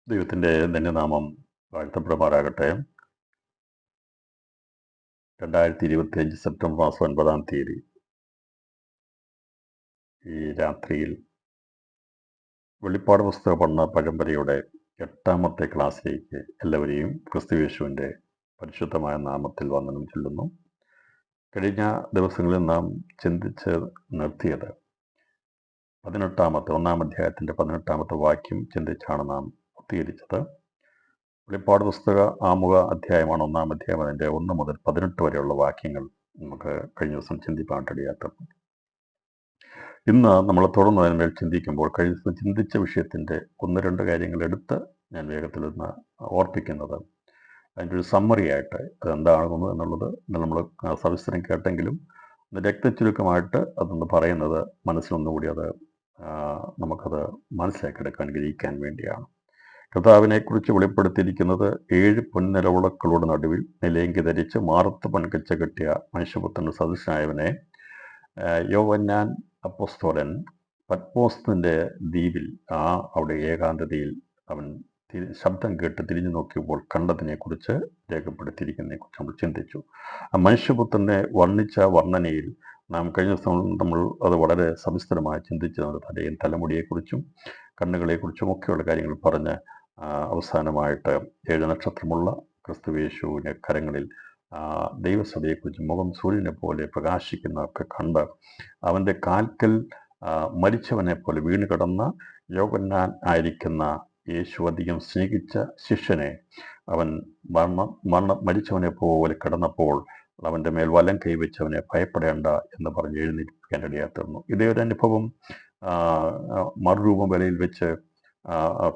ദൈവത്തിൻ്റെ ധന്യനാമം വാഴ്ത്തപ്പെടുമാറാകട്ടെ. 2025 സെപ്റ്റംബർ മാസം 9 ഈ രാത്രിയിൽ വെളിപ്പാട് പുസ്തക പഠന പരമ്പരയുടെ 8ാമത്തെ ക്ലാസ്സിലേക്ക് എല്ലാവരെയും ക്രിസ്തുയേശുവിൻ്റെ പരിശുദ്ധമായ നാമത്തിൽ വന്ദനം ചൊല്ലുന്നു. കഴിഞ്ഞ ദിവസങ്ങളിൽ നാം ചിന്തിച്ച് നിർത്തിയത് 1-ാം അധ്യായത്തിൻ്റെ 18ാമത്തെ വാക്യം ചിന്തിച്ചാണ് നാം പൂർത്തീകരിച്ചത്. വെളിപ്പാട് പുസ്തക ആമുഖ അധ്യായമാണ് 1-ാം അധ്യായം. അതിൻ്റെ 1 മുതൽ 18 വരെയുള്ള വാക്യങ്ങൾ നമുക്ക് കഴിഞ്ഞ ദിവസം ചിന്തിപ്പാനിടയാത്തത്. ഇന്ന് നമ്മൾ തുടർന്ന് അതിന്മേൽ ചിന്തിക്കുമ്പോൾ കഴിഞ്ഞ ദിവസം ചിന്തിച്ച വിഷയത്തിൻ്റെ 1-2 കാര്യങ്ങൾ എടുത്ത് ഞാൻ വേഗത്തിൽ ഒന്ന് ഓർപ്പിക്കുന്നത്, അതിൻ്റെ ഒരു സമ്മറി ആയിട്ട് അതെന്താകുന്നു എന്നുള്ളത് നമ്മൾ സവിസ്തരം കേട്ടെങ്കിലും രക്തചുരുക്കമായിട്ട് അതൊന്ന് പറയുന്നത് മനസ്സിലൊന്നുകൂടി അത് നമുക്കത് മനസ്സിലാക്കിയെടുക്കാൻ ഗ്രഹിക്കാൻ വേണ്ടിയാണ്. കർത്താവിനെക്കുറിച്ച് വെളിപ്പെടുത്തിയിരിക്കുന്നത് 7 പൊൻനിലവിളക്കുകളുടെ നടുവിൽ നിലയെങ്കി ധരിച്ച് മാറത്ത് പൊൻകച്ച കെട്ടിയ മനുഷ്യപുത്രന് സദൃശനായവനെ യോഹന്നാൻ അപ്പോസ്തലൻ പത്മോസിന്റെ ദ്വീപിൽ അവിടെ ഏകാന്തതയിൽ അവൻ ശബ്ദം കേട്ട് തിരിഞ്ഞു നോക്കിയപ്പോൾ കണ്ടതിനെക്കുറിച്ച് രേഖപ്പെടുത്തിയിരിക്കുന്നതിനെക്കുറിച്ച് നമ്മൾ ചിന്തിച്ചു. ആ മനുഷ്യപുത്രനെ വർണ്ണിച്ച വർണ്ണനയിൽ നാം കഴിഞ്ഞ ദിവസം നമ്മൾ അത് വളരെ സവിസ്തരമായി ചിന്തിച്ചത് തലയും തലമുടിയെക്കുറിച്ചും കണ്ണുകളെക്കുറിച്ചും ഒക്കെയുള്ള കാര്യങ്ങൾ പറഞ്ഞ് അവസാനമായിട്ട് 7 നക്ഷത്രമുള്ള ക്രിസ്തുയേശുവിൻ്റെ കരങ്ങളിൽ ദൈവസഭയെക്കുറിച്ച് മുഖം സൂര്യനെ പോലെ പ്രകാശിക്കുന്നതൊക്കെ കണ്ട് അവൻ്റെ കാൽക്കൽ മരിച്ചവനെ പോലെ വീണ് കിടന്ന യോഹന്നാൻ ആയിരിക്കുന്ന യേശു അധികം സ്നേഹിച്ച ശിഷ്യനെ അവൻ മരിച്ചവനെ പോലെ കിടന്നപ്പോൾ അവൻ്റെ മേൽ വലം കൈവച്ചവനെ ഭയപ്പെടേണ്ട എന്ന് പറഞ്ഞ് എഴുന്നേൽപ്പിക്കാനിടയാത്തുന്നു. ഇതേ ഒരു അനുഭവം മറുരൂപം വിലയിൽ വെച്ച്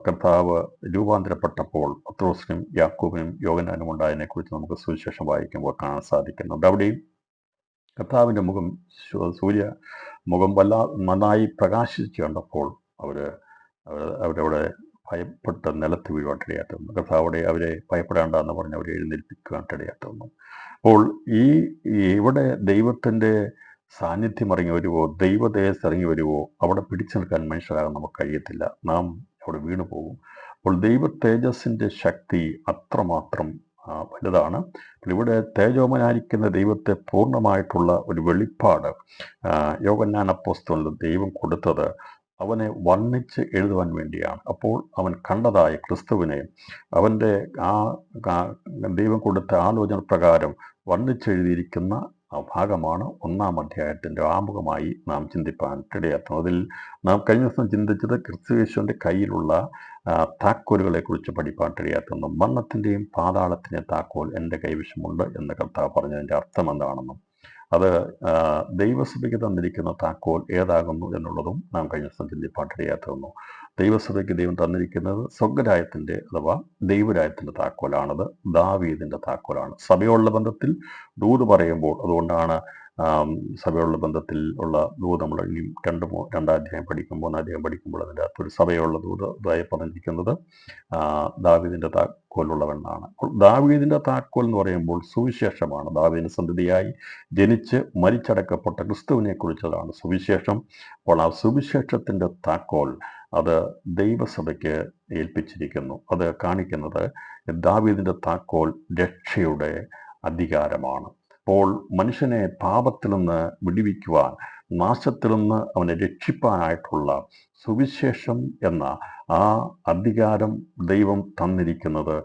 കർത്താവ് രൂപാന്തരപ്പെട്ടപ്പോൾ പത്രോസിനും യാക്കോബിനും യോഹന്നാനും ഉണ്ടായതിനെക്കുറിച്ച് നമുക്ക് സുവിശേഷം വായിക്കുമ്പോൾ കാണാൻ സാധിക്കുന്നുണ്ട്. അവിടെയും കർത്താവിൻ്റെ മുഖം നന്നായി പ്രകാശിച്ചു കണ്ടപ്പോൾ അവരവിടെ ഭയപ്പെട്ട് നിലത്ത് വീഴുവാനിടയാത്തുന്നു. കർത്താവിടെ അവരെ ഭയപ്പെടേണ്ട എന്ന് പറഞ്ഞ് അവരെ എഴുന്നേൽപ്പിക്കുവാനിടയാത്തുന്നു. അപ്പോൾ ഇവിടെ ദൈവത്തിൻ്റെ സാന്നിധ്യം ഇറങ്ങി വരുവോ, ദൈവദേശത്ത് ഇറങ്ങി വരുവോ അവിടെ പിടിച്ചു നിൽക്കാൻ മനുഷ്യരാകാൻ നമുക്ക് കഴിയത്തില്ല. നാം അവിടെ വീണു പോകും. അപ്പോൾ ദൈവ തേജസ്സിൻ്റെ ശക്തി അത്രമാത്രം വലുതാണ്. ഇവിടെ തേജോമനായിരിക്കുന്ന ദൈവത്തെ പൂർണ്ണമായിട്ടുള്ള ഒരു വെളിപ്പാട് യോഹന്നാൻ അപ്പോസ്തലന് ദൈവം കൊടുത്തത് അവനെ വർണ്ണിച്ച് എഴുതുവാൻ വേണ്ടിയാണ്. അപ്പോൾ അവൻ കണ്ടതായ ക്രിസ്തുവിനെ അവൻ്റെ ദൈവം കൊടുത്ത ആലോചന പ്രകാരം വർണ്ണിച്ചെഴുതിയിരിക്കുന്ന ഭാഗമാണ് 1-ാം അധ്യായത്തിൻ്റെ ആമുഖമായി നാം ചിന്തിപ്പാൻ ഇടയാത്തുന്നത്. അതിൽ നാം കഴിഞ്ഞ ദിവസം ചിന്തിച്ചത് ക്രിസ്തുയേശുവിൻ്റെ കയ്യിലുള്ള താക്കോലുകളെ കുറിച്ച് പഠിപ്പാൻ ഇടയാത്തുന്നു. മരണത്തിൻ്റെയും പാതാളത്തിൻ്റെയും താക്കോൽ എൻ്റെ കൈവശമുണ്ട് എന്ന് കർത്താവ് പറഞ്ഞതിൻ്റെ അർത്ഥം എന്താണെന്നും അത് ദൈവസഭയ്ക്ക് തന്നിരിക്കുന്ന താക്കോൽ ഏതാകുന്നു എന്നുള്ളതും നാം കഴിഞ്ഞ ദിവസം ചിന്തിപ്പാൻ ഇടയാത്തുന്നു. ദൈവസഭയ്ക്ക് ദൈവം തന്നിരിക്കുന്നത് സ്വർഗ്ഗരാജ്യത്തിൻ്റെ അഥവാ ദൈവരാജ്യത്തിൻ്റെ താക്കോലാണത്. ദാവീദിൻ്റെ താക്കോലാണ്. സഭയുള്ള ബന്ധത്തിൽ ദൂത് പറയുമ്പോൾ, അതുകൊണ്ടാണ് സഭയുള്ള ബന്ധത്തിൽ ഉള്ള ദൂത് നമ്മൾ ഇനി 2 അധ്യായം പഠിക്കുമ്പോൾ 1 അധ്യായം പഠിക്കുമ്പോൾ അതിൻ്റെ അകത്തൊരു സഭയുള്ള ദൂത് ഇതായി പറഞ്ഞിരിക്കുന്നത് ദാവീദിൻ്റെ താക്കോലുള്ളവെന്നാണ്. അപ്പോൾ ദാവീദിൻ്റെ താക്കോൽ എന്ന് പറയുമ്പോൾ സുവിശേഷമാണ്. ദാവീദിന് സന്തതിയായി ജനിച്ച് മരിച്ചടക്കപ്പെട്ട ക്രിസ്തുവിനെ കുറിച്ചതാണ് സുവിശേഷം. അപ്പോൾ ആ സുവിശേഷത്തിൻ്റെ താക്കോൽ അത് ദൈവസഭയ്ക്ക് ഏൽപ്പിച്ചിരിക്കുന്നു. അത് കാണിക്കുന്നത് ദാവീദിൻ്റെ താക്കോൽ രക്ഷയുടെ അധികാരമാണ്. അപ്പോൾ മനുഷ്യനെ പാപത്തിൽ നിന്ന് വിടുവിക്കുവാൻ, നാശത്തിൽ നിന്ന് അവനെ രക്ഷിപ്പാനായിട്ടുള്ള സുവിശേഷം എന്ന ആ അധികാരം ദൈവം തന്നിരിക്കുന്നത്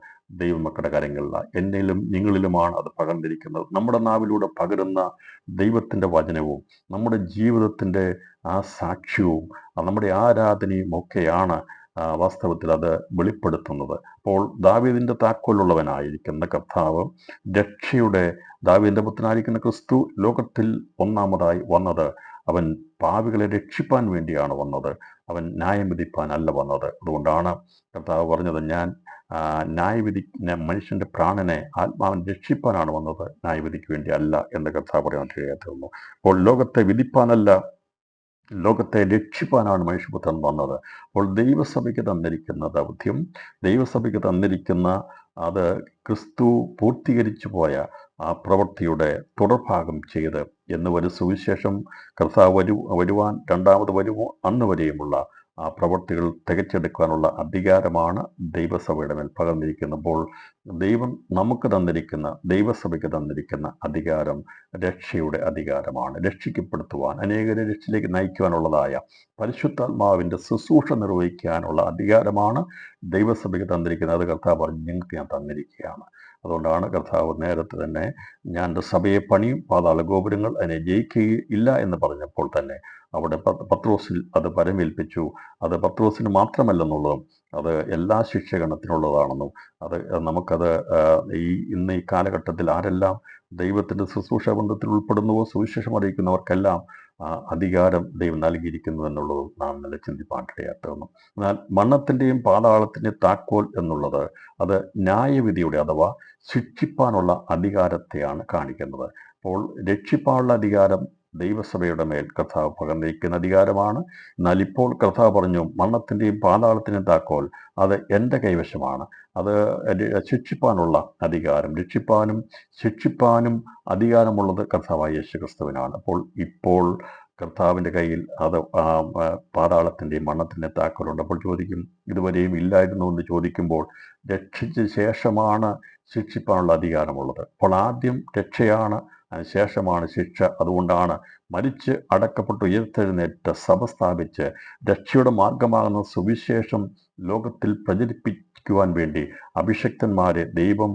ദൈവമക്കളുടെ കാര്യങ്ങളിലാണ്. എന്നിലും നിങ്ങളിലുമാണ് അത് പകർന്നിരിക്കുന്നത്. നമ്മുടെ നാവിലൂടെ പകരുന്ന ദൈവത്തിൻ്റെ വചനവും നമ്മുടെ ജീവിതത്തിൻ്റെ ആ സാക്ഷ്യവും നമ്മുടെ ആരാധനയും ഒക്കെയാണ് വാസ്തവത്തിൽ അത് വെളിപ്പെടുത്തുന്നത്. അപ്പോൾ ദാവീദിൻ്റെ താക്കോലുള്ളവനായിരിക്കുന്ന കർത്താവ് രക്ഷയുടെ ദാവീദിൻ്റെ പുത്രനായിരിക്കുന്ന ക്രിസ്തു ലോകത്തിൽ ഒന്നാമതായി വന്നത് അവൻ പാപികളെ രക്ഷിപ്പാൻ വേണ്ടിയാണ് വന്നത്. അവൻ ന്യായം വിധിപ്പാനല്ല വന്നത്. അതുകൊണ്ടാണ് കർത്താവ് പറഞ്ഞത്, ഞാൻ മനുഷ്യൻ്റെ പ്രാണനെ ആത്മാവിനെ രക്ഷിപ്പാനാണ് വന്നത്, ന്യായവിധിക്ക് വേണ്ടി അല്ല എന്ന് കർത്താവ് പറയാൻ കഴിയാത്തതുള്ളൂ. അപ്പോൾ ലോകത്തെ വിധിപ്പാനല്ല, ലോകത്തെ രക്ഷിപ്പാനാണ് മനുഷ്യപുത്രൻ വന്നത്. അപ്പോൾ ദൈവസഭയ്ക്ക് തന്നിരിക്കുന്ന ദൗത്യം, ദൈവസഭയ്ക്ക് തന്നിരിക്കുന്ന അത് ക്രിസ്തു പൂർത്തീകരിച്ചു പോയ ആ പ്രവൃത്തിയുടെ തുടർഭാഗം ചെയ്ത് എന്ന് ഒരു സുവിശേഷം കർത്താവ് വരുവാൻ രണ്ടാമത് വരുമോ അന്ന് വരെയുമുള്ള ആ പ്രവൃത്തികൾ തികച്ചെടുക്കാനുള്ള അധികാരമാണ് ദൈവസഭയുടെ മേൽ പകർന്നിരിക്കുന്നപ്പോൾ ദൈവം നമുക്ക് തന്നിരിക്കുന്ന ദൈവസഭയ്ക്ക് തന്നിരിക്കുന്ന അധികാരം രക്ഷയുടെ അധികാരമാണ്. രക്ഷിക്കപ്പെടുത്തുവാൻ, അനേകരെ രക്ഷയിലേക്ക് നയിക്കുവാനുള്ളതായ പരിശുദ്ധാത്മാവിൻ്റെ ശുശ്രൂഷ നിർവഹിക്കാനുള്ള അധികാരമാണ് ദൈവസഭയ്ക്ക് തന്നിരിക്കുന്നത്. അത് കർത്താവ് പറഞ്ഞു, നിങ്ങൾക്ക് ഞാൻ തന്നിരിക്കുകയാണ്. അതുകൊണ്ടാണ് കർത്താവ് നേരത്തെ തന്നെ ഞാൻ എൻ്റെ സഭയെ പണിയും, പാതാള ഗോപുരങ്ങൾ അതിനെ ജയിക്കുകയില്ല എന്ന് പറഞ്ഞപ്പോൾ തന്നെ അവിടെ പത്രോസിൽ അത് പരമേൽപ്പിച്ചു. അത് പത്രോസിന് മാത്രമല്ലെന്നുള്ളതും അത് എല്ലാ ശിക്ഷഗണത്തിനുള്ളതാണെന്നും അത് നമുക്കത് ഇന്ന് ഈ കാലഘട്ടത്തിൽ ആരെല്ലാം ദൈവത്തിൻ്റെ ശുശ്രൂഷ ബന്ധത്തിൽ ഉൾപ്പെടുന്നുവോ സുവിശേഷം അറിയിക്കുന്നവർക്കെല്ലാം അധികാരം ദൈവം നൽകിയിരിക്കുന്നു എന്നുള്ളതും നാം നല്ല ചിന്തിപ്പാനിടയാക്കുന്നു. എന്നാൽ മരണത്തിൻ്റെയും പാതാളത്തിൻ്റെയും താക്കോൽ എന്നുള്ളത് അത് ന്യായവിധിയുടെ അഥവാ ശിക്ഷിപ്പാനുള്ള അധികാരത്തെയാണ് കാണിക്കുന്നത്. അപ്പോൾ രക്ഷിപ്പാനുള്ള അധികാരം ദൈവസഭയുടെ മേൽ കർത്താവ് പകർന്നിരിക്കുന്ന അധികാരമാണ്. എന്നാൽ ഇപ്പോൾ കർത്താവ് പറഞ്ഞു, മരണത്തിൻ്റെയും പാതാളത്തിൻ്റെയും താക്കോൽ അത് എൻ്റെ കൈവശമാണ്. അത് ശിക്ഷിപ്പാനുള്ള അധികാരം, രക്ഷിപ്പാനും ശിക്ഷിപ്പാനും അധികാരമുള്ളത് കർത്താവായ യേശു ക്രിസ്തുവിനാണ്. ഇപ്പോൾ കർത്താവിൻ്റെ കയ്യിൽ അത് പാതാളത്തിൻ്റെയും മരണത്തിൻ്റെയും താക്കോലുണ്ട്. അപ്പോൾ ചോദിക്കും, ഇതുവരെയും ഇല്ലായിരുന്നു എന്ന് ചോദിക്കുമ്പോൾ രക്ഷിച്ച ശേഷമാണ് ശിക്ഷിപ്പാനുള്ള അധികാരമുള്ളത്. അപ്പോൾ ആദ്യം രക്ഷയാണ്, അതിനുശേഷമാണ് ശിക്ഷ. അതുകൊണ്ടാണ് മരിച്ച് അടക്കപ്പെട്ട് ഉയർത്തെഴുന്നേറ്റ് സഭ സ്ഥാപിച്ച് രക്ഷയുടെ മാർഗമാകുന്ന സുവിശേഷം ലോകത്തിൽ പ്രചരിപ്പിക്കുവാൻ വേണ്ടി അഭിഷക്തന്മാരെ ദൈവം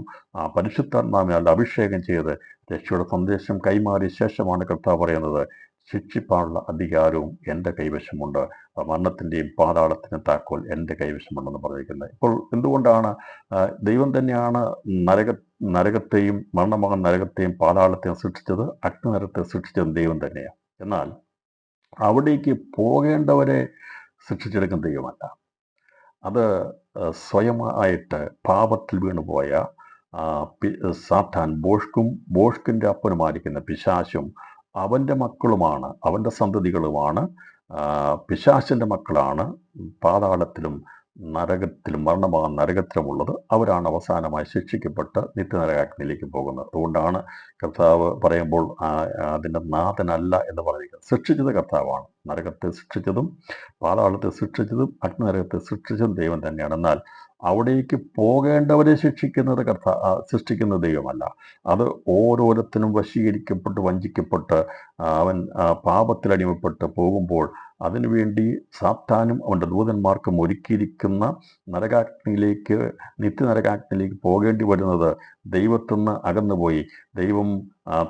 പരിശുദ്ധാത്മാവിനാൽ അഭിഷേകം ചെയ്ത് രക്ഷയുടെ സന്ദേശം കൈമാറിയ ശേഷമാണ് കർത്താവ് പറയുന്നത്, ശിക്ഷിപ്പാനുള്ള അധികാരവും എൻ്റെ കൈവശമുണ്ട്, മരണത്തിൻ്റെയും പാതാളത്തിൻ്റെയും താക്കോൽ എൻ്റെ കൈവശമുണ്ടെന്ന് പറഞ്ഞിരിക്കുന്നത്. ഇപ്പോൾ എന്തുകൊണ്ടാണ് ദൈവം തന്നെയാണ് നരകത്തെയും മരണമാകുന്ന നരകത്തെയും പാതാളത്തെയും സൃഷ്ടിച്ചത്, അഗ്നിനരകത്തെ സൃഷ്ടിച്ചത് ദൈവം തന്നെയാണ്. എന്നാൽ അവിടേക്ക് പോകേണ്ടവരെ ശിക്ഷിച്ചെടുക്കുന്ന ദൈവമല്ല. അത് സ്വയമായിട്ട് പാപത്തിൽ വീണുപോയ സാത്താൻ, ബോഷ്കിൻ്റെ അപ്പനുമായിരിക്കുന്ന പിശാചും അവൻ്റെ മക്കളുമാണ്, അവൻ്റെ സന്തതികളുമാണ്, പിശാചിൻ്റെ മക്കളാണ് പാതാളത്തിലും നരകത്തിലും മരണമാകുന്ന നരകത്തിലുമുള്ളത്. അവരാണ് അവസാനമായി ശിക്ഷിക്കപ്പെട്ട് നിത്യനരകാഗ്നിയിലേക്ക് പോകുന്നത്. അതുകൊണ്ടാണ് കർത്താവ് പറയുമ്പോൾ അതിൻ്റെ നാഥനല്ല എന്ന് പറഞ്ഞിരിക്കുന്നത്. സൃഷ്ടിച്ചത് കർത്താവാണ്. നരകത്തെ സൃഷ്ടിച്ചതും പാതാളത്തെ സൃഷ്ടിച്ചതും അഗ്നിനരകത്തെ സൃഷ്ടിച്ചതും ദൈവം തന്നെയാണ്. എന്നാൽ അവിടേക്ക് പോകേണ്ടവരെ സൃഷ്ടിക്കുന്ന ദൈവമല്ല. അത് ഓരോരുത്തരും വശീകരിക്കപ്പെട്ട് വഞ്ചിക്കപ്പെട്ട് അവൻ പാപത്തിലടിമപ്പെട്ട് പോകുമ്പോൾ അതിനുവേണ്ടി സാത്താനും അവൻ്റെ ദൂതന്മാർക്കും ഒരുക്കിയിരിക്കുന്ന നരകാഗ്നിയിലേക്ക്, നിത്യനരകാഗ്നിയിലേക്ക് പോകേണ്ടി വരുന്നത് ദൈവത്തിൽ നിന്ന് അകന്നുപോയി. ദൈവം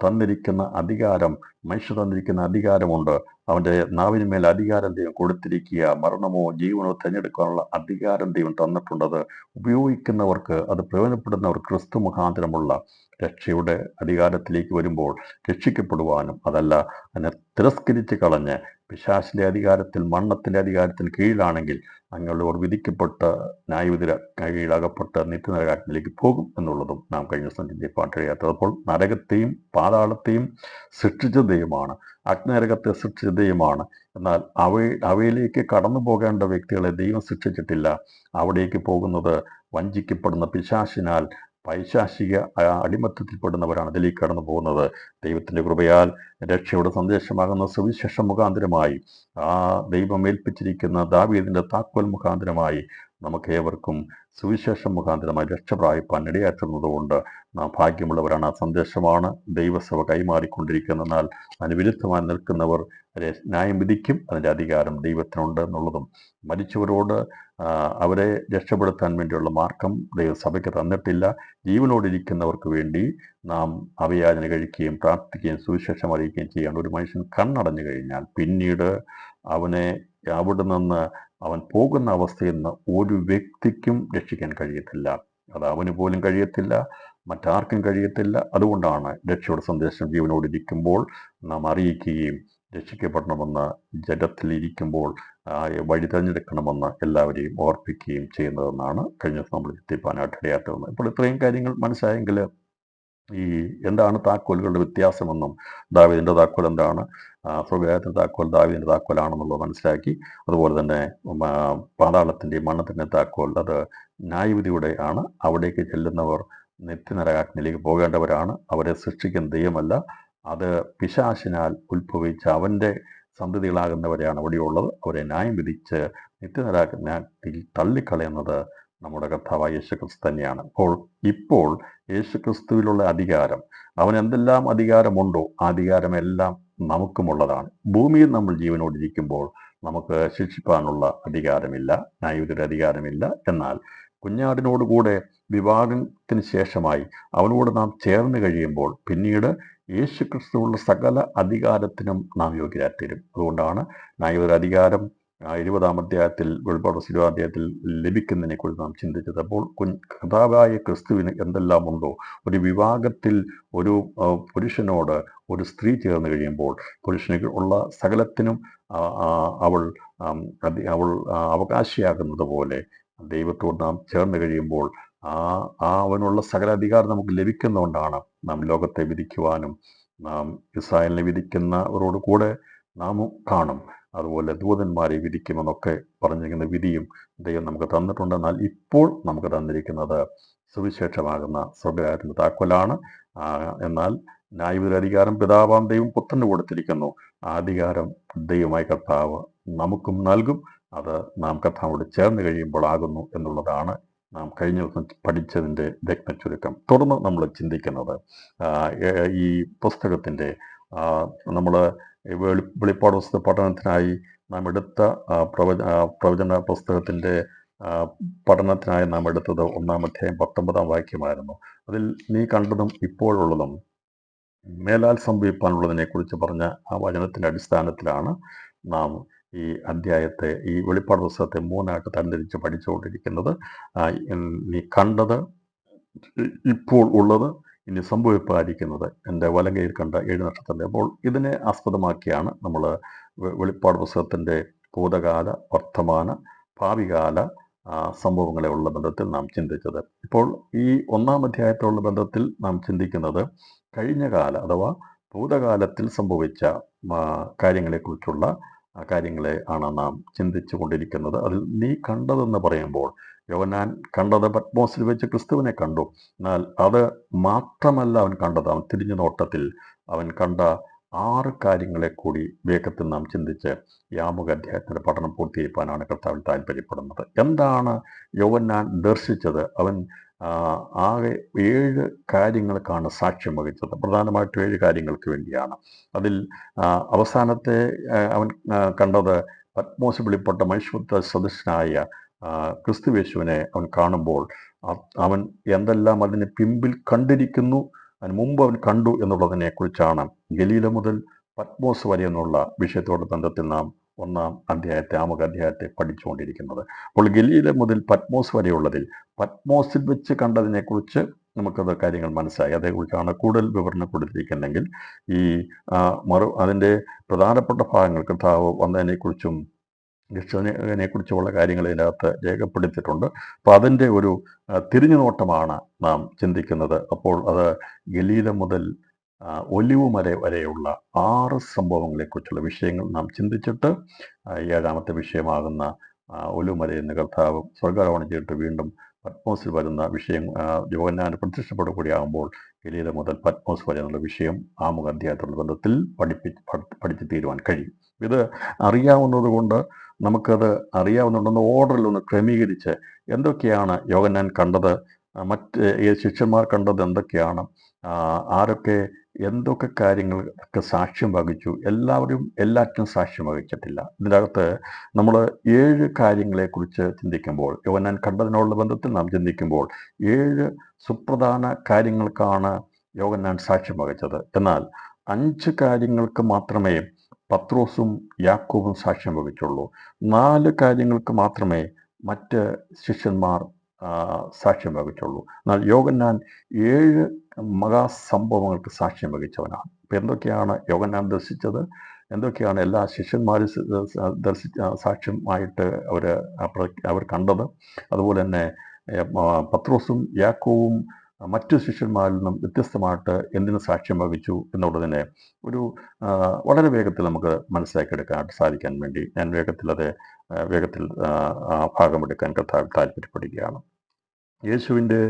തന്നിരിക്കുന്ന അധികാരം, മനുഷ്യ തന്നിരിക്കുന്ന അധികാരമുണ്ട്. അവൻ്റെ നാവിന് മേൽ അധികാരം ദൈവം കൊടുത്തിരിക്കുക. മരണമോ ജീവനോ തിരഞ്ഞെടുക്കാനുള്ള അധികാരം ദൈവം തന്നിട്ടുണ്ടത് ഉപയോഗിക്കുന്നവർക്ക്, അത് പ്രയോജനപ്പെടുന്നവർ ക്രിസ്തു മുഖാന്തരമുള്ള രക്ഷയുടെ അധികാരത്തിലേക്ക് വരുമ്പോൾ രക്ഷിക്കപ്പെടുവാനും, അതല്ല അതിനെ തിരസ്കരിച്ച് കളഞ്ഞ് പിശാചിൻ്റെ അധികാരത്തിൽ, മരണത്തിൻ്റെ അധികാരത്തിൽ കീഴിലാണെങ്കിൽ അങ്ങനെയുള്ളവർ വിധിക്കപ്പെട്ട് ന്യായവിധിയുടെ കീഴിലകപ്പെട്ട് നിത്യനരകാഗ്നിയിലേക്ക് പോകും എന്നുള്ളതും നാം കഴിഞ്ഞ ദിവസം ചിന്തിപ്പാനിടയാത്തത്. അപ്പോൾ നരകത്തെയും പാതാളത്തെയും സൃഷ്ടിച്ച ദൈവമാണ്, അഗ്നിനരകത്തെ സൃഷ്ടിച്ച ദൈവമാണ്. എന്നാൽ അവയിലേക്ക് കടന്നു പോകേണ്ട വ്യക്തികളെ ദൈവം സൃഷ്ടിച്ചിട്ടില്ല. അവിടേക്ക് പോകുന്നത് വഞ്ചിക്കപ്പെടുന്ന പിശാചിനാൽ, പൈശാചിക അടിമത്തത്തിൽപ്പെടുന്നവരാണ് അതിലേക്ക് കടന്നു പോകുന്നത്. ദൈവത്തിൻ്റെ കൃപയാൽ രക്ഷയുടെ സന്ദേശമാകുന്ന സുവിശേഷം മുഖാന്തരമായി, ദൈവം ഏൽപ്പിച്ചിരിക്കുന്ന ദാവീദിൻ്റെ താക്കോൽ മുഖാന്തരമായി നമുക്കേവർക്കും സുവിശേഷം മുഖാന്തരമായി രക്ഷ പ്രാപിപ്പാൻ ഇടയാറ്റുന്നതുകൊണ്ട് നാം ഭാഗ്യമുള്ളവരാണ്. ആ സന്ദേശമാണ് ദൈവസഭ കൈമാറിക്കൊണ്ടിരിക്കുന്നത്. എന്നാൽ അതിന് വിരുദ്ധമായി നിൽക്കുന്നവർ ന്യായം വിധിക്കും. അതിൻ്റെ അധികാരം ദൈവത്തിനുണ്ട് എന്നുള്ളതും, മരിച്ചവരോട് അവരെ രക്ഷപ്പെടുത്താൻ വേണ്ടിയുള്ള മാർഗം ദൈവസഭയ്ക്ക് തന്നിട്ടില്ല. ജീവനോടിരിക്കുന്നവർക്ക് വേണ്ടി നാം അഭയാചന കഴിക്കുകയും പ്രാർത്ഥിക്കുകയും സുവിശേഷം അറിയിക്കുകയും ചെയ്യേണ്ട ഒരു മനുഷ്യൻ കണ്ണടഞ്ഞു കഴിഞ്ഞാൽ പിന്നീട് അവനെ അവിടെ നിന്ന് അവൻ പോകുന്ന അവസ്ഥയിൽ നിന്ന് ഒരു വ്യക്തിക്കും രക്ഷിക്കാൻ കഴിയത്തില്ല. അത് അവന് പോലും കഴിയത്തില്ല, മറ്റാർക്കും കഴിയത്തില്ല. അതുകൊണ്ടാണ് രക്ഷയുടെ സന്ദേശം ജീവനോടിരിക്കുമ്പോൾ നാം അറിയിക്കുകയും രക്ഷിക്കപ്പെടണമെന്ന് ജഡത്തിലിരിക്കുമ്പോൾ വഴി തിരഞ്ഞെടുക്കണമെന്ന് എല്ലാവരെയും ഓർപ്പിക്കുകയും ചെയ്യുന്നതെന്നാണ് കഴിഞ്ഞ നമ്മൾ എത്തിപ്പാനായിട്ട് ഇടയാത്തത്. ഇപ്പോൾ ഇത്രയും കാര്യങ്ങൾ മനസ്സിലായെങ്കിൽ ഈ എന്താണ് താക്കോലുകളുടെ വ്യത്യാസമെന്നും, ദാവീദിൻ്റെ താക്കോൽ എന്താണ്, സ്വർഗ്ഗരാജ്യത്തിൻ്റെ താക്കോൽ ദാവീദിൻ്റെ താക്കോലാണെന്നുള്ളത് മനസ്സിലാക്കി. അതുപോലെ തന്നെ പാതാളത്തിൻ്റെയും മരണത്തിൻ്റെയും താക്കോൽ അത് ന്യായവിധിയുടെ ആണ്. അവിടേക്ക് ചെല്ലുന്നവർ നിത്യനരകാഗ്നിയിലേക്ക് പോകേണ്ടവരാണ്. അവരെ സൃഷ്ടിക്കുന്ന ദൈവമല്ല, അത് പിശാചിനാൽ ഉത്ഭവിച്ച അവൻ്റെ സന്തതികളാകുന്നവരെയാണ് അവിടെയുള്ളത്. അവരെ ന്യായം വിധിച്ച് നിത്യനരകത്തിൽ തള്ളിക്കളയുന്നത് നമ്മുടെ കർത്താവായ യേശുക്രിസ്തു തന്നെയാണ്. ഇപ്പോൾ യേശുക്രിസ്തുവിലുള്ള അധികാരം, അവൻ എന്തെല്ലാം അധികാരമുണ്ടോ ആ അധികാരമെല്ലാം നമുക്കുമുള്ളതാണ്. ഭൂമിയിൽ നമ്മൾ ജീവനോടിരിക്കുമ്പോൾ നമുക്ക് ശിക്ഷിപ്പാനുള്ള അധികാരമില്ല, ന്യായവിധിയുടെ അധികാരമില്ല. എന്നാൽ കുഞ്ഞാടിനോടുകൂടെ വിവാഹത്തിന് ശേഷമായി അവനോട് നാം ചേർന്ന് കഴിയുമ്പോൾ പിന്നീട് യേശുക്രിസ്തുവുള്ള സകല അധികാരത്തിനും നാം യോഗ്യരായിത്തീരും. അതുകൊണ്ടാണ് ന്യായവിധിയുടെ അധികാരം 20-ാം അധ്യായത്തിൽ, വെളിപ്പാട് 20-ാം അധ്യായത്തിൽ ലഭിക്കുന്നതിനെ കുറിച്ച് നാം ചിന്തിച്ചത്. അപ്പോൾ കർത്താവായ ക്രിസ്തുവിന് എന്തെല്ലാം ഉണ്ടോ, ഒരു വിവാഹത്തിൽ ഒരു പുരുഷനോട് ഒരു സ്ത്രീ ചേർന്ന് കഴിയുമ്പോൾ പുരുഷന് ഉള്ള സകലത്തിനും അവൾ അവകാശിയാകുന്നത് പോലെ ദൈവത്തോട് നാം ചേർന്ന് കഴിയുമ്പോൾ അവനുള്ള സകല അധികാരം നമുക്ക് ലഭിക്കുന്നതുകൊണ്ടാണ് നാം ലോകത്തെ വിധിക്കുവാനും നാം ഇസ്രായേലിനെ വിധിക്കുന്നവരോട് കൂടെ നാമും കാണും, അതുപോലെ ദൂതന്മാരെ വിധിക്കുമെന്നൊക്കെ പറഞ്ഞിരിക്കുന്ന വിധിയും ദൈവം നമുക്ക് തന്നിട്ടുണ്ട്. എന്നാൽ ഇപ്പോൾ നമുക്ക് തന്നിരിക്കുന്നത് സുവിശേഷമാകുന്ന സ്വർഗ്ഗരാജ്യത്തിൻ്റെ താക്കോലാണ്. എന്നാൽ ന്യായവിധി അധികാരം പിതാവാം ദൈവം പുത്രന് കൊടുത്തിരിക്കുന്നു. ആ അധികാരം ദൈവമായ കർത്താവ് നമുക്കും നൽകും. അത് നാം കർത്താവോട് ചേർന്ന് കഴിയുമ്പോൾ ആകുന്നു എന്നുള്ളതാണ് നാം കഴിഞ്ഞ ദിവസം പഠിച്ചതിൻ്റെ ചുരുക്കം. തുടർന്ന് നമ്മൾ ചിന്തിക്കുന്നത് ഈ പുസ്തകത്തിൻ്റെ നമ്മൾ വെളിപ്പാട് പുസ്തക പഠനത്തിനായി നാം എടുത്ത പ്രവചന പുസ്തകത്തിൻ്റെ പഠനത്തിനായി നാം എടുത്തത് 1-ാം അധ്യായം 19-ാം വാക്യമായിരുന്നു. അതിൽ നീ കണ്ടതും ഇപ്പോഴുള്ളതും മേലാൽ സംഭവിക്കാനുള്ളതിനെ കുറിച്ച് പറഞ്ഞ ആ വചനത്തിൻ്റെ അടിസ്ഥാനത്തിലാണ് നാം ഈ അധ്യായത്തെ, ഈ വെളിപ്പാട് പുസ്തകത്തെ 3ആയിട്ട് തരംതിരിച്ച് പഠിച്ചുകൊണ്ടിരിക്കുന്നത്. നീ കണ്ടത്, ഇപ്പോൾ ഉള്ളത്, ഇനി സംഭവിപ്പായിരിക്കുന്നത്, എൻ്റെ വലങ്കയിൽ കണ്ട 7 നക്ഷത്രത്തെ. അപ്പോൾ ഇതിനെ ആസ്പദമാക്കിയാണ് നമ്മൾ വെളിപ്പാട് പുസ്തകത്തിൻ്റെ ഭൂതകാല, വർത്തമാന, ഭാവികാല സംഭവങ്ങളെ ഉള്ള ബന്ധത്തിൽ നാം ചിന്തിച്ചത്. ഇപ്പോൾ ഈ 1-ാം അധ്യായത്തിലുള്ള ബന്ധത്തിൽ നാം ചിന്തിക്കുന്നത് കഴിഞ്ഞ കാല അഥവാ ഭൂതകാലത്തിൽ സംഭവിച്ച കാര്യങ്ങളെക്കുറിച്ചുള്ള കാര്യങ്ങളെ ആണ് നാം ചിന്തിച്ചു കൊണ്ടിരിക്കുന്നത്. അതിൽ നീ കണ്ടതെന്ന് പറയുമ്പോൾ യോഹന്നാൻ കണ്ടത് പത്മോസിൽ വെച്ച് ക്രിസ്തുവിനെ കണ്ടു. എന്നാൽ അത് മാത്രമല്ല അവൻ കണ്ടത്. അവൻ തിരിഞ്ഞു നോട്ടത്തിൽ അവൻ കണ്ട 6 കാര്യങ്ങളെ കൂടി വേഗത്തിൽ നാം ചിന്തിച്ച് ഈ ആമുഖ അധ്യായത്തിൻ്റെ പഠനം പൂർത്തീകരിക്കാനാണ് കർത്താവിൽ താല്പര്യപ്പെടുന്നത്. എന്താണ് യോഹന്നാൻ ദർശിച്ചത്? അവൻ ആകെ 7 കാര്യങ്ങൾക്കാണ് സാക്ഷ്യം വഹിച്ചത്. പ്രധാനമായിട്ടും 7 കാര്യങ്ങൾക്ക് വേണ്ടിയാണ്. അതിൽ അവസാനത്തെ അവൻ കണ്ടത് പത്മോസ് വെളിപ്പെട്ട മനുഷ്യത്വ സദൃശനായ ക്രിസ്തുയേശുവിനെ അവൻ കാണുമ്പോൾ അവൻ എന്തെല്ലാം അതിന് പിമ്പിൽ കണ്ടിരിക്കുന്നു, അതിന് മുമ്പ് അവൻ കണ്ടു എന്നുള്ളതിനെ കുറിച്ചാണ് ഗലീല മുതൽ പത്മോസ് വരെ എന്നുള്ള വിഷയത്തോട് ബന്ധത്തിൽ നാം 1-ാം അധ്യായത്തെ, ആമുഖ അധ്യായത്തെ പഠിച്ചുകൊണ്ടിരിക്കുന്നത്. അപ്പോൾ ഗലീല മുതൽ പത്മോസ് വരെയുള്ളതിൽ പത്മോസിൽ വെച്ച് കണ്ടതിനെക്കുറിച്ച് നമുക്കത് കാര്യങ്ങൾ മനസ്സിലായി. അതേക്കുറിച്ചാണ് കൂടുതൽ വിവരണം കൊടുത്തിരിക്കുന്നെങ്കിൽ ഈ അതിൻ്റെ പ്രധാനപ്പെട്ട ഭാഗങ്ങൾ കർത്താവ് വന്നതിനെക്കുറിച്ചും രക്ഷകനെക്കുറിച്ചുള്ള കാര്യങ്ങൾ ഇതിനകത്ത് രേഖപ്പെടുത്തിയിട്ടുണ്ട്. അപ്പോൾ അതിൻ്റെ ഒരു തിരിഞ്ഞുനോട്ടമാണ് നാം ചിന്തിക്കുന്നത്. അപ്പോൾ അത് ഗലീല മുതൽ ഒലിവ് മല വരെയുള്ള 6 സംഭവങ്ങളെക്കുറിച്ചുള്ള വിഷയങ്ങൾ നാം ചിന്തിച്ചിട്ട് 7-ാമത്തെ വിഷയമാകുന്ന ഒലിവ് മലയിൽ നിന്ന് കർത്താവ് സ്വർഗ്ഗാരോഹണം ചെയ്തിട്ട് വീണ്ടും പത്മോസിൽ വരുന്ന വിഷയം യോഹന്നാന് പ്രത്യക്ഷപ്പെടുക കൂടിയാകുമ്പോൾ ഗലീല മുതൽ പത്മോസ് വരെ എന്നുള്ള വിഷയം ആമുഖ അധ്യായത്തിലുള്ള ബന്ധത്തിൽ പഠിച്ചു തീരുവാൻ കഴിയും. ഇത് അറിയാവുന്നത് കൊണ്ട് നമുക്കത് അറിയാവുന്നുണ്ടെന്ന് ഓർഡറിലൊന്ന് ക്രമീകരിച്ച് എന്തൊക്കെയാണ് യോഹന്നാൻ കണ്ടത്, മറ്റ് ശിഷ്യന്മാർ കണ്ടത് എന്തൊക്കെയാണ്, ആരൊക്കെ എന്തൊക്കെ കാര്യങ്ങൾക്ക് സാക്ഷ്യം വഹിച്ചു, എല്ലാവരും എല്ലാറ്റിനും സാക്ഷ്യം വഹിച്ചിട്ടില്ല. ഇതിനകത്ത് നമ്മൾ 7 കാര്യങ്ങളെക്കുറിച്ച് ചിന്തിക്കുമ്പോൾ, യോഹന്നാൻ കണ്ടതിനുള്ള ബന്ധത്തിൽ നാം ചിന്തിക്കുമ്പോൾ 7 സുപ്രധാന കാര്യങ്ങൾക്കാണ് യോഹന്നാൻ സാക്ഷ്യം വഹിച്ചത്. എന്നാൽ 5 കാര്യങ്ങൾക്ക് മാത്രമേ പത്രോസും യാക്കോബും സാക്ഷ്യം വഹിച്ചുള്ളൂ. 4 കാര്യങ്ങൾക്ക് മാത്രമേ മറ്റ് ശിഷ്യന്മാർ സാക്ഷ്യം വഹിച്ചുള്ളൂ. എന്നാൽ യോഹന്നാൻ 7 മഹാസംഭവങ്ങൾക്ക് സാക്ഷ്യം വഹിച്ചവനാണ്. ഇപ്പം എന്തൊക്കെയാണ് യോഹന്നാൻ ദർശിച്ചത്, എന്തൊക്കെയാണ് എല്ലാ ശിഷ്യന്മാരും സാക്ഷ്യമായിട്ട് അവർ കണ്ടത്, അതുപോലെ തന്നെ പത്രോസും യാക്കോവും മറ്റു ശിഷ്യന്മാരിൽ നിന്നും വ്യത്യസ്തമായിട്ട് എന്തിനു സാക്ഷ്യം വഹിച്ചു എന്നുള്ളതിനെ ഒരു വളരെ വേഗത്തിൽ നമുക്ക് മനസ്സിലാക്കിയെടുക്കാനായിട്ട് സാധിക്കാൻ വേണ്ടി ഞാൻ വേഗത്തിൽ ആ ഭാഗമെടുക്കാൻ കർത്താവിൽ താല്പര്യപ്പെടുകയാണ്. യേശുവിൻ്റെ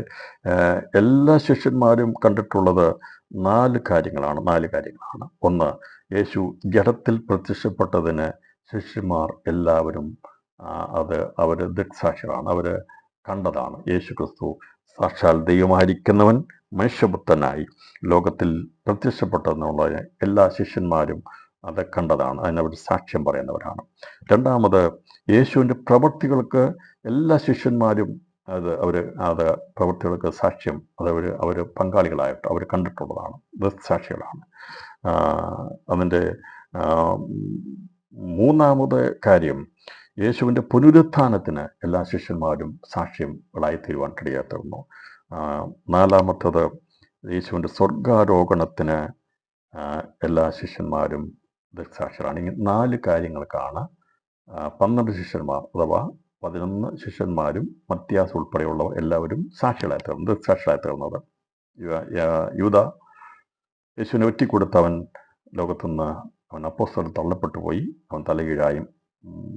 എല്ലാ ശിഷ്യന്മാരും കണ്ടിട്ടുള്ളത് നാല് കാര്യങ്ങളാണ്. ഒന്ന്, യേശു ജഡത്തിൽ പ്രത്യക്ഷപ്പെട്ടതിന് ശിഷ്യന്മാർ എല്ലാവരും അവർ ദൃക്സാക്ഷികളാണ്. അവർ കണ്ടതാണ്. യേശു ക്രിസ്തു സാക്ഷാൽ ദൈവമായിരിക്കുന്നവൻ മനുഷ്യപുത്രനായി ലോകത്തിൽ പ്രത്യക്ഷപ്പെട്ടതെന്നുള്ള എല്ലാ ശിഷ്യന്മാരും അത് കണ്ടതാണ്. അതിനവർ സാക്ഷ്യം പറയുന്നവരാണ്. രണ്ടാമത്, യേശുവിൻ്റെ പ്രവൃത്തികൾക്ക് എല്ലാ ശിഷ്യന്മാരും അത് പ്രവൃത്തികൾക്ക് സാക്ഷ്യം അവർ പങ്കാളികളായിട്ട് അവർ കണ്ടിട്ടുള്ളതാണ്, ദൃക്സാക്ഷികളാണ്. അതിൻ്റെ മൂന്നാമത് കാര്യം, യേശുവിൻ്റെ പുനരുത്ഥാനത്തിന് എല്ലാ ശിഷ്യന്മാരും സാക്ഷ്യങ്ങളായിത്തീരുവാൻ ഇടയായിരുന്നു. നാലാമത്തത്, യേശുവിൻ്റെ സ്വർഗാരോഹണത്തിന് എല്ലാ ശിഷ്യന്മാരും ദൃക്സാക്ഷികളാണ്. ഈ 4 കാര്യങ്ങൾക്കാണ് 12 ശിഷ്യന്മാർ അഥവാ 11 ശിഷ്യന്മാരും മത്യാസ് ഉൾപ്പെടെയുള്ളവർ എല്ലാവരും ദൃക്സാക്ഷികളായി തീർന്നത്. യൂദ യേശുവിനെ ഒറ്റിക്കൊടുത്ത് അവൻ ലോകത്തുനിന്ന് അവൻ അപ്പോസ്തലൻ തള്ളപ്പെട്ടു പോയി. അവൻ തലകീഴായും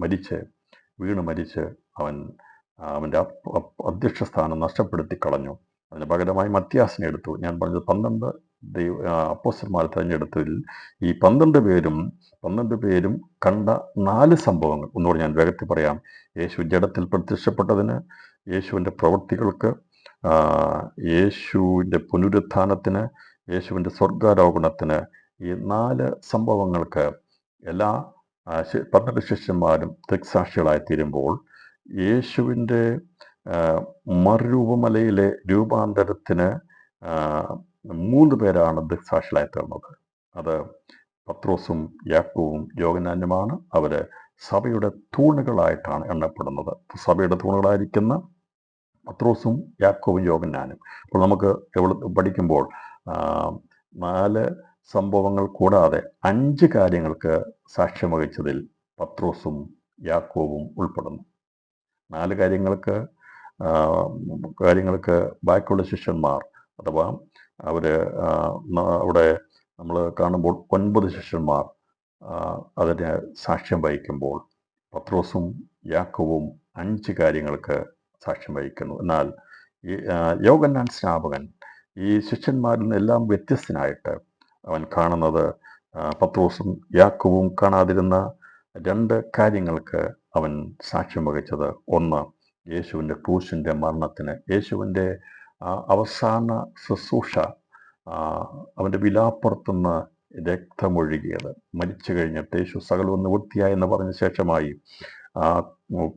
മരിച്ച് അവൻ്റെ അധ്യക്ഷ സ്ഥാനം നഷ്ടപ്പെടുത്തി കളഞ്ഞു. അതിന് പകരമായി മത്യാസിനെ എടുത്തു. ഞാൻ പറഞ്ഞത് 12 അപ്പോസ്തലന്മാരെ തിരഞ്ഞെടുത്തതിൽ ഈ 12 പേരും കണ്ട 4 സംഭവങ്ങൾ ഒന്നുകൂടി ഞാൻ വേഗത്തിൽ പറയാം. യേശു ജഡത്തിൽ പ്രത്യക്ഷപ്പെട്ടതിന്, യേശുവിൻ്റെ പ്രവൃത്തികൾക്ക്, യേശുവിൻ്റെ പുനരുത്ഥാനത്തിന്, യേശുവിൻ്റെ സ്വർഗാരോഹണത്തിന്, ഈ 4 സംഭവങ്ങൾക്ക് എല്ലാ 12 ശിഷ്യന്മാരും ദൃക്സാക്ഷികളായിത്തീരുമ്പോൾ യേശുവിൻ്റെ മറുരൂപമലയിലെ രൂപാന്തരത്തിന് 3 പേരാണ് ദൃക്സാക്ഷികളായി തീർന്നത്. അത് പത്രോസും യാക്കോബും യോഹന്നാനുമാണ്. അവർ സഭയുടെ തൂണുകളായിട്ടാണ് എണ്ണപ്പെടുന്നത്. സഭയുടെ തൂണുകളായിരിക്കുന്ന പത്രോസും യാക്കോബും യോഹന്നാനും. അപ്പോൾ നമുക്ക് പഠിക്കുമ്പോൾ 4 സംഭവങ്ങൾ കൂടാതെ 5 കാര്യങ്ങൾക്ക് സാക്ഷ്യം വഹിച്ചതിൽ പത്രോസും യാക്കോബും ഉൾപ്പെടുന്നു. 4 കാര്യങ്ങൾക്ക് ബാക്കിയുള്ള ശിഷ്യന്മാർ അഥവാ അവിടെ നമ്മൾ കാണുമ്പോൾ 9 ശിഷ്യന്മാർ അതിന് സാക്ഷ്യം വഹിക്കുമ്പോൾ പത്രോസും യാക്കോബും 5 കാര്യങ്ങൾക്ക് സാക്ഷ്യം വഹിക്കുന്നു. എന്നാൽ യോഹന്നാൻ സ്നാപകൻ ഈ ശിഷ്യന്മാരിൽ നിന്നെല്ലാം വ്യത്യസ്തനായിട്ട് അവൻ കാണുന്നത് പത്രോസും യാക്കോബും കാണാതിരുന്ന 2 കാര്യങ്ങൾക്ക് അവൻ സാക്ഷ്യം വഹിച്ചത്. ഒന്ന്, യേശുവിൻ്റെ ക്രൂശിൻ്റെ മരണത്തിന്, യേശുവിൻ്റെ അവസാന ശുശ്രൂഷ, അവൻ്റെ വിലാപ്പുറത്തുനിന്ന് രക്തമൊഴുകിയത്, മരിച്ചു കഴിഞ്ഞിട്ട് യേശു സകലവും നിവൃത്തിയായെന്ന് പറഞ്ഞ ശേഷമായി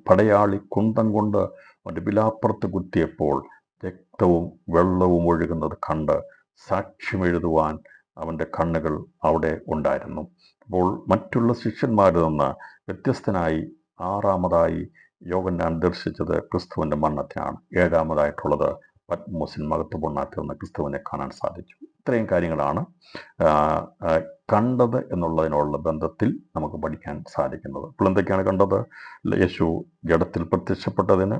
പടയാളി കുന്തം കൊണ്ട് അവൻ്റെ വിലാപ്പുറത്ത് കുത്തിയപ്പോൾ രക്തവും വെള്ളവും ഒഴുകുന്നത് കണ്ട് സാക്ഷ്യമെഴുതുവാൻ അവൻ്റെ കണ്ണുകൾ അവിടെ ഉണ്ടായിരുന്നു. അപ്പോൾ മറ്റുള്ള ശിഷ്യന്മാരിൽ നിന്ന് വ്യത്യസ്തനായി 6ാമതായി യോഹന്നാൻ ദർശിച്ചത് ക്രിസ്തുവിൻ്റെ മരണത്തിനാണ്. 7ാമതായിട്ടുള്ളത് പത്മോസിൽ മഹത്വപൂർണ്ണായിത്തീർന്ന ക്രിസ്തുവിനെ കാണാൻ സാധിച്ചു. ഇത്രയും കാര്യങ്ങളാണ് കണ്ടത് എന്നുള്ളതിനുള്ള ബന്ധത്തിൽ നമുക്ക് പഠിക്കാൻ സാധിക്കുന്നത്. ഇപ്പോൾ എന്തൊക്കെയാണ് കണ്ടത്? യേശു ജഡത്തിൽ പ്രത്യക്ഷപ്പെട്ടതിന്,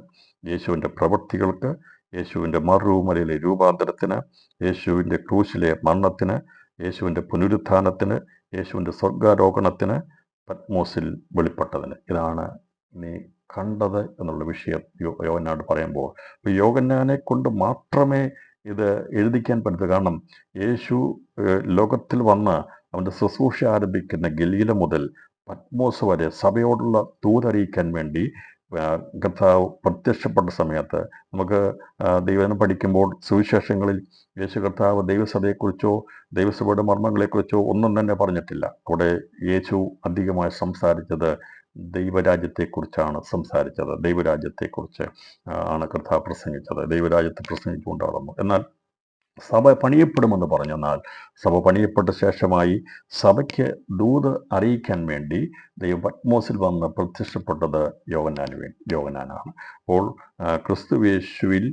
യേശുവിൻ്റെ പ്രവൃത്തികൾക്ക്, യേശുവിൻ്റെ മറുരൂപമലയിലെ രൂപാന്തരത്തിന്, യേശുവിൻ്റെ ക്രൂശിലെ മരണത്തിന്, യേശുവിൻ്റെ പുനരുത്ഥാനത്തിന്, യേശുവിൻ്റെ സ്വർഗാരോഹണത്തിന്, പത്മോസിൽ വെളിപ്പെട്ടതിന്. ഇതാണ് നീ കണ്ടത് എന്നുള്ള വിഷയം യോഹന്നാനോട് പറയുമ്പോൾ. അപ്പോൾ യോഹന്നാനെ കൊണ്ട് മാത്രമേ ഇത് എഴുതിക്കാൻ പറ്റൂ. കാരണം യേശു ലോകത്തിൽ വന്ന് അവൻ്റെ ശുശ്രൂഷ ആരംഭിക്കുന്ന ഗലീല മുതൽ പത്മോസ് വരെ സഭയോടുള്ള ദൂതറിയിക്കാൻ വേണ്ടി കർത്താവ് പ്രത്യക്ഷപ്പെട്ട സമയത്ത് നമുക്ക് ദൈവം പഠിക്കുമ്പോൾ സുവിശേഷങ്ങളിൽ യേശു കർത്താവ് ദൈവസഭയെക്കുറിച്ചോ ദൈവസഭയുടെ മർമ്മങ്ങളെക്കുറിച്ചോ ഒന്നും തന്നെ പറഞ്ഞിട്ടില്ല. അവിടെ യേശു അധികമായി സംസാരിച്ചത് ദൈവരാജ്യത്തെക്കുറിച്ചാണ് സംസാരിച്ചത്. ദൈവരാജ്യത്തെക്കുറിച്ച് ആണ് കർത്താവ് പ്രസംഗിച്ചത്. ദൈവരാജ്യത്തെ പ്രസംഗിച്ചുകൊണ്ട് നടന്നു. എന്നാൽ സഭ പണിയപ്പെടുമെന്ന് പറഞ്ഞെന്നാൽ സഭ പണിയപ്പെട്ട ശേഷമായി സഭയ്ക്ക് ദൂത് അറിയിക്കാൻ വേണ്ടി ദൈവം പത്മോസിൽ വന്ന് പ്രത്യക്ഷപ്പെട്ടത് യോഹന്നാനാണ്. അപ്പോൾ ക്രിസ്തുയേശുവിൽ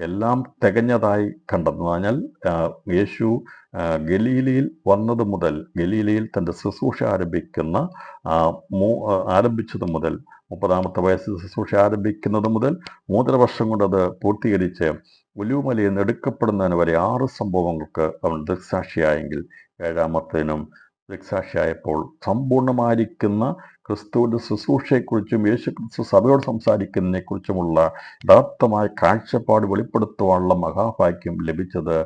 എല്ലാം തികഞ്ഞതായി കണ്ടെന്ന് പറഞ്ഞാൽ യേശു ഗലീലയിൽ വന്നത് മുതൽ, ഗലീലയിൽ തൻ്റെ ശുശ്രൂഷ ആരംഭിച്ചത് മുതൽ, 30ാമത്തെ വയസ്സിൽ ശുശ്രൂഷ ആരംഭിക്കുന്നത് മുതൽ 3.5 വർഷം കൊണ്ട് അത് പൂർത്തീകരിച്ച് ഒലിവുമലയിൽ നിന്ന് എടുക്കപ്പെടുന്നതിന് വരെ 6 സംഭവങ്ങൾക്ക് അവൻ ദൃക്സാക്ഷിയായെങ്കിൽ 7ാമത്തേനും ദൃക്സാക്ഷിയായപ്പോൾ സമ്പൂർണ്ണമായിരിക്കുന്ന ക്രിസ്തുവിൻ്റെ ശുശ്രൂഷയെക്കുറിച്ചും യേശു ക്രിസ്തു സഭയോട് സംസാരിക്കുന്നതിനെക്കുറിച്ചുമുള്ള യഥാർത്ഥമായ കാഴ്ചപ്പാട് വെളിപ്പെടുത്തുവാനുള്ള മഹാഭാഗ്യം ലഭിച്ചത്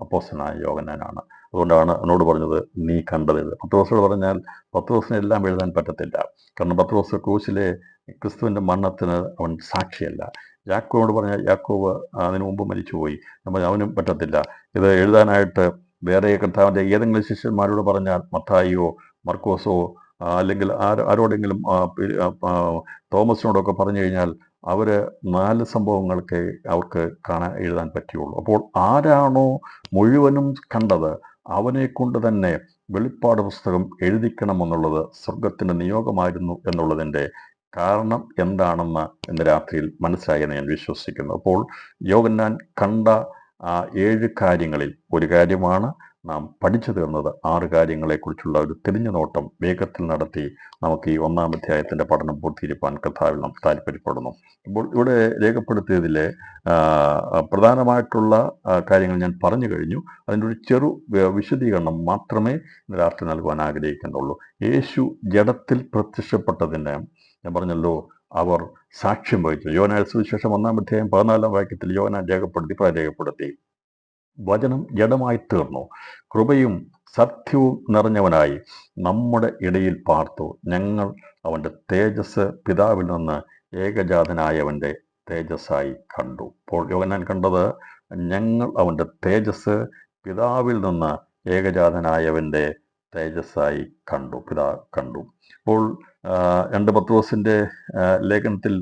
അപ്പോസ്തലനായ യോഹന്നാനാണ്. അതുകൊണ്ടാണ് എന്നോട് പറഞ്ഞത് നീ കണ്ടത്. പത്രോസിനോട് പറഞ്ഞാൽ പത്രോസിന് എല്ലാം എഴുതാൻ പറ്റത്തില്ല. കാരണം പത്രോസ് ക്രൂശിലെ ക്രിസ്തുവിൻ്റെ മരണത്തിന് അവൻ സാക്ഷിയല്ല. യാക്കോബോട് പറഞ്ഞാൽ യാക്കോബ് അതിനു മുമ്പ് മരിച്ചുപോയി. അവനും പറ്റത്തില്ല ഇത് എഴുതാനായിട്ട്. വേറെ കർത്താവിൻ്റെ ഏതെങ്കിലും ശിഷ്യന്മാരോട് പറഞ്ഞാൽ മത്തായിയോ മർക്കോസോ അല്ലെങ്കിൽ ആരോടെങ്കിലും തോമസിനോടൊക്കെ പറഞ്ഞു കഴിഞ്ഞാൽ അവർ 4 സംഭവങ്ങൾക്ക് അവർക്ക് എഴുതാൻ പറ്റുള്ളൂ. അപ്പോൾ ആരാണോ മുഴുവനും കണ്ടത് അവനെ കൊണ്ട് തന്നെ വെളിപ്പാട് പുസ്തകം എഴുതിക്കണമെന്നുള്ളത് സ്വർഗത്തിൻ്റെ നിയോഗമായിരുന്നു എന്നുള്ളതിൻ്റെ കാരണം എന്താണെന്ന് ഇന്ന് രാത്രിയിൽ മനസ്സിലായെന്ന് ഞാൻ വിശ്വസിക്കുന്നു. അപ്പോൾ യോഹന്നാൻ കണ്ട 7 കാര്യങ്ങളിൽ ഒരു കാര്യമാണ് നാം പഠിച്ചു തീർന്നത്. 6 കാര്യങ്ങളെക്കുറിച്ചുള്ള ഒരു തിരിഞ്ഞു നോട്ടം വേഗത്തിൽ നടത്തി നമുക്ക് ഈ 1-ാം അധ്യായത്തിൻ്റെ പഠനം പൂർത്തീകരിക്കാൻ കർത്താവിൽ നാം താല്പര്യപ്പെടുന്നു. അപ്പോൾ ഇവിടെ രേഖപ്പെടുത്തിയതിൽ പ്രധാനമായിട്ടുള്ള കാര്യങ്ങൾ ഞാൻ പറഞ്ഞു കഴിഞ്ഞു. അതിൻ്റെ ഒരു ചെറു വിശദീകരണം മാത്രമേ ഇന്ന് രാത്രി നൽകുവാൻ ആഗ്രഹിക്കുന്നുള്ളൂ. യേശു ജഡത്തിൽ പ്രത്യക്ഷപ്പെട്ടതിന് ഞാൻ പറഞ്ഞല്ലോ അവർ സാക്ഷ്യം വഹിച്ചു. യോഹന്നാൻ സുവിശേഷം 1-ാം അധ്യായം 14-ാം വാക്യത്തിൽ യോഹന്നാൻ രേഖപ്പെടുത്തി വചനം ജഡമായി തീർന്നു, കൃപയും സത്യവും നിറഞ്ഞവനായി നമ്മുടെ ഇടയിൽ പാർത്തു. ഞങ്ങൾ അവൻ്റെ തേജസ് പിതാവിൽ നിന്ന് ഏകജാതനായവൻ്റെ തേജസ്സായി കണ്ടു. അപ്പോൾ യോഹന്നാൻ കണ്ടത് ഞങ്ങൾ അവൻ്റെ തേജസ് പിതാവിൽ നിന്ന് ഏകജാതനായവൻ്റെ തേജസ്സായി കണ്ടു. കണ്ടു. അപ്പോൾ 2 പത്രോസിൻ്റെ ലേഖനത്തിൽ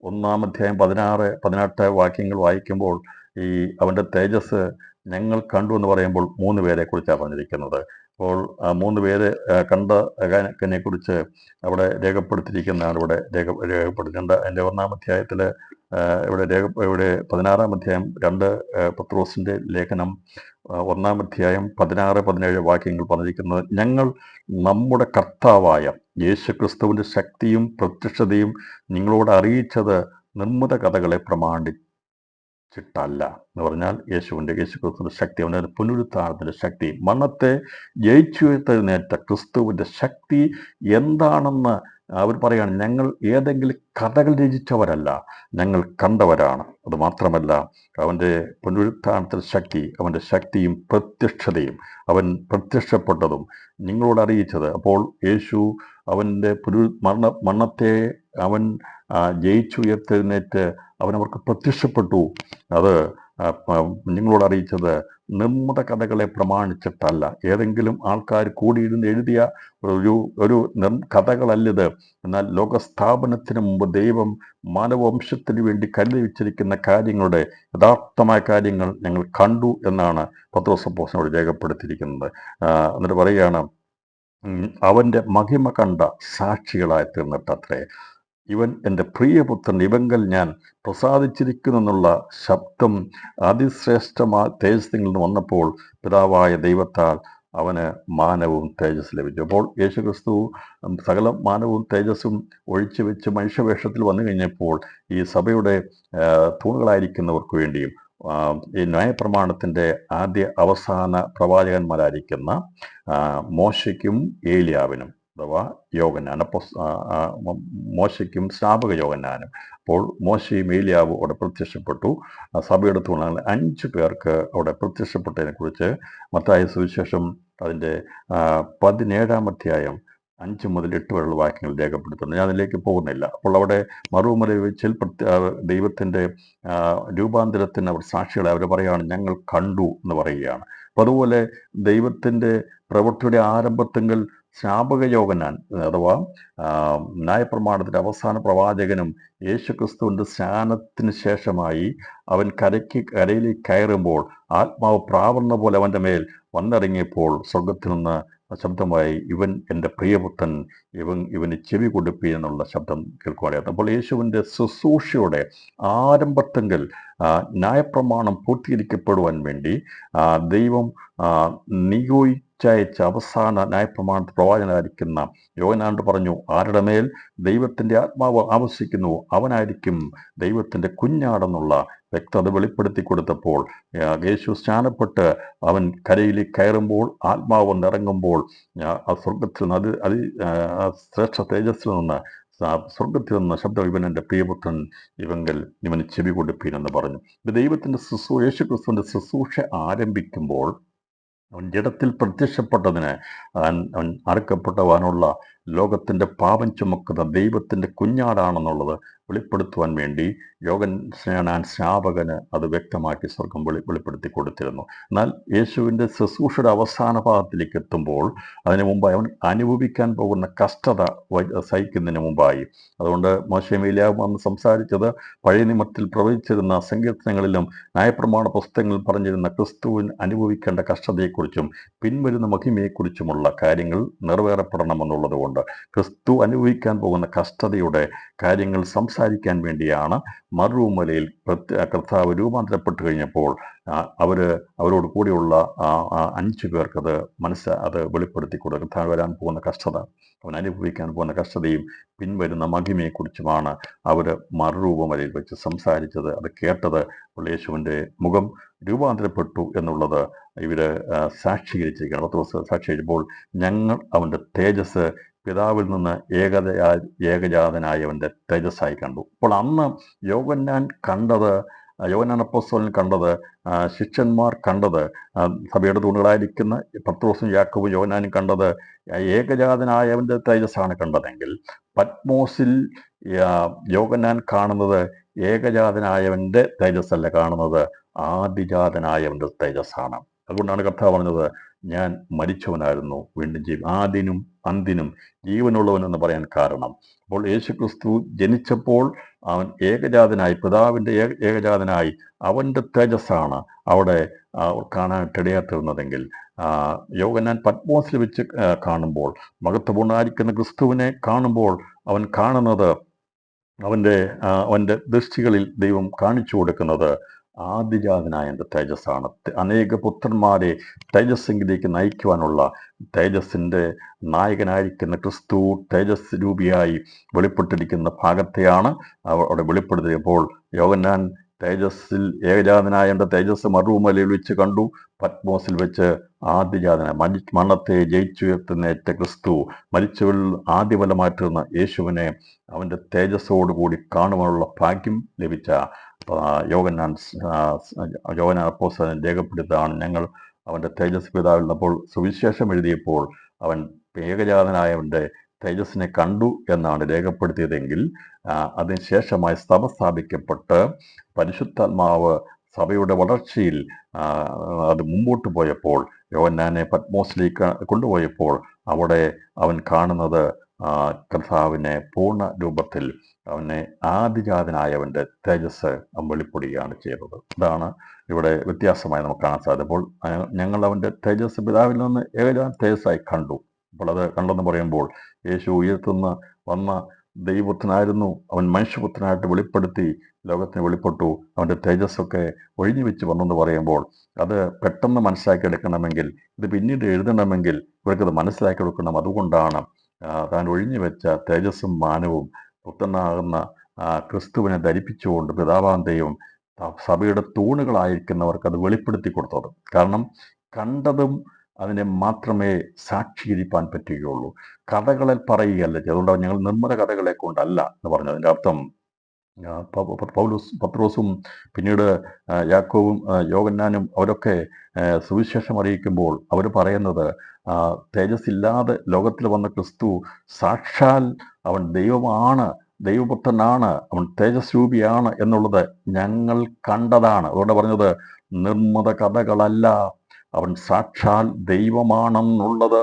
1-ാം അധ്യായം 16-18 വാക്യങ്ങൾ വായിക്കുമ്പോൾ ഈ അവൻ്റെ തേജസ് ഞങ്ങൾ കണ്ടു എന്ന് പറയുമ്പോൾ 3 പേരെ കുറിച്ചാണ് പറഞ്ഞിരിക്കുന്നത്. അപ്പോൾ 3 പേര് കണ്ടതിനെ കുറിച്ച് അവിടെ രേഖപ്പെടുത്തിയിരിക്കുന്നതാണ്. ഇവിടെ രേഖപ്പെടുത്തേണ്ട എൻ്റെ 1-ാം അധ്യായത്തിൽ ഇവിടെ 16-ാം അധ്യായം 2 പത്രോസിൻ്റെ ലേഖനം 1-ാം അധ്യായം 16-17 വാക്യങ്ങൾ പറഞ്ഞിരിക്കുന്നത് ഞങ്ങൾ നമ്മുടെ കർത്താവായ യേശുക്രിസ്തുവിൻ്റെ ശക്തിയും പ്രത്യക്ഷതയും നിങ്ങളോട് അറിയിച്ചത് നിർമ്മിത കഥകളെ പ്രമാണിച്ചിട്ടല്ല എന്ന് പറഞ്ഞാൽ യേശുക്രിസ്തുവിൻ്റെ ശക്തി, അവൻ്റെ പുനരുത്ഥാനത്തിൻ്റെ ശക്തി, മരണത്തെ ജയിച്ചുയർത്തെഴുന്നേറ്റ ക്രിസ്തുവിൻ്റെ ശക്തി എന്താണെന്ന് അവർ പറയുകയാണ്. ഞങ്ങൾ ഏതെങ്കിലും കഥകൾ രചിച്ചവരല്ല, ഞങ്ങൾ കണ്ടവരാണ്. അതുമാത്രമല്ല അവൻ്റെ പുനരുത്ഥാനത്തിൽ ശക്തി, അവൻ്റെ ശക്തിയും പ്രത്യക്ഷതയും, അവൻ പ്രത്യക്ഷപ്പെട്ടതും നിങ്ങളോട് അറിയിച്ചത്. അപ്പോൾ യേശു അവൻ്റെ മരണത്തെ അവൻ ജയിച്ചുയർത്തെഴുന്നേറ്റ് അവനവർക്ക് പ്രത്യക്ഷപ്പെട്ടു. അത് നിങ്ങളോട് അറിയിച്ചത് നിർമ്മിത കഥകളെ പ്രമാണിച്ചിട്ടല്ല. ഏതെങ്കിലും ആൾക്കാർ കൂടിയിരുന്ന് എഴുതിയ ഒരു കഥകളല്ലിത്. എന്നാൽ ലോകസ്ഥാപനത്തിന് മുമ്പ് ദൈവം മാനവവംശത്തിന് വേണ്ടി കരുതി വെച്ചിരിക്കുന്ന കാര്യങ്ങളുടെ യഥാർത്ഥമായ കാര്യങ്ങൾ ഞങ്ങൾ കണ്ടു എന്നാണ് പത്രോസ് അപ്പോസ്തലനോട് രേഖപ്പെടുത്തിയിരിക്കുന്നത്. എന്നിട്ട് പറയുകയാണ് അവൻ്റെ മഹിമ കണ്ട സാക്ഷികളായി തീർന്നിട്ടത്രേ. ഇവൻ എൻ്റെ പ്രിയപുത്രൻ, ഇവങ്കൽ ഞാൻ പ്രസാദിച്ചിരിക്കുന്നു എന്നുള്ള ശബ്ദം അതിശ്രേഷ്ഠമായ തേജസ്സിൽ നിന്ന് വന്നപ്പോൾ പിതാവായ ദൈവത്താൽ അവന് മാനവും തേജസ് ലഭിച്ചു. അപ്പോൾ യേശുക്രിസ്തു സകല മാനവും തേജസ്സും ഒഴിച്ചു വെച്ച് മനുഷ്യവേഷത്തിൽ വന്നു കഴിഞ്ഞപ്പോൾ ഈ സഭയുടെ തൂണുകളായിരിക്കുന്നവർക്ക് വേണ്ടിയും ഈ ന്യായപ്രമാണത്തിൻ്റെ ആദ്യ അവസാന പ്രവാചകന്മാരായിരിക്കുന്ന മോശയ്ക്കും ഏലിയാവിനും അഥവാ യോഹന്നാൻ, മോശയ്ക്കും സ്നാപക യോഹന്നാനും. അപ്പോൾ മോശയും ഏലിയാവും അവിടെ പ്രത്യക്ഷപ്പെട്ടു. സഭയുടെ തൂണുകൾ 5 പേർക്ക് അവിടെ പ്രത്യക്ഷപ്പെട്ടതിനെ കുറിച്ച് മത്തായി സുവിശേഷം അതിൻ്റെ 17-ാം അധ്യായം 5 മുതൽ 8 വരെയുള്ള വാക്യങ്ങൾ രേഖപ്പെടുത്തുന്നു. ഞാൻ അതിലേക്ക് പോകുന്നില്ല. അപ്പോൾ അവിടെ മറുമല വെച്ചിൽ ദൈവത്തിൻ്റെ രൂപാന്തരത്തിന് അവർ സാക്ഷികളെ അവർ പറയുകയാണ് ഞങ്ങൾ കണ്ടു എന്ന് പറയുകയാണ്. അപ്പം അതുപോലെ ദൈവത്തിൻ്റെ പ്രവൃത്തിയുടെ ആരംഭത്തെങ്കിൽ സ്നാപക യോഹന്നാൻ അഥവാ ന്യായപ്രമാണത്തിൻ്റെ അവസാന പ്രവാചകനും യേശുക്രിസ്തുവിൻ്റെ സ്നാനത്തിന് ശേഷമായി അവൻ കരയിലേക്ക് കയറുമ്പോൾ ആത്മാവ് പ്രാവുന്ന പോലെ അവൻ്റെ മേൽ വന്നിറങ്ങിയപ്പോൾ സ്വർഗത്തിൽ നിന്ന് ശബ്ദമായി ഇവൻ എൻ്റെ പ്രിയപുത്രൻ, ഇവന് ചെവി കൊടുപ്പി എന്നുള്ള ശബ്ദം കേൾക്കുവാനായിരുന്നു. അപ്പോൾ യേശുവിൻ്റെ ശുശ്രൂഷയുടെ ആരംഭത്തെങ്കിൽ ന്യായപ്രമാണം പൂർത്തീകരിക്കപ്പെടുവാൻ വേണ്ടി ദൈവം വിളിച്ചയച്ച അവസാന ന്യായപ്രമാണ പ്രവാചകനായിരിക്കുന്ന യോഹന്നാനോട് പറഞ്ഞു, ആരുടെ മേൽ ദൈവത്തിൻ്റെ ആത്മാവ് ആവസിക്കുന്നുവോ അവനായിരിക്കും ദൈവത്തിൻ്റെ കുഞ്ഞാടെന്നുള്ള വ്യക്തത വെളിപ്പെടുത്തി കൊടുത്തപ്പോൾ യേശു സ്നാനപ്പെട്ട് അവൻ കരയിലേക്ക് കയറുമ്പോൾ ആത്മാവ് വന്നിറങ്ങുമ്പോൾ ആ സ്വർഗത്തിൽ നിന്ന് ശ്രേഷ്ഠ തേജസ്സിൽ നിന്ന് സ്വർഗത്തിൽ നിന്ന് ശബ്ദം, ഇവൻ എൻ്റെ പ്രിയപുത്രൻ, ഇവന് ചെവി കൊടുപ്പീനെന്ന് പറഞ്ഞു. ദൈവത്തിൻ്റെ യേശു ക്രിസ്തുവിൻ്റെ ശുശ്രൂഷ ആരംഭിക്കുമ്പോൾ അവൻ ജഡത്തിൽ പ്രത്യക്ഷപ്പെട്ടതിന് അവൻ അറുക്കപ്പെട്ടവാനുള്ള ലോകത്തിൻ്റെ പാപം ചുമക്കുന്ന ദൈവത്തിൻ്റെ കുഞ്ഞാടാണെന്നുള്ളത് വെളിപ്പെടുത്തുവാൻ വേണ്ടി യോഹന്നാൻ സ്നാപകന് അത് വ്യക്തമാക്കി സ്വർഗം വെളിപ്പെടുത്തി കൊടുത്തിരുന്നു. എന്നാൽ യേശുവിൻ്റെ ശുശ്രൂഷയുടെ അവസാന ഭാഗത്തിലേക്ക് എത്തുമ്പോൾ അതിനു മുമ്പായി അവൻ അനുഭവിക്കാൻ പോകുന്ന കഷ്ടത സഹിക്കുന്നതിന് മുമ്പായി, അതുകൊണ്ട് മോശെയും ഏലിയാവും വന്ന് സംസാരിച്ചത് പഴയ നിയമത്തിൽ പ്രവചിച്ചിരുന്ന സങ്കീർത്തനങ്ങളിലും ന്യായപ്രമാണ പുസ്തകങ്ങളിൽ പറഞ്ഞിരുന്ന ക്രിസ്തുവിൻ അനുഭവിക്കേണ്ട കഷ്ടതയെക്കുറിച്ചും പിൻവരുന്ന മഹിമയെക്കുറിച്ചുമുള്ള കാര്യങ്ങൾ നിറവേറപ്പെടണമെന്നുള്ളത് കൊണ്ട് ക്രിസ്തു അനുഭവിക്കാൻ പോകുന്ന കഷ്ടതയുടെ കാര്യങ്ങൾ സംസാരിക്കാൻ വേണ്ടിയാണ് മറുമലയിൽ കർത്താവ് രൂപാന്തരപ്പെട്ട് കഴിഞ്ഞപ്പോൾ അവരോട് കൂടിയുള്ള 5 പേർക്ക് അത് വെളിപ്പെടുത്തി കൊടുക്കുക. കർത്താവ് വരാൻ പോകുന്ന കഷ്ടത, അവൻ അനുഭവിക്കാൻ പോകുന്ന കഷ്ടതയും പിൻവരുന്ന മഹിമയെക്കുറിച്ചുമാണ് അവർ മറുരൂപമലയിൽ വെച്ച് സംസാരിച്ചത്. അത് കേട്ടത് യേശുവിൻ്റെ മുഖം രൂപാന്തരപ്പെട്ടു എന്നുള്ളത് ഇവർ സാക്ഷീകരിച്ചിരിക്കുകയാണ്. 10 ദിവസം സാക്ഷീകരിച്ചപ്പോൾ ഞങ്ങൾ അവൻ്റെ തേജസ് പിതാവിൽ നിന്ന് ഏകജാതനായവൻ്റെ തേജസ്സായി കണ്ടു. അപ്പോൾ അന്ന് യോഹന്നാൻ അപ്പോസ്തലൻ കണ്ടത്, ശിഷ്യന്മാർ കണ്ടത്, സഭയുടെ തൂണുകളായിരിക്കുന്ന പത്രോസും യാക്കോബും യോഹന്നാനും കണ്ടത് ഏകജാതനായവൻ്റെ തേജസ്സാണ് കണ്ടതെങ്കിൽ, പത്മോസിൽ യോഹന്നാൻ കാണുന്നത് ഏകജാതനായവൻ്റെ തേജസ്സല്ല കാണുന്നത്, ആദിജാതനായവൻ്റെ തേജസ്സാണ്. അതുകൊണ്ടാണ് കർത്താവ് പറഞ്ഞത്, ഞാൻ മരിച്ചവനായിരുന്നു, വീണ്ടും ആദിനും അന്തിനും ജീവനുള്ളവനെന്ന് പറയാൻ കാരണം. അപ്പോൾ യേശുക്രിസ്തു ജനിച്ചപ്പോൾ അവൻ ഏകജാതനായി, പിതാവിൻ്റെ ഏകജാതനായി, അവൻ്റെ തേജസ്സാണ് അവിടെ കാണാനിട്ടിടയാത്തിരുന്നതെങ്കിൽ, യോഹന്നാൻ പത്മോസിൽ വെച്ച് കാണുമ്പോൾ, മഹത്വപൂർണ്ണമായിരിക്കുന്ന ക്രിസ്തുവിനെ കാണുമ്പോൾ അവൻ കാണുന്നത്, അവൻ്റെ ദൃഷ്ടികളിൽ ദൈവം കാണിച്ചു കൊടുക്കുന്നത് ആദിജാതനായ എൻ്റെ തേജസ്സാണ്. അനേക പുത്രന്മാരെ തേജസ്സിലേക്ക് നയിക്കുവാനുള്ള തേജസ്സിൻ്റെ നായകനായിരിക്കുന്ന ക്രിസ്തു തേജസ് രൂപിയായി വെളിപ്പെട്ടിരിക്കുന്ന ഭാഗത്തെയാണ് അവിടെ വെളിപ്പെടുത്തിയപ്പോൾ യോഹന്നാൻ തേജസ്സിൽ ഏകജാതനായ എൻ്റെ തേജസ് മറുമലയിൽ വെച്ച് കണ്ടു. പത്മോസിൽ വെച്ച് ആദിജാതനായ മരണത്തെ ജയിച്ചുയർത്തുന്നേറ്റ ക്രിസ്തു, മരിച്ചവരിൽ ആദ്യഫലമായിട്ടിരുന്ന യേശുവിനെ അവൻ്റെ തേജസ്സോടുകൂടി കാണുവാനുള്ള ഭാഗ്യം ലഭിച്ച യോഹന്നാൻ അപ്പോസ്തലൻ രേഖപ്പെടുത്താണ്, ഞങ്ങൾ അവൻ്റെ തേജസ് പിതാവിരുന്നപ്പോൾ സുവിശേഷം എഴുതിയപ്പോൾ അവൻ ഏകജാതനായവൻ്റെ തേജസ്സിനെ കണ്ടു എന്നാണ് രേഖപ്പെടുത്തിയതെങ്കിൽ, അതിനുശേഷമായി സഭ സ്ഥാപിക്കപ്പെട്ട് പരിശുദ്ധാത്മാവ് സഭയുടെ വളർച്ചയിൽ അത് മുമ്പോട്ട് പോയപ്പോൾ, യോഹന്നാനെ പത്മോസിലേക്ക് കൊണ്ടുപോയപ്പോൾ അവിടെ അവൻ കാണുന്നത് കർത്താവിനെ പൂർണ്ണ രൂപത്തിൽ, അവനെ ആദിജാതനായവൻ്റെ തേജസ് വെളിപ്പെടുകയാണ് ചെയ്തത്. ഇതാണ് ഇവിടെ വ്യത്യാസമായി നമുക്ക് കാണാൻ സാധിക്കും. അപ്പോൾ ഞങ്ങൾ അവൻ്റെ തേജസ് പിതാവിൽ നിന്ന് ഏകജാത തേജസ്സായി കണ്ടു. അപ്പോൾ അത് കണ്ടെന്ന് പറയുമ്പോൾ യേശു ഉയർത്തുന്ന വന്ന ദൈവപുത്രനായിരുന്നു, അവൻ മനുഷ്യപുത്രനായിട്ട് വെളിപ്പെടുത്തി ലോകത്തിന് വെളിപ്പെട്ടു, അവൻ്റെ തേജസ്സൊക്കെ ഒഴിഞ്ഞു വെച്ച് വന്നെന്ന് പറയുമ്പോൾ അത് പെട്ടെന്ന് മനസ്സിലാക്കി എടുക്കണമെങ്കിൽ, ഇത് പിന്നീട് എഴുതണമെങ്കിൽ ഇവർക്കത് മനസ്സിലാക്കി എടുക്കണം. അതുകൊണ്ടാണ് താൻ ഒഴിഞ്ഞു വെച്ച തേജസ്സും മാനവും പുത്രനാകുന്ന ക്രിസ്തുവിനെ ധരിപ്പിച്ചുകൊണ്ട് പിതാവാം ദൈവം സഭയുടെ തൂണുകളായിരിക്കുന്നവർക്ക് അത് വെളിപ്പെടുത്തി കൊടുത്തത്. കാരണം കണ്ടതും അതിനെ മാത്രമേ സാക്ഷീകരിപ്പാൻ പറ്റുകയുള്ളൂ, കഥകളെ പറയുകയല്ല. അതുകൊണ്ട് ഞങ്ങൾ നിർമ്മല കഥകളെ കൊണ്ടല്ല എന്ന് പറഞ്ഞു. അതിൻ്റെ അർത്ഥം പത്രോസും പിന്നീട് യാക്കോബും യോഹന്നാനും അവരൊക്കെ സുവിശേഷം അറിയിക്കുമ്പോൾ അവർ പറയുന്നത്, തേജസ്സില്ലാതെ ലോകത്തിൽ വന്ന ക്രിസ്തു സാക്ഷാൽ അവൻ ദൈവമാണ്, ദൈവപുത്രനാണ്, അവൻ തേജസ്രൂപിയാണ് എന്നുള്ളത് ഞങ്ങൾ കണ്ടതാണ്. അതുകൊണ്ട് പറഞ്ഞത് നിർമ്മത കഥകളല്ല, അവൻ സാക്ഷാൽ ദൈവമാണെന്നുള്ളത്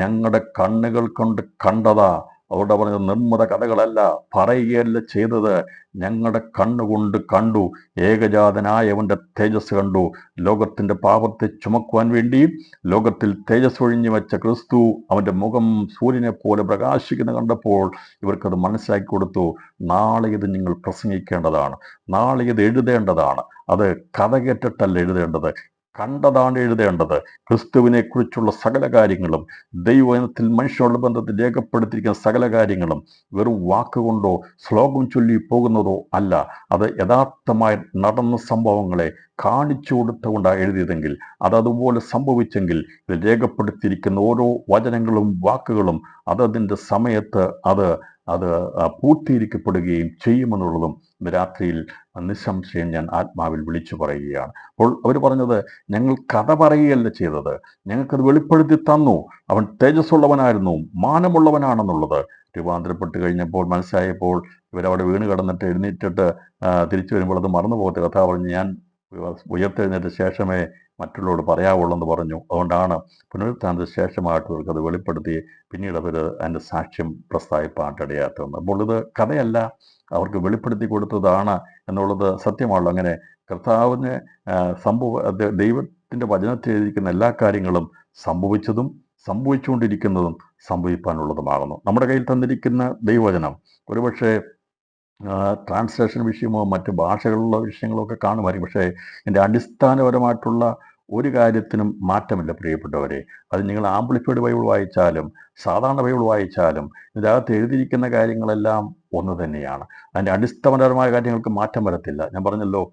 ഞങ്ങളുടെ കണ്ണുകൾ കൊണ്ട് കണ്ടതാ. അവിടെ പറഞ്ഞത് നിർമ്മത കഥകളല്ല, പറയുകയല്ല ചെയ്തത്, ഞങ്ങളുടെ കണ്ണുകൊണ്ട് കണ്ടു. ഏകജാതനായവൻ്റെ തേജസ് കണ്ടു. ലോകത്തിൻ്റെ പാപത്തെ ചുമക്കുവാൻ വേണ്ടി ലോകത്തിൽ തേജസ് ഒഴിഞ്ഞു വെച്ച ക്രിസ്തു അവൻ്റെ മുഖം സൂര്യനെ പോലെ പ്രകാശിക്കുന്ന കണ്ടപ്പോൾ ഇവർക്കത് മനസ്സിലാക്കി കൊടുത്തു. നാളെ ഇത് നിങ്ങൾ പ്രസംഗിക്കേണ്ടതാണ്, നാളെ ഇത് എഴുതേണ്ടതാണ്. അത് കഥ കേട്ടിട്ടല്ല എഴുതേണ്ടത്, കണ്ടതാണ് എഴുതേണ്ടത്. ക്രിസ്തുവിനെ കുറിച്ചുള്ള സകല കാര്യങ്ങളും, ദൈവത്തിൽ മനുഷ്യനുള്ള ബന്ധത്തിൽ രേഖപ്പെടുത്തിയിരിക്കുന്ന സകല കാര്യങ്ങളും വെറും വാക്കുകൊണ്ടോ ശ്ലോകം ചൊല്ലി പോകുന്നതോ അല്ല. അത് യഥാർത്ഥമായി നടന്ന സംഭവങ്ങളെ കാണിച്ചു കൊടുത്തുകൊണ്ടാണ് എഴുതിയതെങ്കിൽ, അതതുപോലെ സംഭവിച്ചെങ്കിൽ ഇത് രേഖപ്പെടുത്തിയിരിക്കുന്ന ഓരോ വചനങ്ങളും വാക്കുകളും അതതിൻ്റെ സമയത്ത് അത് അത് പൂർത്തീകരിക്കപ്പെടുകയും ചെയ്യുമെന്നുള്ളതും ഇന്ന് രാത്രിയിൽ നിസ്സംശയം ഞാൻ ആത്മാവിൽ വിളിച്ചു പറയുകയാണ്. അപ്പോൾ അവർ പറഞ്ഞത്, ഞങ്ങൾ കഥ പറയുകയല്ല ചെയ്തത്, ഞങ്ങൾക്കത് വെളിപ്പെടുത്തി തന്നു. അവൻ തേജസ്സുള്ളവനായിരുന്നു, മാനമുള്ളവനാണെന്നുള്ളത്. രൂപാന്തരപ്പെട്ട് കഴിഞ്ഞപ്പോൾ മനസ്സിലായപ്പോൾ ഇവരവിടെ വീണ് കിടന്നിട്ട് എഴുന്നേറ്റിട്ട് തിരിച്ചു വരുമ്പോൾ അത് മറന്നു പോകത്തെ. കഥ പറഞ്ഞ്, ഞാൻ ഉയർത്തെഴുന്നേറ്റ ശേഷമേ മറ്റുള്ളവരോട് പറയാവുള്ളൂ എന്ന് പറഞ്ഞു. അതുകൊണ്ടാണ് പുനരുത്ഥാനത്തിന് ശേഷമായിട്ട് അവർക്ക് അത് വെളിപ്പെടുത്തി പിന്നീട് അവർ അതിൻ്റെ സാക്ഷ്യം പ്രസ്താവിപ്പാനിടയാത്തത്. അപ്പോൾ ഇത് കഥയല്ല, അവർക്ക് വെളിപ്പെടുത്തി കൊടുത്തതാണ് എന്നുള്ളത് സത്യമാണല്ലോ. അങ്ങനെ കർത്താവിന് ദൈവത്തിൻ്റെ വചനത്തിൽ എഴുതിയിരിക്കുന്ന എല്ലാ കാര്യങ്ങളും സംഭവിച്ചതും സംഭവിച്ചുകൊണ്ടിരിക്കുന്നതും സംഭവിക്കാനുള്ളതുമാകുന്നു. നമ്മുടെ കയ്യിൽ തന്നിരിക്കുന്ന ദൈവവചനം ഒരുപക്ഷെ ട്രാൻസ്ലേഷൻ വിഷയമോ മറ്റ് ഭാഷകളിലുള്ള വിഷയങ്ങളോ ഒക്കെ കാണുമായിരിക്കും. പക്ഷേ എൻ്റെ അടിസ്ഥാനപരമായിട്ടുള്ള ഒരു കാര്യത്തിനും മാറ്റമില്ല പ്രിയപ്പെട്ടവരെ. അത് നിങ്ങൾ ആംപ്ലിഫൈഡ് ബൈബിൾ വായിച്ചാലും സാധാരണ ബൈബിൾ വായിച്ചാലും ഇതിനകത്ത് എഴുതിയിരിക്കുന്ന കാര്യങ്ങളെല്ലാം ഒന്ന് തന്നെയാണ്. അതിൻ്റെ അടിസ്ഥാനപരമായ കാര്യങ്ങൾക്ക് മാറ്റം വരത്തില്ല. ഞാൻ പറഞ്ഞല്ലോ,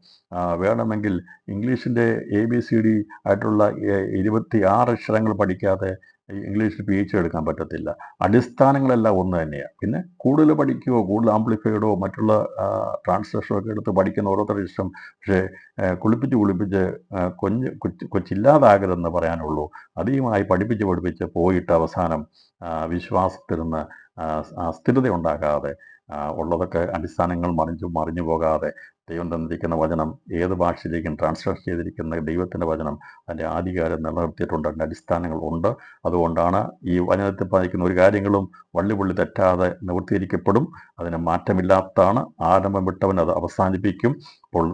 വേണമെങ്കിൽ ഇംഗ്ലീഷിൻ്റെ ABCD ആയിട്ടുള്ള 26 അക്ഷരങ്ങൾ പഠിക്കാതെ ഇംഗ്ലീഷിൽ PhD എടുക്കാൻ പറ്റത്തില്ല. അടിസ്ഥാനങ്ങളെല്ലാം ഒന്ന് തന്നെയാണ്. പിന്നെ കൂടുതൽ പഠിക്കുകയോ കൂടുതൽ ആംപ്ലിഫൈഡോ മറ്റുള്ള ട്രാൻസ്ലേഷനോ ഒക്കെ എടുത്ത് പഠിക്കുന്ന ഓരോരുത്തരുടെ ഇഷ്ടം. പക്ഷേ കുളിപ്പിച്ച് കൊച്ചില്ലാതാകരുതെന്ന് പറയാനുള്ളൂ. അധികമായി പഠിപ്പിച്ച് പോയിട്ട് അവസാനം വിശ്വാസത്തിൽ നിന്ന് സ്ഥിരത ഉണ്ടാകാതെ, ഉള്ളതൊക്കെ അടിസ്ഥാനങ്ങൾ മറിഞ്ഞു പോകാതെ, ദൈവം തന്നിരിക്കുന്ന വചനം ഏത് ഭാഷയിലേക്കും ട്രാൻസ്ലേറ്റ് ചെയ്തിരിക്കുന്ന ദൈവത്തിൻ്റെ വചനം അതിൻ്റെ ആധികാരം നിലനിർത്തിയിട്ടുണ്ട്, അതിൻ്റെ അടിസ്ഥാനങ്ങൾ ഉണ്ട്. അതുകൊണ്ടാണ് ഈ വചനത്തിൽ പറഞ്ഞിരിക്കുന്ന ഒരു കാര്യങ്ങളും വള്ളിപുള്ളി തെറ്റാതെ നിവൃത്തിയിരിക്കപ്പെടും. അതിന് മാറ്റമില്ലാത്തതാണ്. ആരംഭം വിട്ടവൻ അത് അവസാനിപ്പിക്കും. അപ്പോൾ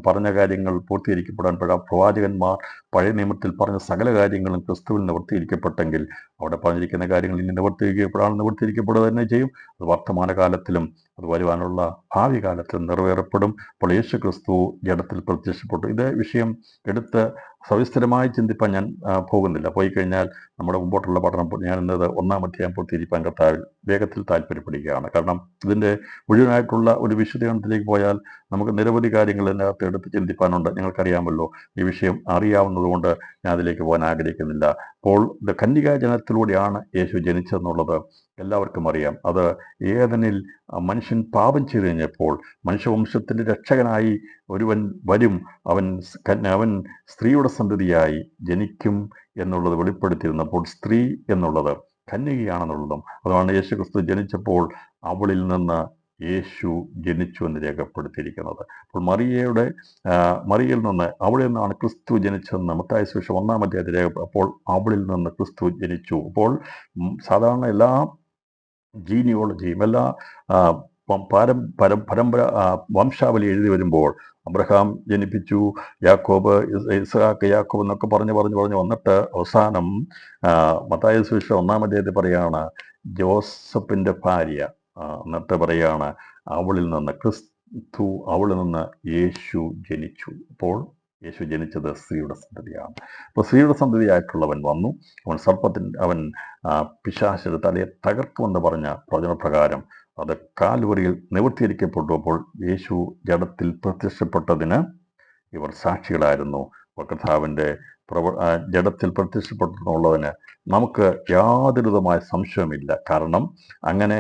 പറഞ്ഞ കാര്യങ്ങൾ പൂർത്തീകരിക്കപ്പെടാൻ പ്രവാചകന്മാർ പഴയ നിയമത്തിൽ പറഞ്ഞ സകല കാര്യങ്ങളും ക്രിസ്തുവിൽ നിവൃത്തിയിരിക്കപ്പെട്ടെങ്കിൽ അവിടെ പറഞ്ഞിരിക്കുന്ന കാര്യങ്ങൾ ഇനി നിവൃത്തിയിരിക്കപ്പെടുക തന്നെ ചെയ്യും. അത് വർത്തമാനകാലത്തിലും അത് വരുവാനുള്ള ഭാവി കാലത്തിലും നിറവേറപ്പെടും. അപ്പോൾ യേശു ക്രിസ്തു ജഡത്തിൽ പ്രത്യക്ഷപ്പെട്ടു. ഇത് വിഷയം എടുത്ത് സവിസ്തരമായി ചിന്തിപ്പാൻ ഞാൻ പോകുന്നില്ല. പോയി കഴിഞ്ഞാൽ നമ്മുടെ മുമ്പോട്ടുള്ള പഠനം ഞാൻ ഇന്നത് 1-ാം അധ്യായം പൂർത്തീകരിപ്പാൻ കർത്താവിൽ വേഗത്തിൽ താല്പര്യപ്പെടുകയാണ്. കാരണം ഇതിൻ്റെ മുഴുവനായിട്ടുള്ള ഒരു വിശദീകരണത്തിലേക്ക് പോയാൽ നമുക്ക് നിരവധി കാര്യങ്ങൾ ഇതിനകത്ത് എടുത്ത് ചിന്തിപ്പാനുണ്ട്. ഞങ്ങൾക്കറിയാമല്ലോ, ഈ വിഷയം അറിയാവുന്നതുകൊണ്ട് ഞാൻ അതിലേക്ക് പോകാൻ ആഗ്രഹിക്കുന്നില്ല. അപ്പോൾ ഇത് കന്യകാ ജനനത്തിലൂടെയാണ് യേശു ജനിച്ചതെന്നുള്ളത് എല്ലാവർക്കും അറിയാം. അത് ഏദനിൽ മനുഷ്യൻ പാപം ചെയ്തു കഴിഞ്ഞപ്പോൾ മനുഷ്യവംശത്തിൻ്റെ രക്ഷകനായി ഒരുവൻ വരും, അവൻ സ്ത്രീയുടെ സന്തതിയായി ജനിക്കും എന്നുള്ളത് വെളിപ്പെടുത്തിയിരുന്നപ്പോൾ സ്ത്രീ എന്നുള്ളത് കന്യകയാണെന്നുള്ളതും അതാണ് യേശു ക്രിസ്തു ജനിച്ചപ്പോൾ അവളിൽ നിന്ന് യേശു ജനിച്ചു എന്ന് രേഖപ്പെടുത്തിയിരിക്കുന്നത്. അപ്പോൾ മറിയയിൽ നിന്ന്, അവളിൽ നിന്നാണ് ക്രിസ്തു ജനിച്ചതെന്ന് മത്തായി സുവിശേഷം 1-ാം അധ്യായത്തിൽ അപ്പോൾ അവളിൽ നിന്ന് ക്രിസ്തു ജനിച്ചു. അപ്പോൾ സാധാരണ എല്ലാ ജീനിയോളജിയും എല്ലാ പരമ്പര വംശാവലി എഴുതി വരുമ്പോൾ അബ്രഹാം ജനിപ്പിച്ചു, യാക്കോബ്, ഇസ്ഹാക്ക്, യാക്കോബ് എന്നൊക്കെ പറഞ്ഞ് വന്നിട്ട് അവസാനം മത്തായി സുവിശേഷം 1-ാം അധ്യായത്തിൽ പറയാണ് ജോസഫിൻ്റെ ഭാര്യ, എന്നിട്ട് പറയാണ് അവളിൽ നിന്ന് യേശു ജനിച്ചു. അപ്പോൾ യേശു ജനിച്ചത് സ്ത്രീയുടെ സന്തതിയാണ്. അപ്പോൾ സ്ത്രീയുടെ സന്തതിയായിട്ടുള്ളവൻ വന്നു, അവൻ പിശാചിന്റെ തലയെ തകർക്കുമെന്ന് പറഞ്ഞ പ്രവചനപ്രകാരം അത് കാൽവറിയിൽ നിവൃത്തീകരിക്കപ്പെട്ടു. അപ്പോൾ യേശു ജഡത്തിൽ പ്രത്യക്ഷപ്പെട്ടതിന് ഇവർ സാക്ഷികളായിരുന്നു. കർത്താവിൻ്റെ ജഡത്തിൽ പ്രത്യക്ഷപ്പെട്ടെന്നുള്ളതിന് നമുക്ക് യാതൊരുവിധമായ സംശയമില്ല. കാരണം അങ്ങനെ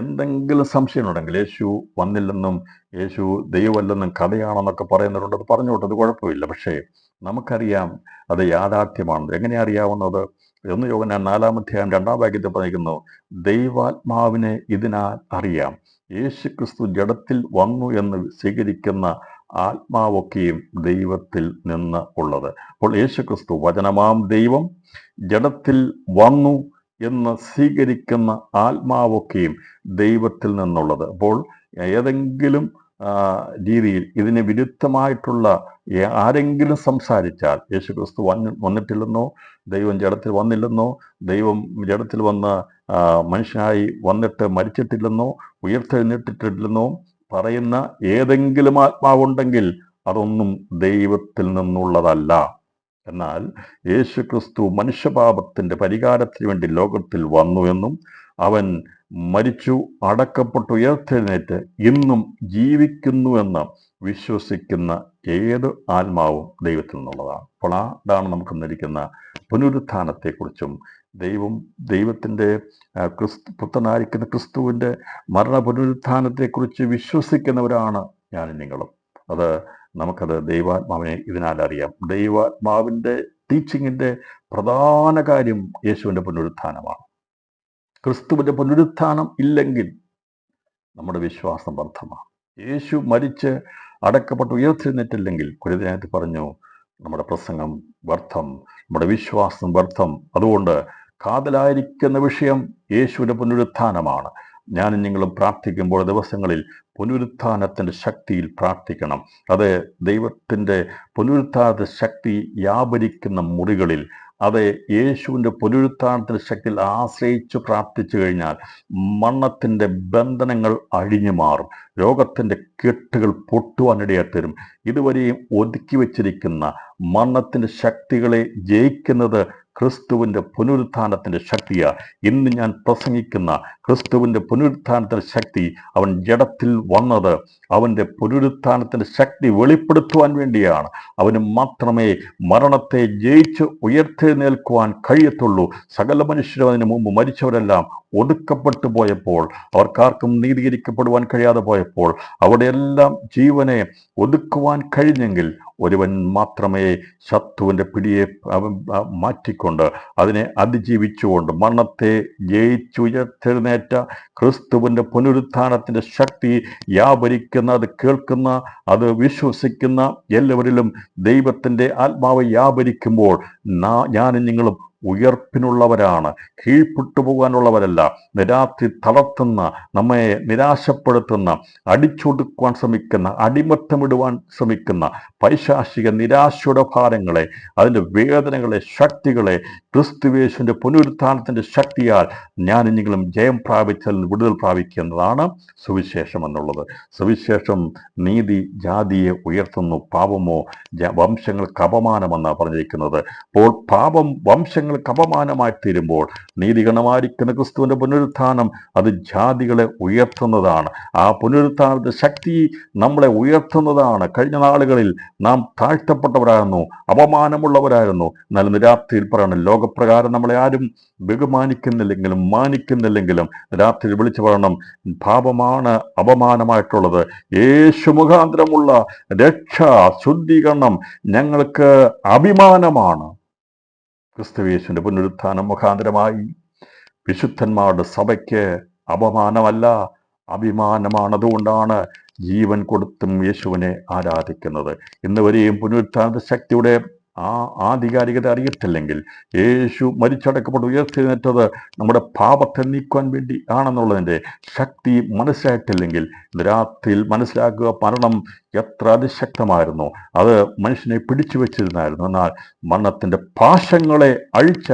എന്തെങ്കിലും സംശയമുണ്ടെങ്കിൽ യേശു വന്നില്ലെന്നും യേശു ദൈവമല്ലെന്നും കഥയാണെന്നൊക്കെ പറയുന്നവരുണ്ട്. അത് പറഞ്ഞോട്ടെ, അത് കുഴപ്പമില്ല. പക്ഷേ നമുക്കറിയാം അത് യാഥാർത്ഥ്യമാണ്. എങ്ങനെയാണ് അറിയാവുന്നത്? 1 യോഹന്നാൻ 4-ാം അധ്യായം 2-ാം വാക്യത്തിൽ പറയുന്നു, ദൈവാത്മാവിനെ ഇതിനാൽ അറിയാം, യേശു ക്രിസ്തു ജഡത്തിൽ വന്നു എന്ന് സ്വീകരിക്കുന്ന ആത്മാവൊക്കെയും ദൈവത്തിൽ നിന്ന് ഉള്ളത്. അപ്പോൾ യേശു ക്രിസ്തു വചനമാം ദൈവം ജഡത്തിൽ വന്നു എന്ന് സ്വീകരിക്കുന്ന ആത്മാവൊക്കെയും ദൈവത്തിൽ നിന്നുള്ളത്. അപ്പോൾ ഏതെങ്കിലും രീതിയിൽ ഇതിന് വിരുദ്ധമായിട്ടുള്ള ആരെങ്കിലും സംസാരിച്ചാൽ, യേശു ക്രിസ്തു വന്നിട്ടില്ലെന്നോ, ദൈവം ജഡത്തിൽ വന്നില്ലെന്നോ, ദൈവം ജഡത്തിൽ വന്ന് മനുഷ്യനായി വന്നിട്ട് മരിച്ചിട്ടില്ലെന്നോ, ഉയർത്തെഴുന്നേറ്റിട്ടില്ലെന്നോ പറയുന്ന ഏതെങ്കിലും ആത്മാവുണ്ടെങ്കിൽ അതൊന്നും ദൈവത്തിൽ നിന്നുള്ളതല്ല. എന്നാൽ യേശു ക്രിസ്തു മനുഷ്യപാപത്തിന്റെ പരിഹാരത്തിന് വേണ്ടി ലോകത്തിൽ വന്നു എന്നും അവൻ മരിച്ചു അടക്കപ്പെട്ടു ഉയർത്തെഴുന്നേറ്റ് ഇന്നും ജീവിക്കുന്നു എന്ന് വിശ്വസിക്കുന്ന ഏത് ആത്മാവും ദൈവത്തിൽ നിന്നുള്ളതാണ്. അപ്പോൾ അതാണ് നമുക്ക് തന്നിരിക്കുന്ന പുനരുത്ഥാനത്തെക്കുറിച്ചും ദൈവത്തിൻ്റെ പുത്രനായിരിക്കുന്ന ക്രിസ്തുവിൻ്റെ മരണ പുനരുത്ഥാനത്തെക്കുറിച്ച് വിശ്വസിക്കുന്നവരാണ് ഞാനും നിങ്ങളും. നമുക്കത് ദൈവാത്മാവിനെ ഇതിനാൽ അറിയാം. ദൈവാത്മാവിൻ്റെ ടീച്ചിങ്ങിൻ്റെ പ്രധാന കാര്യം യേശുവിൻ്റെ പുനരുത്ഥാനമാണ്. ക്രിസ്തുവിൻ്റെ പുനരുത്ഥാനം ഇല്ലെങ്കിൽ നമ്മുടെ വിശ്വാസം വ്യർത്ഥമാണ്. യേശു മരിച്ച് അടക്കപ്പെട്ട് ഉയർത്തെഴുന്നേറ്റില്ലെങ്കിൽ കൊരിന്ത്യർക്ക് പറഞ്ഞു നമ്മുടെ പ്രസംഗം വ്യർത്ഥം, നമ്മുടെ വിശ്വാസം വ്യർത്ഥം. അതുകൊണ്ട് കാതലായിരിക്കുന്ന വിഷയം യേശുവിൻ്റെ പുനരുത്ഥാനമാണ്. ഞാനും നിങ്ങളും പ്രാർത്ഥിക്കുമ്പോൾ ദിവസങ്ങളിൽ പുനരുത്ഥാനത്തിൻ്റെ ശക്തിയിൽ പ്രാർത്ഥിക്കണം. അത് ദൈവത്തിൻ്റെ പുനരുത്ഥാനത്തിൻ്റെ ശക്തി വ്യാപരിക്കുന്ന മുറികളിൽ യേശുവിൻ്റെ പുനരുത്ഥാനത്തിൻ്റെ ശക്തിയിൽ ആശ്രയിച്ച് പ്രാർത്ഥിച്ചു കഴിഞ്ഞാൽ മരണത്തിൻ്റെ ബന്ധനങ്ങൾ അഴിഞ്ഞു മാറും, രോഗത്തിൻ്റെ കെട്ടുകൾ പൊട്ടുവാനിടയാത്തരും. ഇതുവരെയും ഒതുക്കി വച്ചിരിക്കുന്ന മരണത്തിൻ്റെ ശക്തികളെ ജയിക്കുന്നത് ക്രിസ്തുവിൻ്റെ പുനരുത്ഥാനത്തിൻ്റെ ശക്തിയാണ്. ഇന്ന് ഞാൻ പ്രസംഗിക്കുന്ന ക്രിസ്തുവിൻ്റെ പുനരുത്ഥാനത്തിൻ്റെ ശക്തി, അവൻ ജഡത്തിൽ വന്നത് അവൻ്റെ പുനരുത്ഥാനത്തിൻ്റെ ശക്തി വെളിപ്പെടുത്തുവാൻ വേണ്ടിയാണ്. അവന് മാത്രമേ മരണത്തെ ജയിച്ച് ഉയർത്തെഴുന്നേൽക്കുവാൻ കഴിയത്തുള്ളൂ. സകല മനുഷ്യരും അതിനു മുമ്പ് മരിച്ചവരെല്ലാം ഒടുക്കപ്പെട്ടു പോയപ്പോൾ, അവർക്കാർക്കും നീതീകരിക്കപ്പെടുവാൻ കഴിയാതെ പോയപ്പോൾ, അവിടെയെല്ലാം ജീവനെ ഒതുക്കുവാൻ കഴിഞ്ഞെങ്കിൽ ഒരുവൻ മാത്രമേ ശത്രുവിൻ്റെ പിടിയെ മാറ്റിക്കൊണ്ട് അതിനെ അതിജീവിച്ചുകൊണ്ട് മരണത്തെ ജയിച്ചുയർത്തെഴുന്നേറ്റ ക്രിസ്തുവിൻ്റെ പുനരുത്ഥാനത്തിൻ്റെ ശക്തി വ്യാപരിക്കുന്ന, അത് കേൾക്കുന്ന, അത് വിശ്വസിക്കുന്ന എല്ലാവരിലും ദൈവത്തിൻ്റെ ആത്മാവ് വ്യാപരിക്കുമ്പോൾ ഞാനും നിങ്ങളും ഉയർപ്പിനുള്ളവരാണ്, കീഴ്പ്പെട്ടു പോകാനുള്ളവരല്ല. രാത്രി തളർത്തുന്ന, നമ്മെ നിരാശപ്പെടുത്തുന്ന, അടിച്ചൊടുക്കുവാൻ ശ്രമിക്കുന്ന, അടിമത്തമിടുവാൻ ശ്രമിക്കുന്ന പൈശാചിക നിരാശയുടെ ഭാരങ്ങളെ, അതിൻ്റെ വേദനകളെ, ശക്തികളെ ക്രിസ്തുയേശുവിൻ്റെ പുനരുത്ഥാനത്തിൻ്റെ ശക്തിയാൽ ഞാനും നിങ്ങളും ജയം പ്രാപിച്ചാൽ വിടുതൽ പ്രാപിക്കുന്നതാണ് സുവിശേഷം എന്നുള്ളത്. സുവിശേഷം നീതി ജാതിയെ ഉയർത്തുന്നു, പാപമോ വംശങ്ങൾക്ക് അപമാനമെന്നാണ് പറഞ്ഞിരിക്കുന്നത്. അപ്പോൾ പാപം വംശങ്ങൾക്ക് അപമാനമായി തീരുമ്പോൾ നീതിഗണമായിരിക്കുന്ന ക്രിസ്തുവിന്റെ പുനരുത്ഥാനം അത് ജാതികളെ ഉയർത്തുന്നതാണ്. ആ പുനരുത്ഥാനത്തിന്റെ ശക്തി നമ്മളെ ഉയർത്തുന്നതാണ്. കഴിഞ്ഞ നാളുകളിൽ നാം താഴ്ത്തപ്പെട്ടവരായിരുന്നു, അപമാനമുള്ളവരായിരുന്നു. എന്നാൽ രാത്രിയിൽ പറയണം, ലോകപ്രകാരം നമ്മളെ ആരും ബഹുമാനിക്കുന്നില്ലെങ്കിലും മാനിക്കുന്നില്ലെങ്കിലും രാത്രിയിൽ വിളിച്ചു പറയണം, പാപമാണ് അപമാനമായിട്ടുള്ളത്. യേശു മുഖാന്തരമുള്ള രക്ഷ, ശുദ്ധീകരണം ഞങ്ങൾക്ക് അഭിമാനമാണ്. ക്രിസ്തുയേശുവിന്റെ പുനരുത്ഥാനം മുഖാന്തരമായി വിശുദ്ധന്മാരുടെ സഭയ്ക്ക് അപമാനമല്ല, അഭിമാനമാണ്. അതുകൊണ്ടാണ് ജീവൻ കൊടുത്തും യേശുവിനെ ആരാധിക്കുന്നത്. ഇന്ന് വരെയും പുനരുത്ഥാനത്തെ ശക്തിയുടെ ആധികാരികത അറിയത്തില്ലെങ്കിൽ, യേശു മരിച്ചടക്കപ്പെട്ട് ഉയർത്തെഴുന്നേറ്റത് നമ്മുടെ പാപത്തെ നീക്കുവാൻ വേണ്ടി ആണെന്നുള്ളതിൻ്റെ ശക്തി മനസ്സിലായിട്ടില്ലെങ്കിൽ രാത്രിയിൽ മനസ്സിലാക്കുക, മരണം എത്ര അതിശക്തമായിരുന്നു, അത് മനുഷ്യനെ പിടിച്ചു വെച്ചിരുന്നായിരുന്നു. എന്നാൽ മരണത്തിൻ്റെ പാശങ്ങളെ അഴിച്ച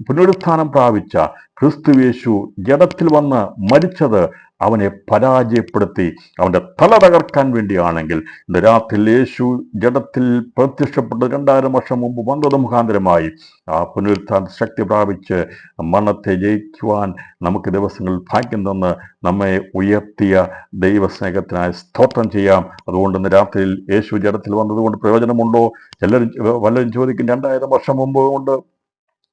പുനരുത്ഥാനം പ്രാപിച്ച ക്രിസ്തുയേശു ജഡത്തിൽ വന്ന് മരിച്ചത് അവനെ പരാജയപ്പെടുത്തി അവൻ്റെ തല തകർക്കാൻ വേണ്ടിയാണെങ്കിൽ, ഇന്ന് രാത്രിയിൽ യേശു ജഡത്തിൽ പ്രത്യക്ഷപ്പെട്ട് 2000 വർഷം മുമ്പ് വന്നത് മുഖാന്തരമായി ആ പുനരുത്ഥാന ശക്തി പ്രാപിച്ച് മരണത്തെ ജയിക്കുവാൻ നമുക്ക് ദിവസങ്ങളിൽ ഭാഗ്യം തന്ന് നമ്മെ ഉയർത്തിയ ദൈവസ്നേഹത്തിനായി സ്തോത്രം ചെയ്യാം. അതുകൊണ്ട് ഇന്ന് രാത്രിയിൽ യേശു ജഡത്തിൽ വന്നതുകൊണ്ട് പ്രയോജനമുണ്ടോ? വല്ലരും ചോദിക്കും, 2000 വർഷം മുമ്പ് കൊണ്ട്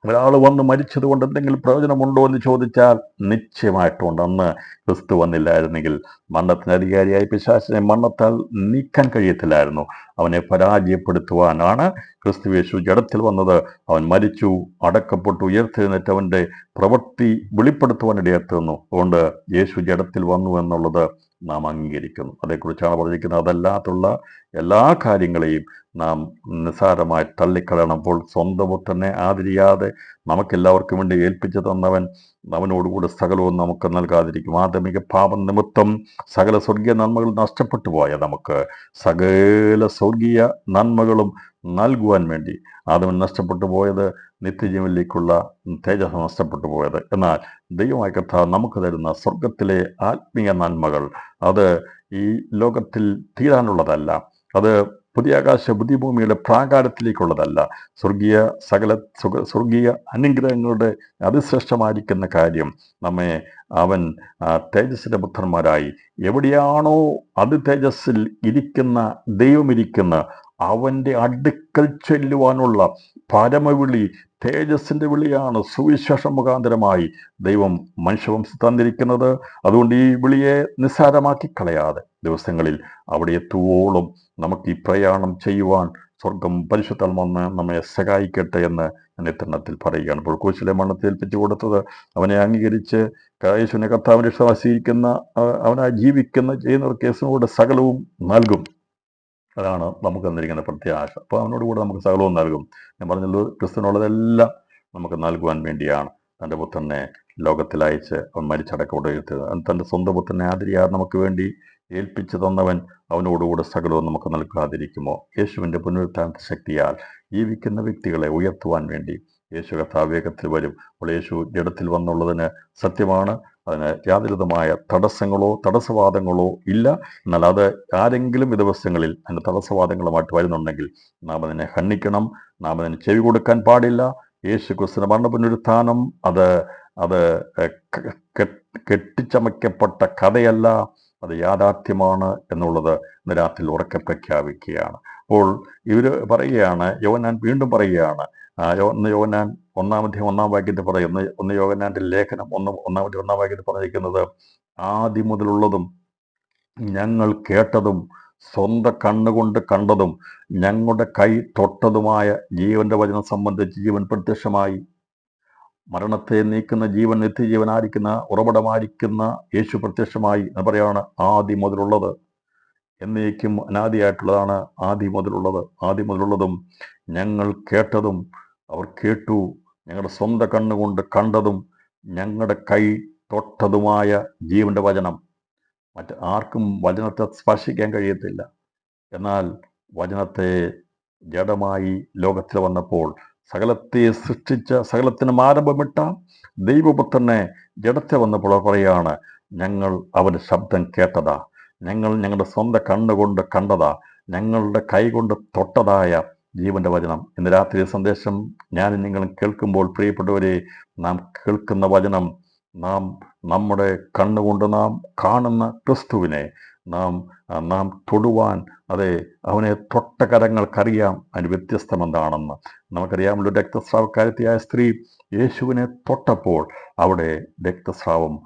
ഒരാൾ വന്ന് മരിച്ചത് കൊണ്ട് എന്തെങ്കിലും പ്രയോജനമുണ്ടോ എന്ന് ചോദിച്ചാൽ നിശ്ചയമായിട്ടുണ്ട്. അന്ന് ക്രിസ്തു വന്നില്ലായിരുന്നെങ്കിൽ മരണത്തിന് അധികാരിയായി പിശാചിനെ മരണത്താൽ നീക്കാൻ കഴിയത്തില്ലായിരുന്നു. അവനെ പരാജയപ്പെടുത്തുവാനാണ് ക്രിസ്തുയേശു ജഡത്തിൽ വന്നത്. അവൻ മരിച്ചു, അടക്കപ്പെട്ടു, ഉയർത്തെഴുന്നേറ്റവൻ്റെ പ്രവൃത്തി വെളിപ്പെടുത്തുവാനിടയെത്തുന്നു. അതുകൊണ്ട് യേശു ജഡത്തിൽ വന്നു എന്നുള്ളത് നാം അംഗീകരിക്കുന്നു. അതേക്കുറിച്ചാണ് പറഞ്ഞിരിക്കുന്നത്. അതല്ലാത്തുള്ള എല്ലാ കാര്യങ്ങളെയും നാം നിസ്സാരമായി തള്ളിക്കളയണപ്പോൾ സ്വന്തം പുത്രനെ ആദരിയാതെ നമുക്കെല്ലാവർക്കും വേണ്ടി ഏൽപ്പിച്ചു തന്നവൻ അവനോടുകൂടെ സകലവും നമുക്ക് നൽകാതിരിക്കും. ആദമിക പാപം നിമിത്തം സകല സ്വർഗീയ നന്മകൾ നഷ്ടപ്പെട്ടു പോയ നമുക്ക് സകല സ്വർഗീയ നന്മകളും നൽകുവാൻ വേണ്ടി ആദമൻ നഷ്ടപ്പെട്ടു പോയത് നിത്യജീവനിലേക്കുള്ള തേജസ് നഷ്ടപ്പെട്ടു പോയത്. എന്നാൽ ദൈവമായ കർത്താവ് നമുക്ക് തരുന്ന സ്വർഗത്തിലെ ആത്മീയ നന്മകൾ അത് ഈ ലോകത്തിൽ തീരാനുള്ളതല്ല. അത് പുതിയ ആകാശ പുതിയ ഭൂമിയുടെ പ്രാകാരത്തിലേക്കുള്ളതല്ല. സ്വർഗീയ സ്വർഗീയ അനുഗ്രഹങ്ങളുടെ അതിശ്രേഷ്ഠമായിരിക്കുന്ന കാര്യം നമ്മെ അവൻ തേജസ്സിന്റെ പുത്രന്മാരായി എവിടെയാണോ അത് തേജസ്സിൽ ഇരിക്കുന്ന ദൈവമിരിക്കുന്ന അവൻ്റെ അടുക്കൽ ചെല്ലുവാനുള്ള പരമവിളി, തേജസ്സിന്റെ വിളിയാണ് സുവിശേഷം മുഖാന്തരമായി ദൈവം മനുഷ്യവംശം തന്നിരിക്കുന്നത്. അതുകൊണ്ട് ഈ വിളിയെ നിസ്സാരമാക്കി കളയാതെ ദിവസങ്ങളിൽ അവിടെ എത്തുവോളം നമുക്ക് ഈ പ്രയാണം ചെയ്യുവാൻ സ്വർഗം പരിശുദ്ധം വന്ന് നമ്മെ സഹായിക്കട്ടെ എന്ന് ഞാൻ ഇത്തരണത്തിൽ പറയുകയാണ്. ഇപ്പോൾ ക്രൂശിലെ മരണത്തിൽ ഏൽപ്പിച്ചു കൊടുത്തത് അവനെ അംഗീകരിച്ച് യേശുവിനെ കർത്താവിനെ വിശ്വാസിക്കുന്ന അവനായി ജീവിക്കുന്ന ചെയ്യുന്ന കേസിനോട് സകലവും നൽകും. അതാണ് നമുക്ക് തന്നിരിക്കുന്ന പ്രത്യാശ. അപ്പോൾ അവനോട് കൂടെ നമുക്ക് സകലവും നൽകും. ഞാൻ പറഞ്ഞല്ലോ, ക്രിസ്തുവിനുള്ളതെല്ലാം നമുക്ക് നൽകുവാൻ വേണ്ടിയാണ് തൻ്റെ പുത്രനെ ലോകത്തിൽ അയച്ച് അവൻ മരിച്ചടക്കോടെഴുത്തത്. തൻ്റെ സ്വന്തം പുത്രനെ ആദരിയാർ നമുക്ക് വേണ്ടി ഏൽപ്പിച്ചു തന്നവൻ അവനോടുകൂടെ സകലവും നമുക്ക് നൽകാതിരിക്കുമോ? യേശുവിൻ്റെ പുനരുത്ഥാന ശക്തിയാൽ ജീവിക്കുന്ന വ്യക്തികളെ ഉയർത്തുവാൻ വേണ്ടി യേശു കർത്താവ് വേഗത്തിൽ വരും. അപ്പോൾ യേശു ജഡത്തിൽ വന്നുള്ളതിന് സത്യമാണ്, അതിന് യാതൊരുവിധമായ തടസ്സങ്ങളോ തടസ്സവാദങ്ങളോ ഇല്ല. എന്നാൽ അത് ആരെങ്കിലും ഈ ദിവസങ്ങളിൽ അതിൻ്റെ തടസ്സവാദങ്ങളുമായിട്ട് വരുന്നുണ്ടെങ്കിൽ നാം അതിനെ ഖണ്ഡിക്കണം, നാം അതിന് ചെവി കൊടുക്കാൻ പാടില്ല. യേശു ക്രിസ്തുവിന്റെ മരണ പുനരുത്ഥാനം അത് അത് കെട്ടിച്ചമയ്ക്കപ്പെട്ട കഥയല്ല, അത് യാഥാർത്ഥ്യമാണ് എന്നുള്ളത് ഇന്ന് രാത്രി ഉറക്കെ പ്രഖ്യാപിക്കുകയാണ്. അപ്പോൾ ഇവർ പറയുകയാണ്, യോഹന്നാൻ വീണ്ടും പറയുകയാണ്, യോഹന്നാൻ 1-ാം വാക്യത്തിൽ പറയുന്നു, യോഹന്നാന്റെ ലേഖനം 1-ാം വാക്യത്തിൽ പറഞ്ഞിരിക്കുന്നത്, ആദ്യം മുതലുള്ളതും ഞങ്ങൾ കേട്ടതും സ്വന്തം കണ്ണുകൊണ്ട് കണ്ടതും ഞങ്ങളുടെ കൈ തൊട്ടതുമായ ജീവന്റെ വചനം സംബന്ധിച്ച് ജീവൻ പ്രത്യക്ഷമായി. മരണത്തെ നീക്കുന്ന ജീവൻ, നിത്യജീവനായിരിക്കുന്ന ഉറവിടമായിരിക്കുന്ന യേശു പ്രത്യക്ഷമായി എന്ന് പറയുകയാണ്. ആദ്യം മുതലുള്ളത്, എന്നേക്കും അനാദിയായിട്ടുള്ളതാണ് ആദ്യം മുതലുള്ളത്. ആദ്യം മുതലുള്ളതും ഞങ്ങൾ കേട്ടതും, അവർ കേട്ടു, ഞങ്ങളുടെ സ്വന്തം കണ്ണുകൊണ്ട് കണ്ടതും ഞങ്ങളുടെ കൈ തൊട്ടതുമായ ജീവന്റെ വചനം. ആർക്കും വചനത്തെ സ്പർശിക്കാൻ കഴിയത്തില്ല. എന്നാൽ വചനത്തെ ജഡമായി ലോകത്തിൽ വന്നപ്പോൾ സകലത്തെ സൃഷ്ടിച്ച സകലത്തിനും ആരംഭമിട്ട ദൈവപുത്രനെ ജഡത്തെ വന്നപ്പോൾ പറയുകയാണ്, ഞങ്ങൾ അവൻ്റെ ശബ്ദം കേട്ടതാ, ഞങ്ങൾ ഞങ്ങളുടെ സ്വന്തം കണ്ണുകൊണ്ട് കണ്ടതാ, ഞങ്ങളുടെ കൈകൊണ്ട് തൊട്ടതായ ജീവന്റെ വചനം. ഇന്ന് രാത്രി സന്ദേശം ഞാനും നിങ്ങളും കേൾക്കുമ്പോൾ പ്രിയപ്പെട്ടവരെ, നാം കേൾക്കുന്ന വചനം, നാം നമ്മുടെ കണ്ണുകൊണ്ട് നാം കാണുന്ന ക്രിസ്തുവിനെ നാം തൊടുവാൻ, അതെ, അവനെ തൊട്ട കരങ്ങൾക്കറിയാം അതിന് വ്യത്യസ്തം എന്താണെന്ന്. നമുക്കറിയാമല്ലോ, രക്തസ്രാവക്കാരത്തിയായ സ്ത്രീ യേശുവിനെ തൊട്ടപ്പോൾ അവിടെ രക്തസ്രാവം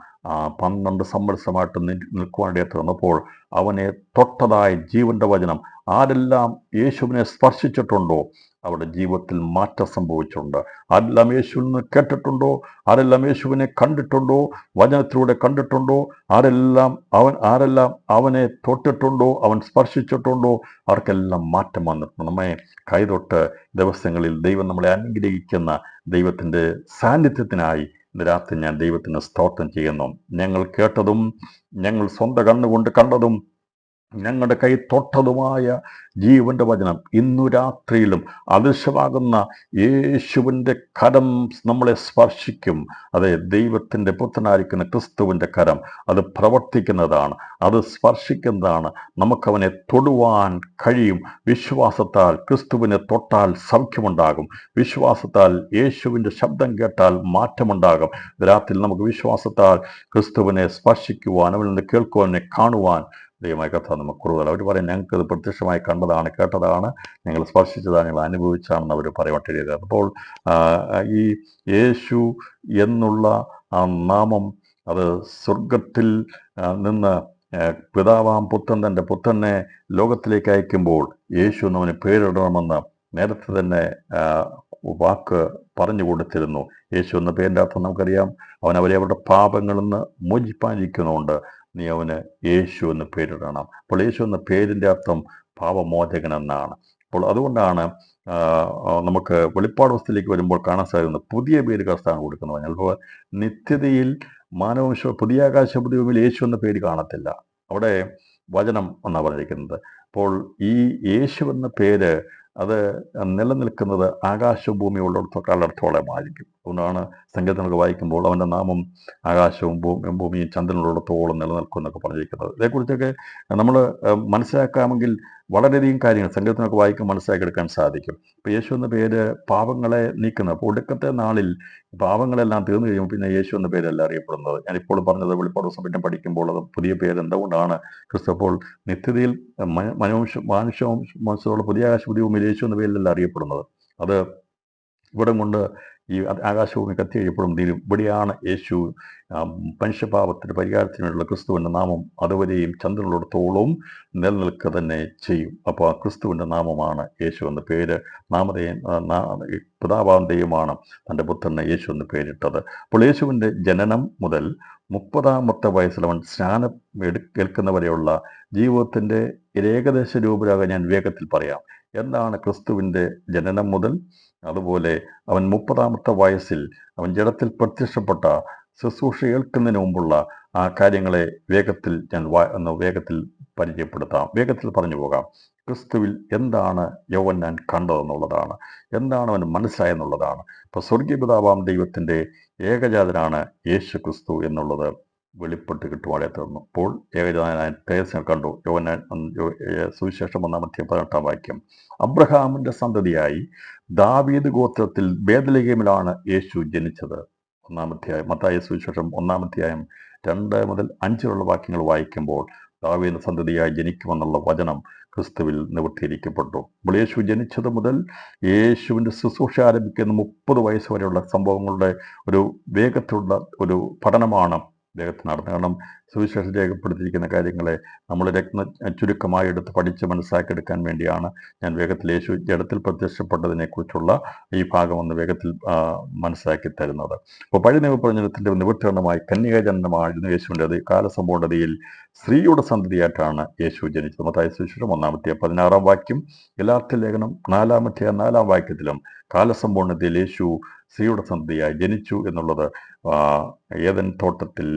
12 സംവത്സരമായിട്ട് നിൽക്കുവാനിടയായിട്ട് വന്നപ്പോൾ അവനെ തൊട്ടതായ ജീവന്റെ വചനം. ആരെല്ലാം യേശുവിനെ സ്പർശിച്ചിട്ടുണ്ടോ അവരുടെ ജീവിതത്തിൽ മാറ്റം സംഭവിച്ചിട്ടുണ്ട്. ആരെല്ലാം യേശുവിൽ നിന്ന് കേട്ടിട്ടുണ്ടോ, ആരെല്ലാം യേശുവിനെ കണ്ടിട്ടുണ്ടോ, വചനത്തിലൂടെ കണ്ടിട്ടുണ്ടോ, ആരെല്ലാം അവനെ തൊട്ടിട്ടുണ്ടോ, അവൻ സ്പർശിച്ചിട്ടുണ്ടോ, അവർക്കെല്ലാം മാറ്റം വന്നിട്ടുണ്ട്. നമ്മെ കൈതൊട്ട് ദിവസങ്ങളിൽ ദൈവം നമ്മളെ അനുഗ്രഹിക്കുന്ന ദൈവത്തിൻ്റെ സാന്നിധ്യത്തിനായി ഇന്ന് രാത്രി ഞാൻ ദൈവത്തിന് സ്തോത്രം ചെയ്യുന്നു. ഞങ്ങൾ കേട്ടതും ഞങ്ങൾ സ്വന്തം കണ്ണുകൊണ്ട് കണ്ടതും ഞങ്ങളുടെ കൈ തൊട്ടതുമായ ജീവന്റെ വചനം ഇന്നു രാത്രിയിലും അദൃശ്യമാകുന്ന യേശുവിൻ്റെ കരം നമ്മളെ സ്പർശിക്കും. അതെ, ദൈവത്തിൻ്റെ പുത്രനായിരിക്കുന്ന ക്രിസ്തുവിൻ്റെ കരം അത് പ്രവർത്തിക്കുന്നതാണ്, അത് സ്പർശിക്കുന്നതാണ്. നമുക്കവനെ തൊടുവാൻ കഴിയും. വിശ്വാസത്താൽ ക്രിസ്തുവിനെ തൊട്ടാൽ സൗഖ്യമുണ്ടാകും. വിശ്വാസത്താൽ യേശുവിൻ്റെ ശബ്ദം കേട്ടാൽ മാറ്റമുണ്ടാകും. രാത്രി നമുക്ക് വിശ്വാസത്താൽ ക്രിസ്തുവിനെ സ്പർശിക്കുവാൻ, അവനിൽ നിന്ന് കേൾക്കുവാൻ, കാണുവാൻ ദൈവമായ കഥ നമുക്ക് കൂടുതൽ. അവർ പറയും, ഞങ്ങൾക്കത് പ്രത്യക്ഷമായി കണ്ടതാണ്, കേട്ടതാണ്, ഞങ്ങൾ സ്പർശിച്ചതാണ്, ഞങ്ങൾ അനുഭവിച്ചാണെന്ന് അവർ പറയുവാൻ ചെയ്തത്. അപ്പോൾ ഈ യേശു എന്നുള്ള നാമം അത് സ്വർഗത്തിൽ നിന്ന് പിതാവാം പുത്രൻ തൻ്റെ പുത്രനെ ലോകത്തിലേക്ക് അയക്കുമ്പോൾ യേശു എന്നവന് പേരിടണമെന്ന് നേരത്തെ തന്നെ വാക്ക് പറഞ്ഞു കൊടുത്തിരുന്നു. യേശു എന്ന പേരിൻ്റെ അർത്ഥം നമുക്കറിയാം, അവൻ അവരുടെ പാപങ്ങളിൽ നിന്ന് മോചിപ്പാനിരിക്കുന്നുണ്ട്, നീ അവന് യേശു എന്ന് പേരിടണം. അപ്പോൾ യേശു എന്ന പേരിൻ്റെ അർത്ഥം പാപമോചകൻ എന്നാണ്. അപ്പോൾ അതുകൊണ്ടാണ് നമുക്ക് വെളിപ്പാട് പുസ്തകത്തിലേക്ക് വരുമ്പോൾ കാണാൻ സാധിക്കുന്നത് പുതിയ പേര് കർത്താവ് കൊടുക്കുന്നത്. പറഞ്ഞാൽ നിത്യതയിൽ മാനവവംശ പുതിയ ആകാശ പുതിയ ഭൂമിയിൽ യേശു എന്ന പേര് കാണത്തില്ല, അവിടെ വചനം എന്നാണ് പറഞ്ഞിരിക്കുന്നത്. അപ്പോൾ ഈ യേശു എന്ന പേര് അത് നിലനിൽക്കുന്നത് ആകാശഭൂമി ഉള്ളിടത്തോളമായിരിക്കും. അതുകൊണ്ടാണ് സങ്കീർത്തനങ്ങൾ വായിക്കുമ്പോൾ അവൻ്റെ നാമം ആകാശവും ഭൂമിയും ചന്ദ്രനുള്ളിടത്തോളം നിലനിൽക്കും എന്നൊക്കെ പറഞ്ഞിരിക്കുന്നത്. ഇതേക്കുറിച്ചൊക്കെ നമ്മൾ മനസ്സിലാക്കാമെങ്കിൽ വളരെയധികം കാര്യങ്ങൾ സങ്കീർത്തനമൊക്കെ വായിക്കുമ്പോൾ മനസ്സിലാക്കിയെടുക്കാൻ സാധിക്കും. ഇപ്പോൾ യേശു എന്ന പേര് പാപങ്ങളെ നീക്കുന്നത്. അപ്പോൾ ഒടുക്കത്തെ നാളിൽ പാപങ്ങളെല്ലാം തീർന്നു കഴിയുമ്പോൾ പിന്നെ യേശു എന്ന പേരല്ല അറിയപ്പെടുന്നത്. ഞാനിപ്പോൾ പറഞ്ഞത് വെളിപ്പാട് പുസ്തകം പഠിക്കുമ്പോൾ അത് പുതിയ പേര് എന്തുകൊണ്ടാണ് ക്രിസ്തു അപ്പോൾ നിത്യതയിൽ മാനുഷ്യമുള്ള പുതിയ ആകാശ പുതിയ ഭൂമിയിൽ യേശു എന്ന പേരിലല്ല അറിയപ്പെടുന്നത്. അത് ഇവിടം കൊണ്ട് ഈ ആകാശഭൂമി കത്തി കഴിയപ്പോഴും തീരും ഇവിടെയാണ് യേശു മനുഷ്യപാപത്തിൻ്റെ പരിഹാരത്തിന് വേണ്ടിയുള്ള ക്രിസ്തുവിൻ്റെ നാമം അതുവരെയും ചന്ദ്രനുള്ളിടത്തോളവും നിലനിൽക്കുക തന്നെ ചെയ്യും. അപ്പോൾ ആ ക്രിസ്തുവിൻ്റെ നാമമാണ് യേശു എന്ന പേര്. പിതാവാം ദൈവമാണ് തൻ്റെ പുത്രനെ യേശു എന്ന് പേരിട്ടത്. അപ്പോൾ യേശുവിൻ്റെ ജനനം മുതൽ 30-ാമത്തെ വയസ്സിൽ അവൻ സ്നാനം ഏൽക്കുന്നവരെയുള്ള ജീവിതത്തിൻ്റെ ഏകദേശ രൂപരാകാൻ ഞാൻ വേഗത്തിൽ പറയാം. എന്താണ് ക്രിസ്തുവിൻ്റെ ജനനം മുതൽ അതുപോലെ അവൻ 30-ാമത്തെ വയസ്സിൽ അവൻ ജഡത്തിൽ പ്രത്യക്ഷപ്പെട്ട ശുശ്രൂഷ ഏൽക്കുന്നതിന് മുമ്പുള്ള ആ കാര്യങ്ങളെ വേഗത്തിൽ ഞാൻ വേഗത്തിൽ പരിചയപ്പെടുത്താം, വേഗത്തിൽ പറഞ്ഞു പോകാം. ക്രിസ്തുവിൽ എന്താണ് യോഹന്നാൻ കണ്ടതെന്നുള്ളതാണ്, എന്താണ് അവന് മനസ്സിലായെന്നുള്ളതാണ്. ഇപ്പോൾ സ്വർഗീയ പിതാവാം ദൈവത്തിൻ്റെ ഏകജാതനാണ് യേശു ക്രിസ്തു എന്നുള്ളത് വെളിപ്പെട്ട് കിട്ടുവാടെ തീർന്നു. അപ്പോൾ ഏകജാതനായ തേജസ്സിനെ കണ്ടു. യോഹന്നാൻ സുവിശേഷം 1-ാം വാക്യം. അബ്രഹാമിൻ്റെ സന്തതിയായി ദാവീദ് ഗോത്രത്തിൽ ബേത്ലഹേമിലാണ് യേശു ജനിച്ചത്. 1-ാം മത്തായി സുവിശേഷം 1-ാം 2 മുതൽ 5 വാക്യങ്ങൾ വായിക്കുമ്പോൾ ദാവീദ് സന്തതിയായി ജനിക്കുമെന്നുള്ള വചനം ക്രിസ്തുവിൽ നിവൃത്തിയിരിക്കപ്പെട്ടു. അപ്പോൾ യേശു ജനിച്ചത് മുതൽ യേശുവിൻ്റെ ശുശ്രൂഷ ആരംഭിക്കുന്ന 30 വയസ്സ് വരെയുള്ള സംഭവങ്ങളുടെ ഒരു വേഗത്തിലുള്ള ഒരു പഠനമാണ് വേഗത്തിൽ നടത്തുന്നത്. കാരണം സുവിശേഷം രേഖപ്പെടുത്തിയിരിക്കുന്ന കാര്യങ്ങളെ നമ്മൾ ചുരുക്കമായി എടുത്ത് പഠിച്ച് മനസ്സിലാക്കിയെടുക്കാൻ വേണ്ടിയാണ് ഞാൻ വേഗത്തിൽ യേശു ജഡത്തിൽ പ്രത്യക്ഷപ്പെട്ടതിനെക്കുറിച്ചുള്ള ഈ ഭാഗം ഒന്ന് വേഗത്തിൽ മനസ്സിലാക്കി തരുന്നത്. അപ്പോൾ പഴയ നിയമപ്രവചനത്തിൻ്റെ നിവൃത്തീകരണമായി കന്യകാജനനമായിരുന്നു യേശുവിൻ്റെ കാലസമ്പൂർണ്ണതയിൽ സ്ത്രീയുടെ സന്തതിയായിട്ടാണ് യേശു ജനിച്ചത്. മത്തായി സുവിശേഷം 1-ാം 16 ഗലാത്യ ലേഖനം 4-ാം വാക്യത്തിലും കാലസമ്പൂർണ്ണതയിൽ യേശു സ്ത്രീയുടെ സന്തതിയായി ജനിച്ചു എന്നുള്ളത് ഏദൻ തോട്ടത്തിൽ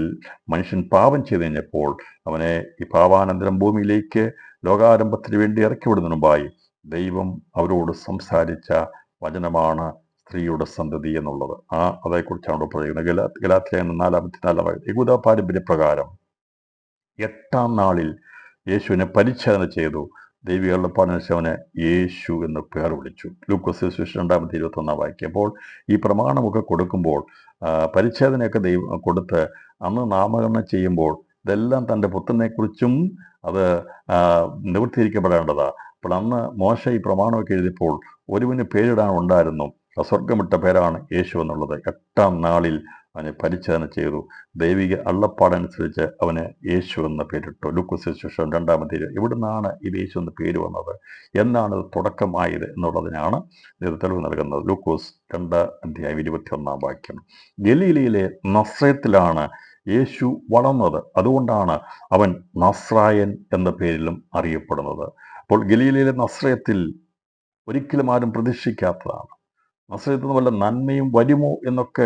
മനുഷ്യൻ പാപം ചെയ്തു കഴിഞ്ഞപ്പോൾ അവനെ ഈ പാപാനന്തരം ഭൂമിയിലേക്ക് ലോകാരംഭത്തിന് വേണ്ടി ഇറക്കി വിടുന്നതിന് മുമ്പായി ദൈവം അവരോട് സംസാരിച്ച വചനമാണ് സ്ത്രീയുടെ സന്തതി എന്നുള്ളത്. അതേക്കുറിച്ചാണ് പറയുന്നത്. ഗലാത്യ 4-ാം യഹൂദ പാരമ്പര്യപ്രകാരം 8-ാം നാളിൽ യേശുവിനെ പരിച്ഛേദന ചെയ്തു. ദൈവിക അരുളപ്പാടിനനുസരിച്ച് അവന് യേശു എന്ന് പേർ വിളിച്ചു. ലൂക്കോസ് സുവിശേഷം 2-ാം വാക്യം. അപ്പോൾ ഈ പ്രമാണമൊക്കെ കൊടുക്കുമ്പോൾ പരിച്ഛേദനയൊക്കെ ദൈവം കൊടുത്ത് അന്ന് നാമകരണം ചെയ്യുമ്പോൾ ഇതെല്ലാം തൻ്റെ പുത്രനെക്കുറിച്ചും അത് നിവൃത്തിയിരിക്കപ്പെടേണ്ടതാണ്. അപ്പോൾ അന്ന് മോശ ഈ പ്രമാണമൊക്കെ എഴുതിയപ്പോൾ ഒരുവിന് പേരിടാൻ ഉണ്ടായിരുന്നു. സ്വർഗമിട്ട പേരാണ് യേശു എന്നുള്ളത്. 8-ാം നാളിൽ അവനെ പരിച്ഛേദന ചെയ്തു. ദൈവിക അള്ളപ്പാടനുസരിച്ച് അവന് യേശു എന്ന പേരിട്ടു. ലൂക്കോസ് സുവിശേഷം 2-ാം ഇവിടുന്നാണ് ഇത് യേശു എന്ന പേര് വന്നത്, എന്നാണ് ഇത് തുടക്കമായത് എന്നുള്ളതിനാണ് ഇത് തെളിവ് നൽകുന്നത്. ലൂക്കോസ് 2-ാം വാക്യം. ഗലീലയിലെ നസ്രയത്തിലാണ് യേശു വളർന്നത്. അതുകൊണ്ടാണ് അവൻ നസ്രായൻ എന്ന പേരിലും അറിയപ്പെടുന്നത്. അപ്പോൾ ഗലീലയിലെ നസ്രയത്തിൽ ഒരിക്കലും ആരും പ്രതീക്ഷിക്കാത്തതാണ്. നസ്രയത്തിൽ നിന്ന് വല്ല നന്മയും വരുമോ എന്നൊക്കെ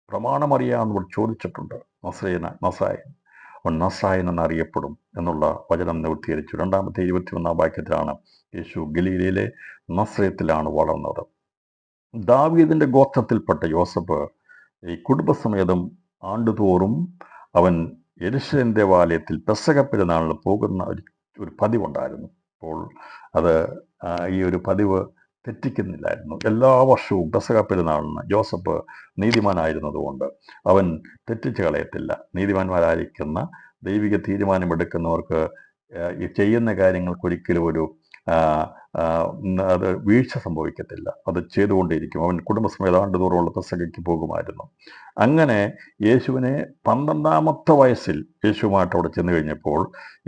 പ്രമാണമറിയാമെന്നവർ ചോദിച്ചിട്ടുണ്ട്. നസ്രായൻ അവൻ നസ്രായൻ എന്നറിയപ്പെടും എന്നുള്ള വചനം നിവൃത്തീകരിച്ചു. 2-ാം വാക്യത്തിലാണ് യേശു ഗലീലയിലെ നസ്രയത്തിലാണ് വളർന്നത്. ദാവീദിൻ്റെ ഗോത്രത്തിൽപ്പെട്ട യോസഫ് ഈ കുടുംബസമേതം ആണ്ടുതോറും അവൻ യെരൂശലേം ദേവാലയത്തിൽ പെസഹ പെരുന്നാളിന് പോകുന്ന ഒരു പതിവുണ്ടായിരുന്നു. അപ്പോൾ അത് ഈ ഒരു പതിവ് തെറ്റിക്കുന്നില്ലായിരുന്നു. എല്ലാ വർഷവും പെസഹ പെരുന്നാളിന് യോസഫ് നീതിമാനായിരുന്നതുകൊണ്ട് അവൻ തെറ്റിച്ച് കളയത്തില്ല. നീതിമാന്മാരായിരിക്കുന്ന ദൈവിക തീരുമാനമെടുക്കുന്നവർക്ക് ചെയ്യുന്ന കാര്യങ്ങൾക്കൊരിക്കലും ഒരു അത് വീഴ്ച സംഭവിക്കത്തില്ല. അത് ചെയ്തുകൊണ്ടേയിരിക്കും. അവൻ കുടുംബസമേതം ആണ്ടുതോറുമുള്ള പെസഹയ്ക്ക് പോകുമായിരുന്നു. അങ്ങനെ യേശുവിനെ 12-ാമത്തെ വയസ്സിൽ യേശുവുമായിട്ട് അവിടെ ചെന്ന് കഴിഞ്ഞപ്പോൾ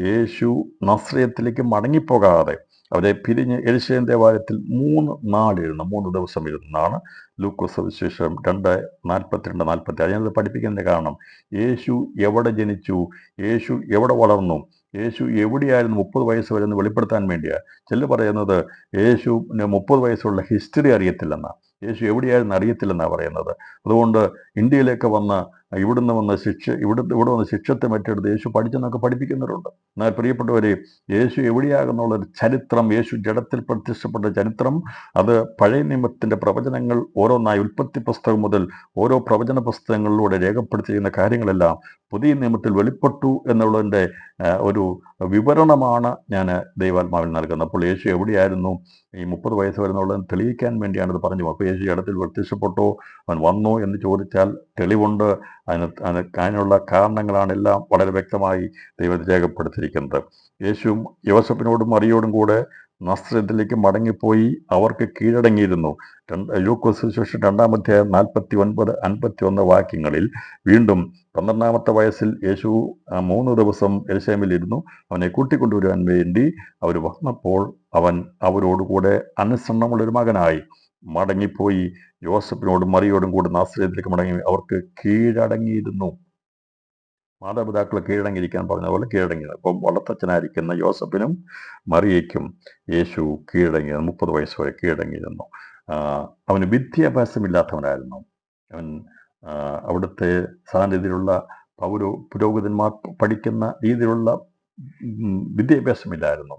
യേശു നസ്രയത്തിലേക്ക് മടങ്ങിപ്പോകാതെ അവരെ പിരിഞ്ഞ് യെരൂശലേം ദേവാലയത്തിൽ 3 ദിവസം ഇരുന്നാണ് ലൂക്കോസ് സുവിശേഷം 2:42-46. ഞാനത് പഠിപ്പിക്കുന്നതിൻ്റെ കാരണം യേശു എവിടെ ജനിച്ചു, യേശു എവിടെ വളർന്നു, യേശു എവിടെയായിരുന്നു 30 വയസ്സ് വരെ എന്ന് വെളിപ്പെടുത്താൻ വേണ്ടിയാണ്. ചിലർ പറയുന്നത് യേശുവിന് 30 വയസ്സുള്ള ഹിസ്റ്ററി അറിയത്തില്ലെന്നാണ്, യേശു എവിടെയായിരുന്നു അറിയത്തില്ലെന്നാണ് പറയുന്നത്. അതുകൊണ്ട് ഇന്ത്യയിലേക്ക് വന്ന് ഇവിടെ വന്ന് ശിക്ഷത്തെ മറ്റെടുത്ത് യേശു പഠിച്ചെന്നൊക്കെ പഠിപ്പിക്കുന്നവരുണ്ട്. എന്നാൽ പ്രിയപ്പെട്ടവരെ, യേശു എവിടെയാകുന്നുള്ളൊരു ചരിത്രം, യേശു ജഡത്തിൽ പ്രത്യക്ഷപ്പെട്ട ചരിത്രം, അത് പഴയ നിയമത്തിൻ്റെ പ്രവചനങ്ങൾ ഓരോന്നായി ഉൽപ്പത്തി പുസ്തകം മുതൽ ഓരോ പ്രവചന പുസ്തകങ്ങളിലൂടെ രേഖപ്പെടുത്തിയിരിക്കുന്ന കാര്യങ്ങളെല്ലാം പുതിയ നിയമത്തിൽ വെളിപ്പെട്ടു എന്നുള്ളതിൻ്റെ ഒരു വിവരണമാണ് ഞാൻ ദൈവാത്മാവിൽ നൽകുന്നത്. അപ്പോൾ യേശു എവിടെയായിരുന്നു ഈ 30 വയസ്സ് വരുന്നുള്ളതെന്ന് തെളിയിക്കാൻ വേണ്ടിയാണ് ഇത് പറഞ്ഞു. അപ്പോൾ യേശു ജഡത്തിൽ പ്രത്യക്ഷപ്പെട്ടോ, അവൻ വന്നോ എന്ന് ചോദിച്ചാൽ തെളിവുണ്ട്. അതിനുള്ള കാരണങ്ങളാണ് എല്ലാം വളരെ വ്യക്തമായി ദൈവം രേഖപ്പെടുത്തിയിരിക്കുന്നത്. യേശുവും യോസഫിനോടും മറിയോടും കൂടെ നസ്രത്തിലേക്ക് മടങ്ങിപ്പോയി അവർക്ക് കീഴടങ്ങിയിരുന്നു. ലൂക്കോസ് സുവിശേഷം 2-ാം അധ്യായം 49-51 വാക്യങ്ങളിൽ വീണ്ടും 12-ാമത്തെ വയസ്സിൽ യേശു 3 ദിവസം യെരൂശലേമിലിരുന്നു. അവനെ കൂട്ടിക്കൊണ്ടുവരുവാൻ വേണ്ടി അവർ വന്നപ്പോൾ അവൻ അവരോടുകൂടെ അനുസരണമുള്ളൊരു മകനായി മടങ്ങിപ്പോയി യോസഫിനോടും മറിയോടും കൂടെ നാസറേത്തിലേക്ക് മടങ്ങി അവർക്ക് കീഴടങ്ങിയിരുന്നു. മാതാപിതാക്കൾ കീഴടങ്ങിയിരിക്കാൻ പറഞ്ഞ പോലെ കീഴടങ്ങിയത്. അപ്പം വളർത്തച്ഛനായിരിക്കുന്ന യോസഫിനും മറിയയ്ക്കും യേശു കീഴടങ്ങിയത് 30 വയസ്സ് വരെ കീഴടങ്ങിയിരുന്നു. അവന് വിദ്യാഭ്യാസമില്ലാത്തവനായിരുന്നു. അവൻ അവിടുത്തെ സാധാരണ രീതിയിലുള്ള പുരോഹിതന്മാർ പഠിക്കുന്ന രീതിയിലുള്ള വിദ്യാഭ്യാസമില്ലായിരുന്നു.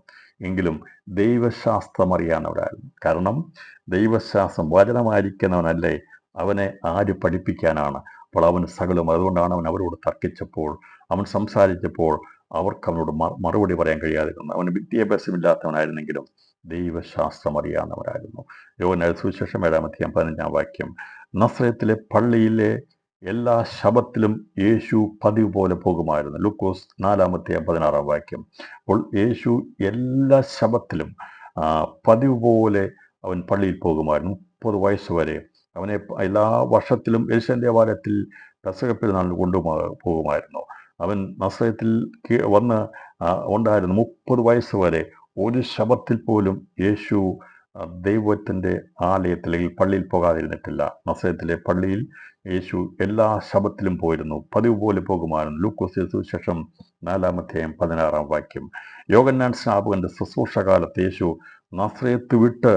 എങ്കിലും ദൈവശാസ്ത്രം അറിയാവുന്നവരായിരുന്നു. കാരണം ദൈവശാസ്ത്രം വചനമായിരിക്കുന്നവനല്ലേ, അവനെ ആര് പഠിപ്പിക്കാനാണ്? അപ്പോൾ അവൻ സകലം. അതുകൊണ്ടാണ് അവൻ അവരോട് തർക്കിച്ചപ്പോൾ, അവൻ സംസാരിച്ചപ്പോൾ അവർക്ക് അവനോട് മറുപടി പറയാൻ കഴിയാതിരുന്നു. അവന് വിദ്യാഭ്യാസമില്ലാത്തവനായിരുന്നെങ്കിലും ദൈവശാസ്ത്രം അറിയാവുന്നവരായിരുന്നു. യോഹന്നാൻ സുവിശേഷം 7-ാം അധ്യായം 15-ാം വാക്യം, നസ്രത്തിലെ പള്ളിയിലെ എല്ലാ ശബത്തിലും യേശു പതിവ് പോലെ പോകുമായിരുന്നു. ലൂക്കോസ് 4-ാം അധ്യായം 16-ാം വാക്യം. അപ്പോൾ യേശു എല്ലാ ശബത്തിലും പതിവ് പോലെ അവൻ പള്ളിയിൽ പോകുമായിരുന്നു. 30 വയസ്സ് വരെ അവനെ എല്ലാ വർഷത്തിലും യെരൂശലേം ദേവാലയത്തിൽ പെസഹ പെരുന്നാളിന് പോകുമായിരുന്നു. അവൻ നസ്രത്തിൽ വന്ന് ഉണ്ടായിരുന്നു 30 വയസ്സ് വരെ. ഒരു ശബത്തിൽ പോലും യേശു ദൈവത്തിൻ്റെ ആലയത്തിൽ അല്ലെങ്കിൽ പള്ളിയിൽ പോകാതിരുന്നിട്ടില്ല. നസ്രത്തിലെ പള്ളിയിൽ യേശു എല്ലാ ശബത്തിലും പോയിരുന്നു, പതിവ് പോലെ പോകുമായിരുന്നു. ലൂക്കോസ് സുവിശേഷം 4-ാം അധ്യായം 16-ാം വാക്യം. യോഹന്നാൻ സ്നാപകന്റെ ശുശ്രൂഷ കാലത്ത് യേശു നസ്രത്ത് വിട്ട്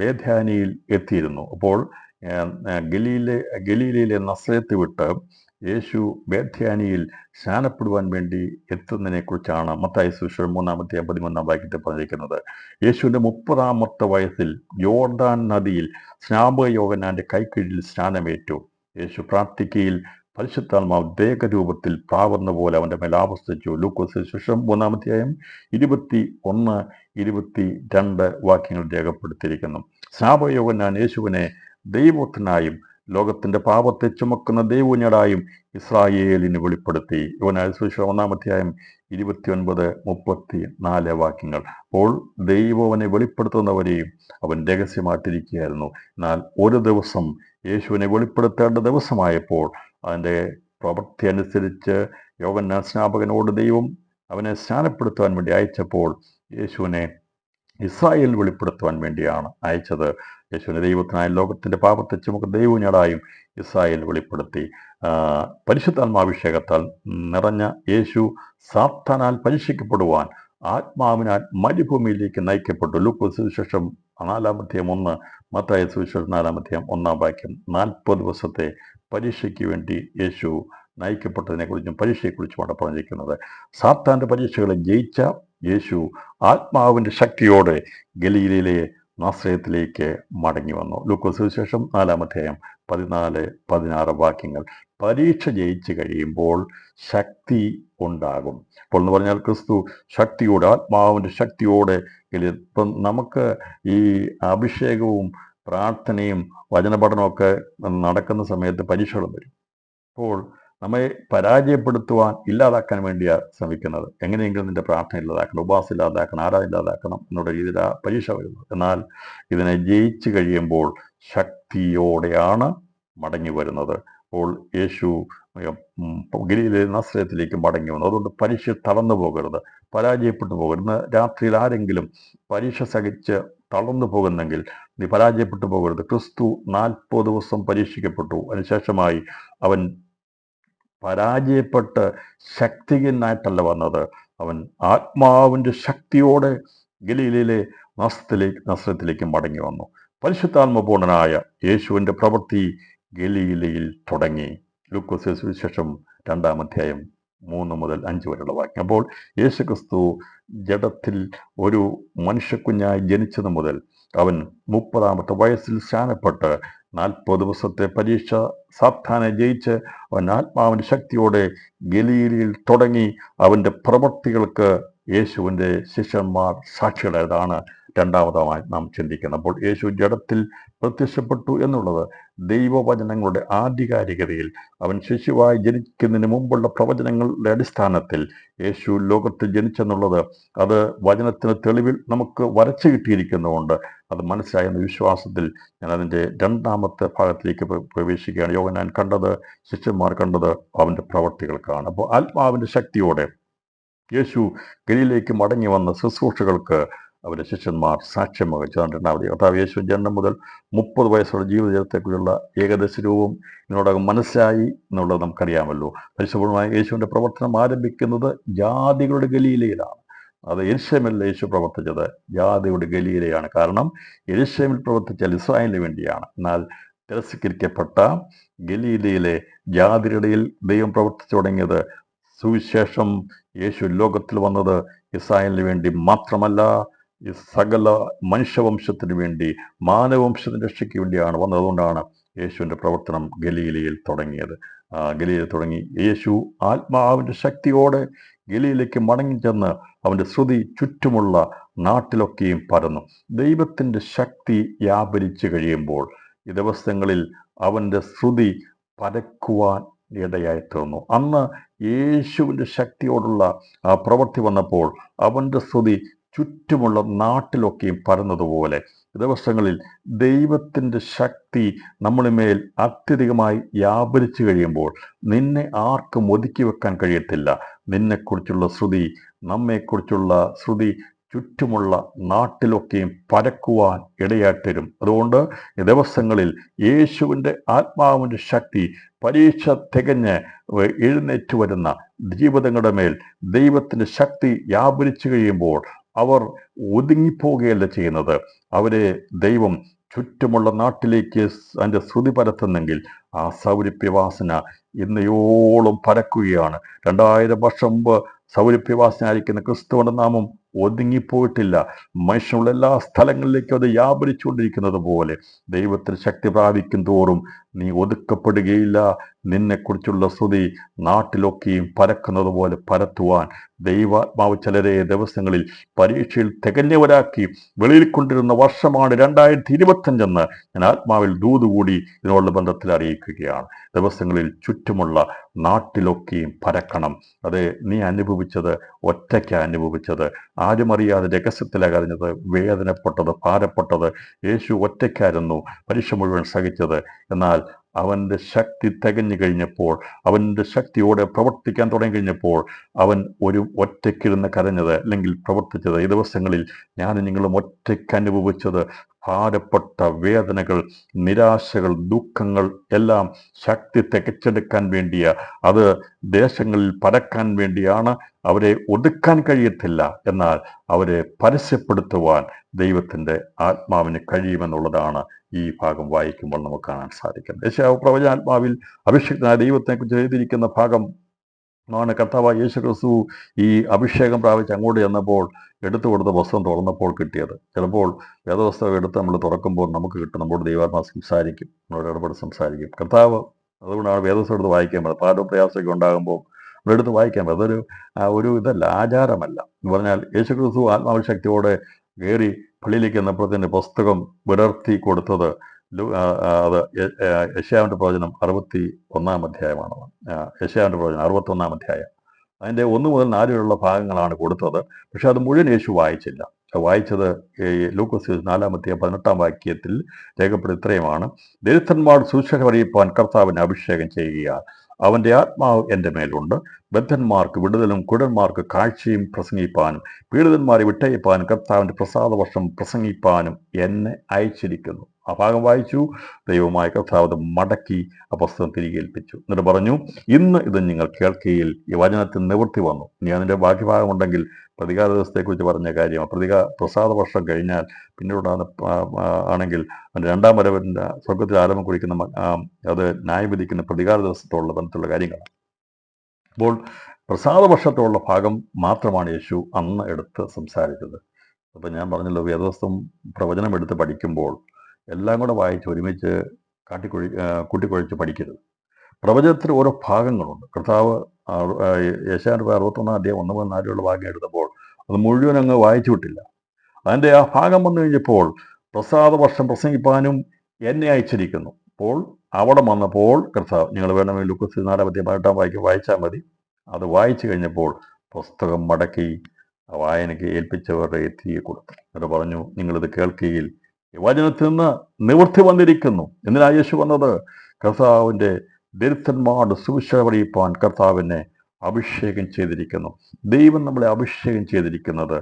ബേഥാനിയിൽ എത്തിയിരുന്നു. അപ്പോൾ ഗലീലയിലെ നസ്രത്ത് വിട്ട് യേശു ബേഥാനിയിൽ സ്നാനപ്പെടുവാൻ വേണ്ടി എത്തുന്നതിനെ കുറിച്ചാണ് മത്തായി സുവിശേഷം 3-ാം അധ്യായം 13-ാം വാക്യത്തിൽ പറഞ്ഞിരിക്കുന്നത്. യേശുവിൻ്റെ 30-ാമത്തെ വയസ്സിൽ യോർദാൻ നദിയിൽ സ്നാപക യോഹന്നാന്റെ കൈക്കീഴിൽ സ്നാനമേറ്റു. യേശു പ്രാർത്ഥിക്കയിൽ പരിശുദ്ധാത്മാവ് ദേഹരൂപത്തിൽ പ്രാവുന്ന പോലെ അവൻ്റെ മേൽ ആവർത്തിച്ചു. ലൂക്കോസ് സുവിശേഷം 3-ാം അധ്യായം 21-22 വാക്യങ്ങൾ രേഖപ്പെടുത്തിയിരിക്കുന്നു. സ്നാപക യോഹന്നാൻ യേശുവിനെ ദൈവത്തിനായും ലോകത്തിന്റെ പാപത്തെ ചുമക്കുന്ന ദൈവജ്ഞനായും ഇസ്രായേലിന് വെളിപ്പെടുത്തി. യോഹന്നാൻ സുവിശേഷം 1-ാം അധ്യായം 29-34 വാക്യങ്ങൾ. അപ്പോൾ ദൈവവനെ വെളിപ്പെടുത്തുന്നവരെയും അവൻ രഹസ്യമായിട്ടിരിക്കുകയായിരുന്നു. എന്നാൽ ഒരു ദിവസം യേശുവിനെ വെളിപ്പെടുത്തേണ്ട ദിവസമായപ്പോൾ അതിൻ്റെ പ്രവൃത്തി അനുസരിച്ച് യോഹന്നാൻ സ്നാപകനോട് ദൈവം അവനെ സ്നാനപ്പെടുത്തുവാൻ വേണ്ടി അയച്ചപ്പോൾ യേശുവിനെ ഇസ്രായേൽ വെളിപ്പെടുത്തുവാൻ വേണ്ടിയാണ് അയച്ചത്. യേശുവിനെ ദൈവത്തിനായി ലോകത്തിന്റെ പാപത്തെ ചുമക്കുന്ന ദൈവജ്ഞനായും ഇസ്രായേൽ വെളിപ്പെടുത്തി. പരിശുദ്ധാത്മാഭിഷേകത്താൽ നിറഞ്ഞ യേശു സാത്താനാൽ പരീക്ഷിക്കപ്പെടുവാൻ ആത്മാവിനാൽ മരുഭൂമിയിലേക്ക് നയിക്കപ്പെട്ടു. ലൂക്കോസ് സുവിശേഷം 4-ാം അധ്യായം 1, മത്തായി സുവിശേഷം 4-ാം അധ്യായം 1-ാം വാക്യം. 40 ദിവസത്തെ പരീക്ഷയ്ക്ക് വേണ്ടി യേശു നയിക്കപ്പെട്ടതിനെക്കുറിച്ചും പരീക്ഷയെക്കുറിച്ചുമാണ് പറഞ്ഞിരിക്കുന്നത്. സാത്താന്റെ പരീക്ഷകളെ ജയിച്ച യേശു ആത്മാവിൻ്റെ ശക്തിയോടെ ഗലീലയിലെ നാസറേത്തിലേക്ക് മടങ്ങി വന്നു. ലൂക്കോസ് സുവിശേഷം 4-ാം അധ്യായം 14-16 വാക്യങ്ങൾ. പരീക്ഷ ജയിച്ചു കഴിയുമ്പോൾ ശക്തി ഉണ്ടാകും. അപ്പോൾ എന്ന് പറഞ്ഞാൽ ക്രിസ്തു ശക്തിയോടെ, ആത്മാവിൻ്റെ ശക്തിയോടെ ഇപ്പം നമുക്ക് ഈ അഭിഷേകവും പ്രാർത്ഥനയും വചനപഠനമൊക്കെ നടക്കുന്ന സമയത്ത് പരീക്ഷകളും വരും. അപ്പോൾ നമ്മെ പരാജയപ്പെടുത്തുവാൻ, ഇല്ലാതാക്കാൻ വേണ്ടിയാണ് ശ്രമിക്കുന്നത്. എങ്ങനെയെങ്കിലും നിന്റെ പ്രാർത്ഥന ഇല്ലാതാക്കണം, ഉപവാസം ഇല്ലാതാക്കണം, ആരാധന ഇല്ലാതാക്കണം എന്നുള്ള രീതിയിൽ ആ പരീക്ഷ വരുന്നത്. എന്നാൽ ഇതിനെ ജയിച്ചു കഴിയുമ്പോൾ ശക്തിയോടെയാണ് മടങ്ങി വരുന്നത്. അപ്പോൾ യേശു ഗലീലയിലെ നാസറേത്തിലേക്ക് മടങ്ങി വന്നു. അതുകൊണ്ട് പരീക്ഷ തളർന്നു പോകരുത്, പരാജയപ്പെട്ടു പോകരുത്. രാത്രിയിൽ ആരെങ്കിലും പരീക്ഷ സഹിച്ച് തളർന്നു പോകുന്നെങ്കിൽ നീ പരാജയപ്പെട്ടു പോകരുത്. ക്രിസ്തു 40 ദിവസം പരീക്ഷിക്കപ്പെട്ടു. അതിനുശേഷമായി അവൻ പരാജയപ്പെട്ട് ശക്തിഹീനായിട്ടല്ല വന്നത്. അവൻ ആത്മാവിൻ്റെ ശക്തിയോടെ ഗലീലയിലെ നസ്രത്തിലേക്ക് മടങ്ങി വന്നു. പരിശുദ്ധാത്മപൂർണനായ യേശുവിൻ്റെ പ്രവൃത്തി ഗലീലയിൽ തുടങ്ങി. ലൂക്കോസ് സുവിശേഷം 2-ാം അധ്യായം 3 മുതൽ 5 വരെയുള്ള വാക്യം. അപ്പോൾ യേശുക്രിസ്തു ജഡത്തിൽ ഒരു മനുഷ്യക്കുഞ്ഞായി ജനിച്ചത് മുതൽ അവൻ 30-ാമത്തെ വയസ്സിൽ സ്നാനപ്പെട്ട് 40 ദിവസത്തെ പരീക്ഷ സാത്താനെ ജയിച്ച് അവൻ ആത്മാവിൻ്റെ ശക്തിയോടെ ഗലീലയിൽ തുടങ്ങി അവൻ്റെ പ്രവൃത്തികൾക്ക് യേശുവിൻ്റെ ശിഷ്യന്മാർ സാക്ഷികളായതാണ് രണ്ടാമതായി നാം ചിന്തിക്കുന്നത്. അപ്പോൾ യേശു ജഡത്തിൽ പ്രത്യക്ഷപ്പെട്ടു എന്നുള്ളത് ദൈവവചനങ്ങളുടെ ആധികാരികതയിൽ അവൻ ശിശുവായി ജനിക്കുന്നതിന് മുമ്പുള്ള പ്രവചനങ്ങളുടെ അടിസ്ഥാനത്തിൽ യേശു ലോകത്തിൽ ജനിച്ചെന്നുള്ളത് അത് വചനത്തിന് തെളിവിൽ നമുക്ക് വരച്ചു കിട്ടിയിരിക്കുന്നതുകൊണ്ട് അത് മനസ്സിലായെന്ന വിശ്വാസത്തിൽ ഞാൻ അതിൻ്റെ 2-ാമത്തെ ഭാഗത്തിലേക്ക് പ്രവേശിക്കുകയാണ്. യോഹന്നാൻ കണ്ടത്, ശിഷ്യന്മാർ കണ്ടത് അവൻ്റെ പ്രവൃത്തികൾക്കാണ്. അപ്പോൾ ആത്മാവിൻ്റെ ശക്തിയോടെ യേശു ഗലീലയിലേക്ക് മടങ്ങി വന്ന ശുശ്രൂഷകൾക്ക് അവരുടെ ശിഷ്യന്മാർ സാക്ഷ്യം വഹിച്ചതാണ്. രണ്ടാമത് കർത്താവ് യേശു ജനനം മുതൽ 30 വയസ്സുള്ള ജീവിതത്തെക്കുറിച്ചുള്ള ഏകദേശ രൂപം ഇതിനോടകം മനസ്സിലായി എന്നുള്ളത് നമുക്കറിയാമല്ലോ. പരിശുദ്ധമായ യേശുവിൻ്റെ പ്രവർത്തനം ആരംഭിക്കുന്നത് ജാതികളുടെ ഗലീലയിലാണ്. അത് യെരുശലേമിൽ യേശു പ്രവർത്തിച്ചത് ജാതിയുടെ ഗലീലയാണ്. കാരണം യെരുശലേമിൽ പ്രവർത്തിച്ചാൽ ഇസ്രായേലിന് വേണ്ടിയാണ്. എന്നാൽ തിരസ്കരിക്കപ്പെട്ട ഗലീലയിലെ ജാതിയുടെയിൽ ദൈവം പ്രവർത്തിച്ചു തുടങ്ങിയത് സുവിശേഷം യേശു ലോകത്തിൽ വന്നത് ഇസ്രായേലിന് വേണ്ടി മാത്രമല്ല, ഈ സകല മനുഷ്യവംശത്തിന് വേണ്ടി, മാനവവംശത്തിൻ്റെ രക്ഷയ്ക്ക് വേണ്ടിയാണ് വന്നത്. അതുകൊണ്ടാണ് യേശുവിൻ്റെ പ്രവർത്തനം ഗലീലയിൽ തുടങ്ങിയത്. ഗലീലയിൽ തുടങ്ങി യേശു ആത്മാവിൻ്റെ ശക്തിയോടെ ഗലീലയ്ക്ക് മടങ്ങിച്ചെന്ന് അവൻ്റെ ശ്രുതി ചുറ്റുമുള്ള നാട്ടിലൊക്കെയും പരന്നു. ദൈവത്തിൻ്റെ ശക്തി വ്യാപരിച്ചു കഴിയുമ്പോൾ ഈ ദിവസങ്ങളിൽ അവൻ്റെ ശ്രുതി പരക്കുവാൻ ഇടയായി തീർന്നു. അന്ന് യേശുവിൻ്റെ ശക്തിയോടുള്ള ആ പ്രവൃത്തി വന്നപ്പോൾ അവൻ്റെ ശ്രുതി ചുറ്റുമുള്ള നാട്ടിലൊക്കെയും പരന്നതുപോലെ ദിവസങ്ങളിൽ ദൈവത്തിൻ്റെ ശക്തി നമ്മളുമേൽ അത്യധികമായി വ്യാപരിച്ചു കഴിയുമ്പോൾ നിന്നെ ആർക്കും ഒതുക്കി വെക്കാൻ കഴിയത്തില്ല. നിന്നെക്കുറിച്ചുള്ള ശ്രുതി, നമ്മെക്കുറിച്ചുള്ള ശ്രുതി ചുറ്റുമുള്ള നാട്ടിലൊക്കെയും പരക്കുവാൻ ഇടയായിത്തരും. അതുകൊണ്ട് ഈ ദിവസങ്ങളിൽ യേശുവിൻ്റെ ആത്മാവിൻ്റെ ശക്തി പരീക്ഷ തികഞ്ഞ് എഴുന്നേറ്റ് വരുന്ന ജീവിതങ്ങളുടെ മേൽ ദൈവത്തിൻ്റെ ശക്തി വ്യാപരിച്ചു കഴിയുമ്പോൾ അവർ ഒതുങ്ങിപ്പോവുകയല്ല ചെയ്യുന്നത്. അവരെ ദൈവം ചുറ്റുമുള്ള നാട്ടിലേക്ക് അതിൻ്റെ ശ്രുതി പരത്തുന്നെങ്കിൽ ആ സൗരഭ്യവാസന ഇന്നയോളം പരക്കുകയാണ്. 2000 വർഷം മുമ്പ് സൗരഭ്യവാസനായിരിക്കുന്ന ക്രിസ്തുവിൻ്റെ നാമം ഒതുങ്ങിപ്പോയിട്ടില്ല. മനുഷ്യനുള്ള എല്ലാ സ്ഥലങ്ങളിലേക്കും അത് വ്യാപരിച്ചുകൊണ്ടിരിക്കുന്നത് പോലെ ദൈവത്തിന് ശക്തി പ്രാപിക്കും തോറും നീ ഒതുക്കപ്പെടുകയില്ല. നിന്നെക്കുറിച്ചുള്ള ശ്രുതി നാട്ടിലൊക്കെയും പരക്കുന്നത് പോലെ പരത്തുവാൻ ദൈവാത്മാവ് ചിലരെ ദിവസങ്ങളിൽ പരീക്ഷയിൽ തികഞ്ഞവരാക്കി വെളിയിൽ കൊണ്ടിരുന്ന വർഷമാണ് 2025 ഞാൻ ആത്മാവിൽ ദൂതുകൂടി ഇതിനുള്ള ബന്ധത്തിൽ അറിയിക്കുകയാണ്. ദിവസങ്ങളിൽ ചുറ്റുമുള്ള നാട്ടിലൊക്കെയും പരക്കണം. അത് നീ അനുഭവിച്ചത് ഒറ്റയ്ക്ക് അനുഭവിച്ചത്, ആരും അറിയാതെ രഹസ്യത്തിലാണ് അറിഞ്ഞത്, വേദനപ്പെട്ടത്, ഭാരപ്പെട്ടത്. യേശു ഒറ്റയ്ക്കായിരുന്നു പരീക്ഷ മുഴുവൻ സഹിച്ചത്. എന്നാൽ അവൻ്റെ ശക്തി തികഞ്ഞു കഴിഞ്ഞപ്പോൾ, അവൻ്റെ ശക്തിയോടെ പ്രവർത്തിക്കാൻ തുടങ്ങി കഴിഞ്ഞപ്പോൾ അവൻ ഒരു ഒറ്റയ്ക്കിരുന്ന് കരഞ്ഞത് അല്ലെങ്കിൽ പ്രവർത്തിച്ചത്. ഈ ദിവസങ്ങളിൽ ഞാനും നിങ്ങളും ഒറ്റയ്ക്ക് അനുഭവിച്ചത് ഭാരപ്പെട്ട വേദനകൾ, നിരാശകൾ, ദുഃഖങ്ങൾ എല്ലാം ശക്തി തികച്ചെടുക്കാൻ വേണ്ടിയ, അത് ദേശങ്ങളിൽ പരക്കാൻ വേണ്ടിയാണ്. അവരെ ഒതുക്കാൻ കഴിയത്തില്ല, എന്നാൽ അവരെ പരസ്യപ്പെടുത്തുവാൻ ദൈവത്തിൻ്റെ ആത്മാവിന് കഴിയുമെന്നുള്ളതാണ് ഈ ഭാഗം വായിക്കുമ്പോൾ നമുക്ക് കാണാൻ സാധിക്കുന്നത്. യെശയ്യാവ് പ്രവചനാത്മാവിൽ അഭിഷിക്തനായ ദൈവത്തെക്കുറിച്ച് എഴുതിയിരിക്കുന്ന ഭാഗം ആണ് കർത്താവായ യേശു ക്രിസ്തു ഈ അഭിഷേകം പ്രാപിച്ച് അങ്ങോട്ട് ചെന്നപ്പോൾ എടുത്തു കൊടുത്ത പുസ്തകം തുറന്നപ്പോൾ കിട്ടിയത്. ചിലപ്പോൾ വേദപുസ്തകം എടുത്ത് നമ്മൾ തുറക്കുമ്പോൾ നമുക്ക് കിട്ടും, നമ്മോട് ദൈവാത്മാവ് സംസാരിക്കും, നമ്മളോട് ഇടപെട്ട് സംസാരിക്കും കർത്താവ്. അതുകൊണ്ടാണ് വേദപുസ്തകം എടുത്ത് വായിക്കാൻ പറ്റുന്നത്. പാഠപ്രയാസമൊക്കെ ഉണ്ടാകുമ്പോൾ നമ്മളെടുത്ത് വായിക്കാൻ പറ്റും. അതൊരു ഒരു ഇതല്ല, ആചാരമല്ല. എന്ന് പറഞ്ഞാൽ യേശു ക്രിസ്തു ആത്മാവിശക്തിയോടെ കയറി പള്ളിയിലേക്ക് എന്നപ്പോഴത്തേൻ്റെ പുസ്തകം വിടർത്തി കൊടുത്തത് അത് യെശയ്യാവിൻ്റെ പ്രവചനം 61-ാം അധ്യായമാണ്. യെശയ്യാവിൻ്റെ പ്രവചനം 61-ാം അധ്യായം. അതിൻ്റെ 1 മുതൽ 4 വരെയുള്ള ഭാഗങ്ങളാണ് കൊടുത്തത്. പക്ഷെ അത് മുഴുവൻ യേശു വായിച്ചില്ല. വായിച്ചത് ലൂക്കോസ് 4-ാം അധ്യായം 18-ാം വാക്യത്തിൽ രേഖപ്പെടുത്തി ഇത്രയുമാണ്: ദരിദ്രന്മാർ സുവിശേഷം അറിയിപ്പാൻ കർത്താവിനെ അഭിഷേകം ചെയ്യുക, അവൻ്റെ ആത്മാവ് എൻ്റെ മേലുണ്ട്. ബദ്ധന്മാർക്ക് വിടുതലും കുരുടന്മാർക്ക് കാഴ്ചയും പ്രസംഗിപ്പാനും പീഡിതന്മാരെ വിട്ടയപ്പാനും കർത്താവിൻ്റെ പ്രസാദവർഷം പ്രസംഗിപ്പാനും എന്നെ അയച്ചിരിക്കുന്നു. ആ ഭാഗം വായിച്ചു. ദൈവമായ കർത്താവ് അത് മടക്കി ആ പുസ്തകം തിരികെ ഏൽപ്പിച്ചു. എന്നിട്ട് പറഞ്ഞു, ഇന്ന് ഇത് നിങ്ങൾ കേൾക്കുകയിൽ ഈ വചനത്തിൽ നിവൃത്തി വന്നു. ഇനി അതിൻ്റെ ബാക്കി ഭാഗമുണ്ടെങ്കിൽ പ്രതികാര ദിവസത്തെക്കുറിച്ച് പറഞ്ഞ കാര്യം, പ്രസാദ വർഷം കഴിഞ്ഞാൽ പിന്നീടുണ്ടാകുന്ന ആണെങ്കിൽ രണ്ടാം വരവിൻ്റെ സ്വർഗത്തിൽ ആരംഭം കുറിക്കുന്ന അത് ന്യായവിധിക്കുന്ന പ്രതികാര ദിവസത്തോടുള്ള ബന്ധത്തിലുള്ള കാര്യങ്ങളാണ്. അപ്പോൾ പ്രസാദ വർഷത്തോടുള്ള ഭാഗം മാത്രമാണ് യേശു അന്ന് എടുത്ത് സംസാരിച്ചത്. അപ്പം ഞാൻ പറഞ്ഞല്ലോ, വേദവസ്തം പ്രവചനം എടുത്ത് പഠിക്കുമ്പോൾ എല്ലാം കൂടെ വായിച്ച് ഒരുമിച്ച് കൂട്ടിക്കൊഴിച്ച് പഠിക്കരുത്. പ്രവചനത്തിൽ ഓരോ ഭാഗങ്ങളുണ്ട്. കർത്താവ് യെശയ്യാ 61 അധ്യായം 1 മുതൽ 4 ഭാഗം എടുത്തപ്പോൾ അത് മുഴുവൻ അങ്ങ് വായിച്ചു വിട്ടില്ല. അതിൻ്റെ ആ ഭാഗം വന്നു കഴിഞ്ഞപ്പോൾ പ്രസാദ വർഷം പ്രസംഗിപ്പാനും എന്നെ അയച്ചിരിക്കുന്നു. അപ്പോൾ അവിടെ വന്നപ്പോൾ കർത്താവ്, നിങ്ങൾ വേണമെങ്കിൽ ലൂക്കോസ് 4 അധ്യായം 18 വായിച്ചാൽ മതി. അത് വായിച്ചു കഴിഞ്ഞപ്പോൾ പുസ്തകം മടക്കി വായനയ്ക്ക് ഏൽപ്പിച്ചവരുടെ എത്തിയെ കൊടുത്തു. എന്നിട്ട് പറഞ്ഞു, നിങ്ങളിത് കേൾക്കുകയിൽ വചനത്തിൽ നിന്ന് നിവൃത്തി വന്നിരിക്കുന്നു. എന്തിനാ യേശു വന്നത്? കർത്താവിൻ്റെ ദരിദ്രന്മാരുടെ സുവിശേഷം അറിയിപ്പാൻ കർത്താവിനെ അഭിഷേകം ചെയ്തിരിക്കുന്നു. ദൈവം നമ്മളെ അഭിഷേകം ചെയ്തിരിക്കുന്നത്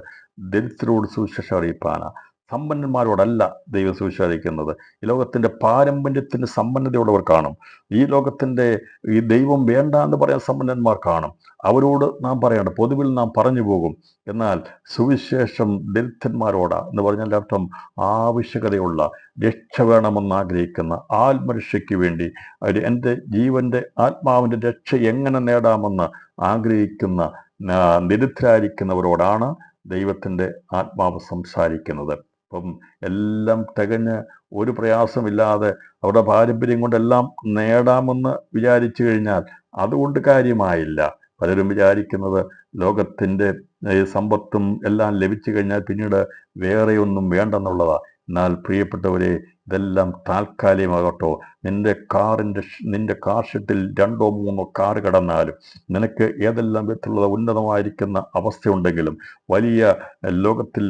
ദരിദ്രരോട് സുവിശേഷം അറിയിപ്പാനാണ്. സമ്പന്നന്മാരോടല്ല ദൈവം സുവിശേഷം അറിയിക്കുന്നത്. ഈ ലോകത്തിൻ്റെ പാരമ്പര്യത്തിൻ്റെ സമ്പന്നതയുള്ളവർ കാണും. ഈ ലോകത്തിൻ്റെ ഈ ദൈവം വേണ്ട എന്ന് പറയാൻ സമ്പന്നന്മാർ കാണും. അവരോട് നാം പറയണം, പൊതുവിൽ നാം പറഞ്ഞു പോകും. എന്നാൽ സുവിശേഷം ദരിദ്രന്മാരോടാ എന്ന് പറഞ്ഞാൽ അർത്ഥം ആവശ്യകതയുള്ള, രക്ഷ വേണമെന്ന് ആഗ്രഹിക്കുന്ന, ആത്മരക്ഷയ്ക്ക് വേണ്ടി എൻ്റെ ജീവൻ്റെ ആത്മാവിൻ്റെ രക്ഷ എങ്ങനെ നേടാമെന്ന് ആഗ്രഹിക്കുന്ന ദരിദ്രരായിരിക്കുന്നവരോടാണ് ദൈവത്തിൻ്റെ ആത്മാവ് സംസാരിക്കുന്നത്. അപ്പം എല്ലാം തികഞ്ഞ് ഒരു പ്രയാസമില്ലാതെ അവരുടെ പാരമ്പര്യം കൊണ്ടെല്ലാം നേടാമെന്ന് വിചാരിച്ചു കഴിഞ്ഞാൽ അതുകൊണ്ട് കാര്യമായില്ല. പലരും വിചാരിക്കുന്നത് ലോകത്തിൻ്റെ സമ്പത്തും എല്ലാം ലഭിച്ചു കഴിഞ്ഞാൽ പിന്നീട് വേറെയൊന്നും വേണ്ടെന്നുള്ളതാണ്. എന്നാൽ പ്രിയപ്പെട്ടവരെ, ഇതെല്ലാം താൽക്കാലികമാകട്ടോ. നിന്റെ കാർ ഷെഡിൽ 2 or 3 കാർ കടന്നാലും, നിനക്ക് ഏതെല്ലാം വിധത്തിലുള്ള ഉന്നതമായിരിക്കുന്ന അവസ്ഥയുണ്ടെങ്കിലും, വലിയ ലോകത്തിൽ